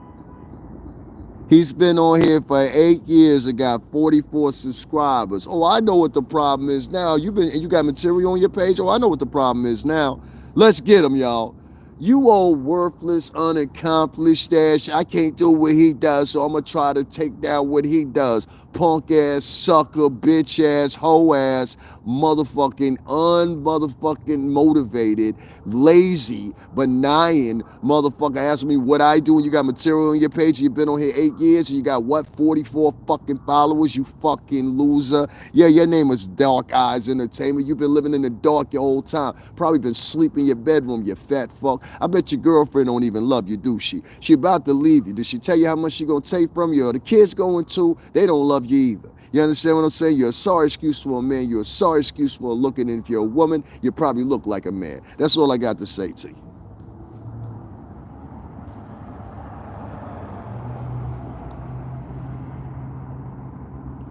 He's been on here for 8 years and got 44 subscribers. Oh, I know what the problem is now. You got material on your page. Oh, I know what the problem is now. Let's get him, y'all. You old worthless, unaccomplished ass. I can't do what he does, so I'm gonna try to take down what he does. Punk ass, sucker, bitch ass, hoe ass, motherfucking unmotherfucking motivated, lazy, benign motherfucker asking me what I do when you got material on your page. You've been on here 8 years and you got what, 44 fucking followers, you fucking loser. Yeah, your name is Dark Eyes Entertainment. You've been living in the dark your whole time. Probably been sleeping in your bedroom, you fat fuck. I bet your girlfriend don't even love you, do she? She about to leave you. Did she tell you how much she gonna take from you? Or the kids going to? They don't love you either. You understand what I'm saying? You're a sorry excuse for a man. You're a sorry excuse for looking. And if you're a woman, you probably look like a man. That's all I got to say to you.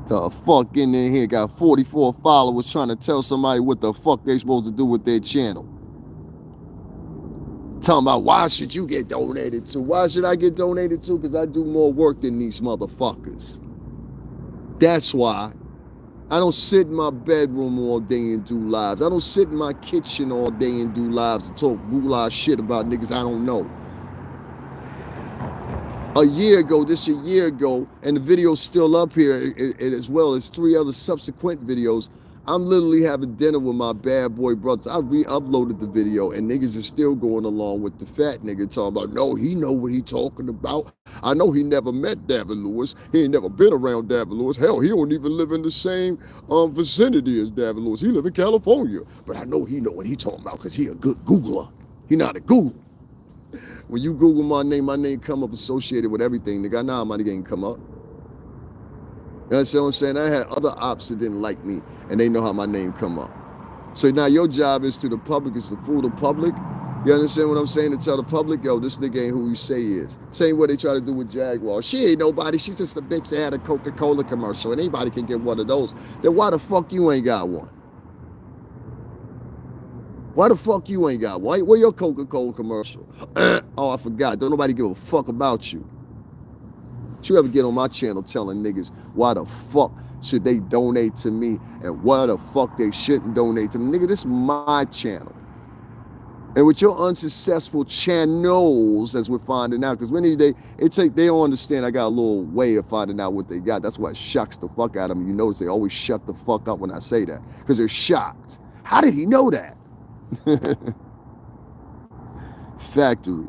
The fuck in there here got 44 followers trying to tell somebody what the fuck they supposed to do with their channel. Talking about why should you get donated to? Why should I get donated to? Because I do more work than these motherfuckers. That's why. I don't sit in my bedroom all day and do lives. I don't sit in my kitchen all day and do lives and talk goulash shit about niggas I don't know. A year ago, and the video's still up here, as well as 3 other subsequent videos. I'm literally having dinner with my bad boy brothers. I re-uploaded the video, and niggas are still going along with the fat nigga talking about, no, he know what he talking about. I know he never met Davin Lewis. He ain't never been around Davin Lewis. Hell, he don't even live in the same vicinity as Davin Lewis. He live in California. But I know he know what he talking about because he a good Googler. He not a Google. When you Google my name come up associated with everything. Nigga, I know how my name come up. You understand what I'm saying? I had other ops that didn't like me, and they know how my name come up. So now your job is to the public, is to fool the public. You understand what I'm saying? To tell the public, yo, this nigga ain't who you say he is. Same way they try to do with Jaguar. She ain't nobody. She's just a bitch that had a Coca-Cola commercial, and anybody can get one of those. Then why the fuck you ain't got one? Why the fuck you ain't got one? Where your Coca-Cola commercial? Oh, I forgot. Don't nobody give a fuck about you. You ever get on my channel telling niggas why the fuck should they donate to me and why the fuck they shouldn't donate to me? Nigga, this is my channel. And with your unsuccessful channels, as we're finding out, because many they don't understand I got a little way of finding out what they got. That's why it shocks the fuck out of them. You notice they always shut the fuck up when I say that, because they're shocked. How did he know that? Factory.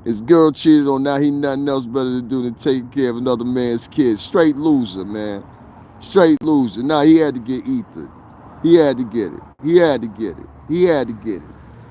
His girl cheated on, now he nothing else better to do than take care of another man's kids. Straight loser, man. Straight loser. Now he had to get Ethan. He had to get it. He had to get it. He had to get it.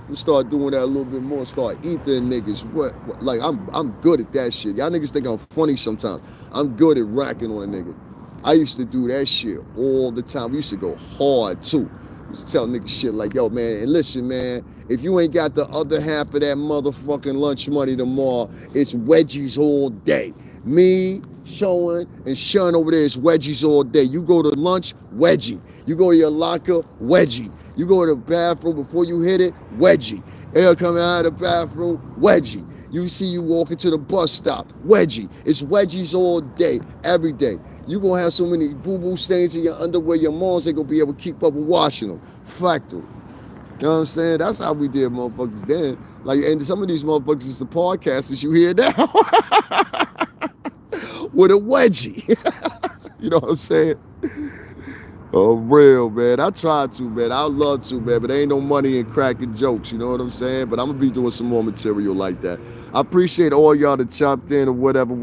We start doing that a little bit more. Start Ethan niggas. What? Like I'm good at that shit. Y'all niggas think I'm funny sometimes. I'm good at racking on a nigga. I used to do that shit all the time. We used to go hard too. Used to tell niggas shit like, yo, man, and listen, man, if you ain't got the other half of that motherfucking lunch money tomorrow, it's wedgies all day. Me, Sean, and Sean over there is wedgies all day. You go to lunch, wedgie. You go to your locker, wedgie. You go to the bathroom before you hit it, wedgie. Air coming out of the bathroom, wedgie. You see you walking to the bus stop, wedgie. It's wedgies all day, every day. You gonna have so many boo-boo stains in your underwear, your moms ain't gonna be able to keep up with washing them. Factory. You know what I'm saying? That's how we did motherfuckers then. Like, and some of these motherfuckers is the podcasters you hear now. With a wedgie. You know what I'm saying? Oh, real, man. I try to, man. I love to, man. But there ain't no money in cracking jokes. You know what I'm saying? But I'm going to be doing some more material like that. I appreciate all y'all that chopped in or whatever.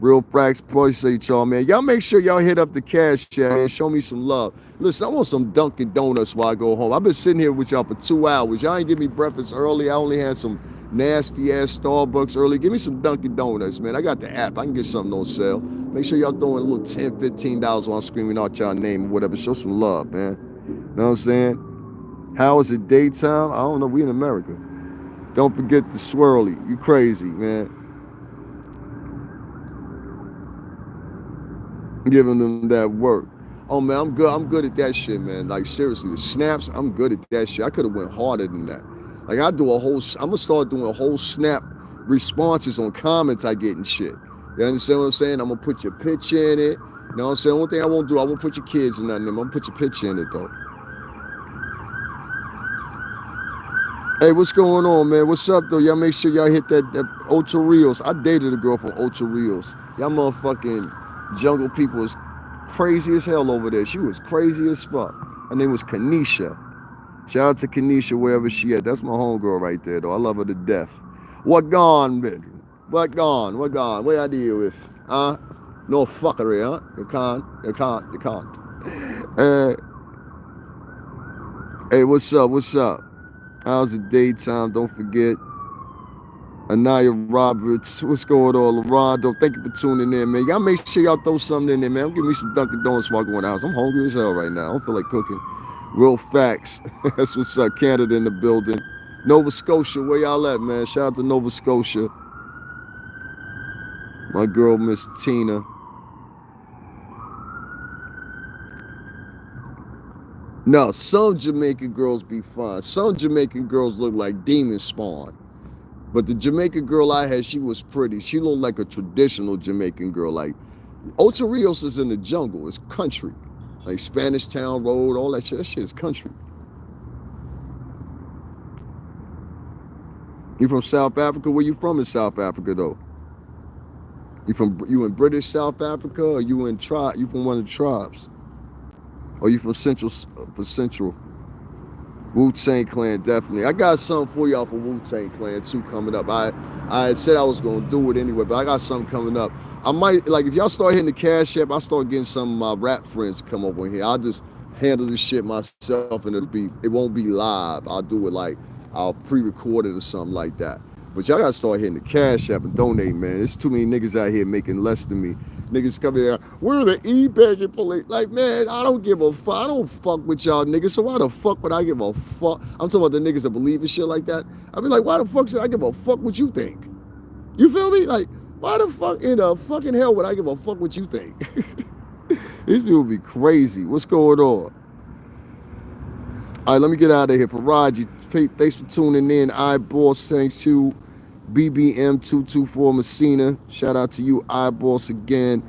Real Frax, appreciate y'all, man. Y'all make sure y'all hit up the cash chat, man. Show me some love. Listen, I want some Dunkin' Donuts while I go home. I've been sitting here with y'all for 2 hours. Y'all ain't give me breakfast early. I only had some nasty ass Starbucks early. Give me some Dunkin' Donuts, man. I got the app. I can get something on sale. Make sure y'all throwing a little $10, $15 while I'm screaming out y'all name or whatever. Show some love, man. Know what I'm saying? How is it daytime? I don't know. We in America. Don't forget the swirly. You crazy, man. Giving them that work. Oh man, I'm good. I'm good at that shit, man. Like seriously, the snaps, I'm good at that shit. I could have went harder than that. Like I do a whole. I'm gonna start doing a whole snap responses on comments I get and shit. You understand what I'm saying? I'm gonna put your picture in it. You know what I'm saying? One thing I won't do, I won't put your kids in nothing. I'm gonna put your picture in it though. Hey, what's going on, man? What's up though? Y'all make sure y'all hit that Ultra Reels. I dated a girl from Ultra Reels. Y'all motherfucking jungle people was crazy as hell over there. She was crazy as fuck. Her name was Kanisha. Shout out to Kanisha wherever she at. That's my homegirl right there though. I love her to death. What gone, man? What gone? What gone? What I deal with? No fuckery, huh? You can't. Hey, what's up? What's up? How's the daytime? Don't forget. Anaya Roberts, what's going on? LaRondo, thank you for tuning in, man. Y'all make sure y'all throw something in there, man. Give me some Dunkin' Donuts while I go in the house. I'm hungry as hell right now. I don't feel like cooking. Real facts. That's what's up. Canada in the building. Nova Scotia, where y'all at, man? Shout out to Nova Scotia. My girl, Miss Tina. No, some Jamaican girls be fine. Some Jamaican girls look like demon spawn. But the Jamaican girl I had, she was pretty. She looked like a traditional Jamaican girl. Like, Ocho Rios is in the jungle. It's country. Like Spanish Town Road, all that shit. That shit is country. You from South Africa? Where you from in South Africa, though? You in British South Africa, or you from one of the tribes? Or you from Central? Wu-Tang Clan, definitely. I got something for y'all for Wu-Tang Clan too coming up. I said I was gonna do it anyway, but I got something coming up. I might, like, if y'all start hitting the Cash App, I start getting some of my rap friends to come over here. I'll just handle this shit myself, and it won't be live. I'll do it like I'll pre-record it or something like that. But y'all gotta start hitting the Cash App and donate, man. There's too many niggas out here making less than me. Niggas come here, we're the e-begging police. Like, man, I don't give a fuck. I don't fuck with y'all niggas, so why the fuck would I give a fuck? I'm talking about the niggas that believe in shit like that. I be like, why the fuck should I give a fuck what you think? You feel me? Like, why the fuck in the fucking hell would I give a fuck what you think? These people be crazy. What's going on? All right, let me get out of here. For Raji, thanks for tuning in. Eyeball, thanks you. BBM224 Messina. Shout out to you, Eyeballs again.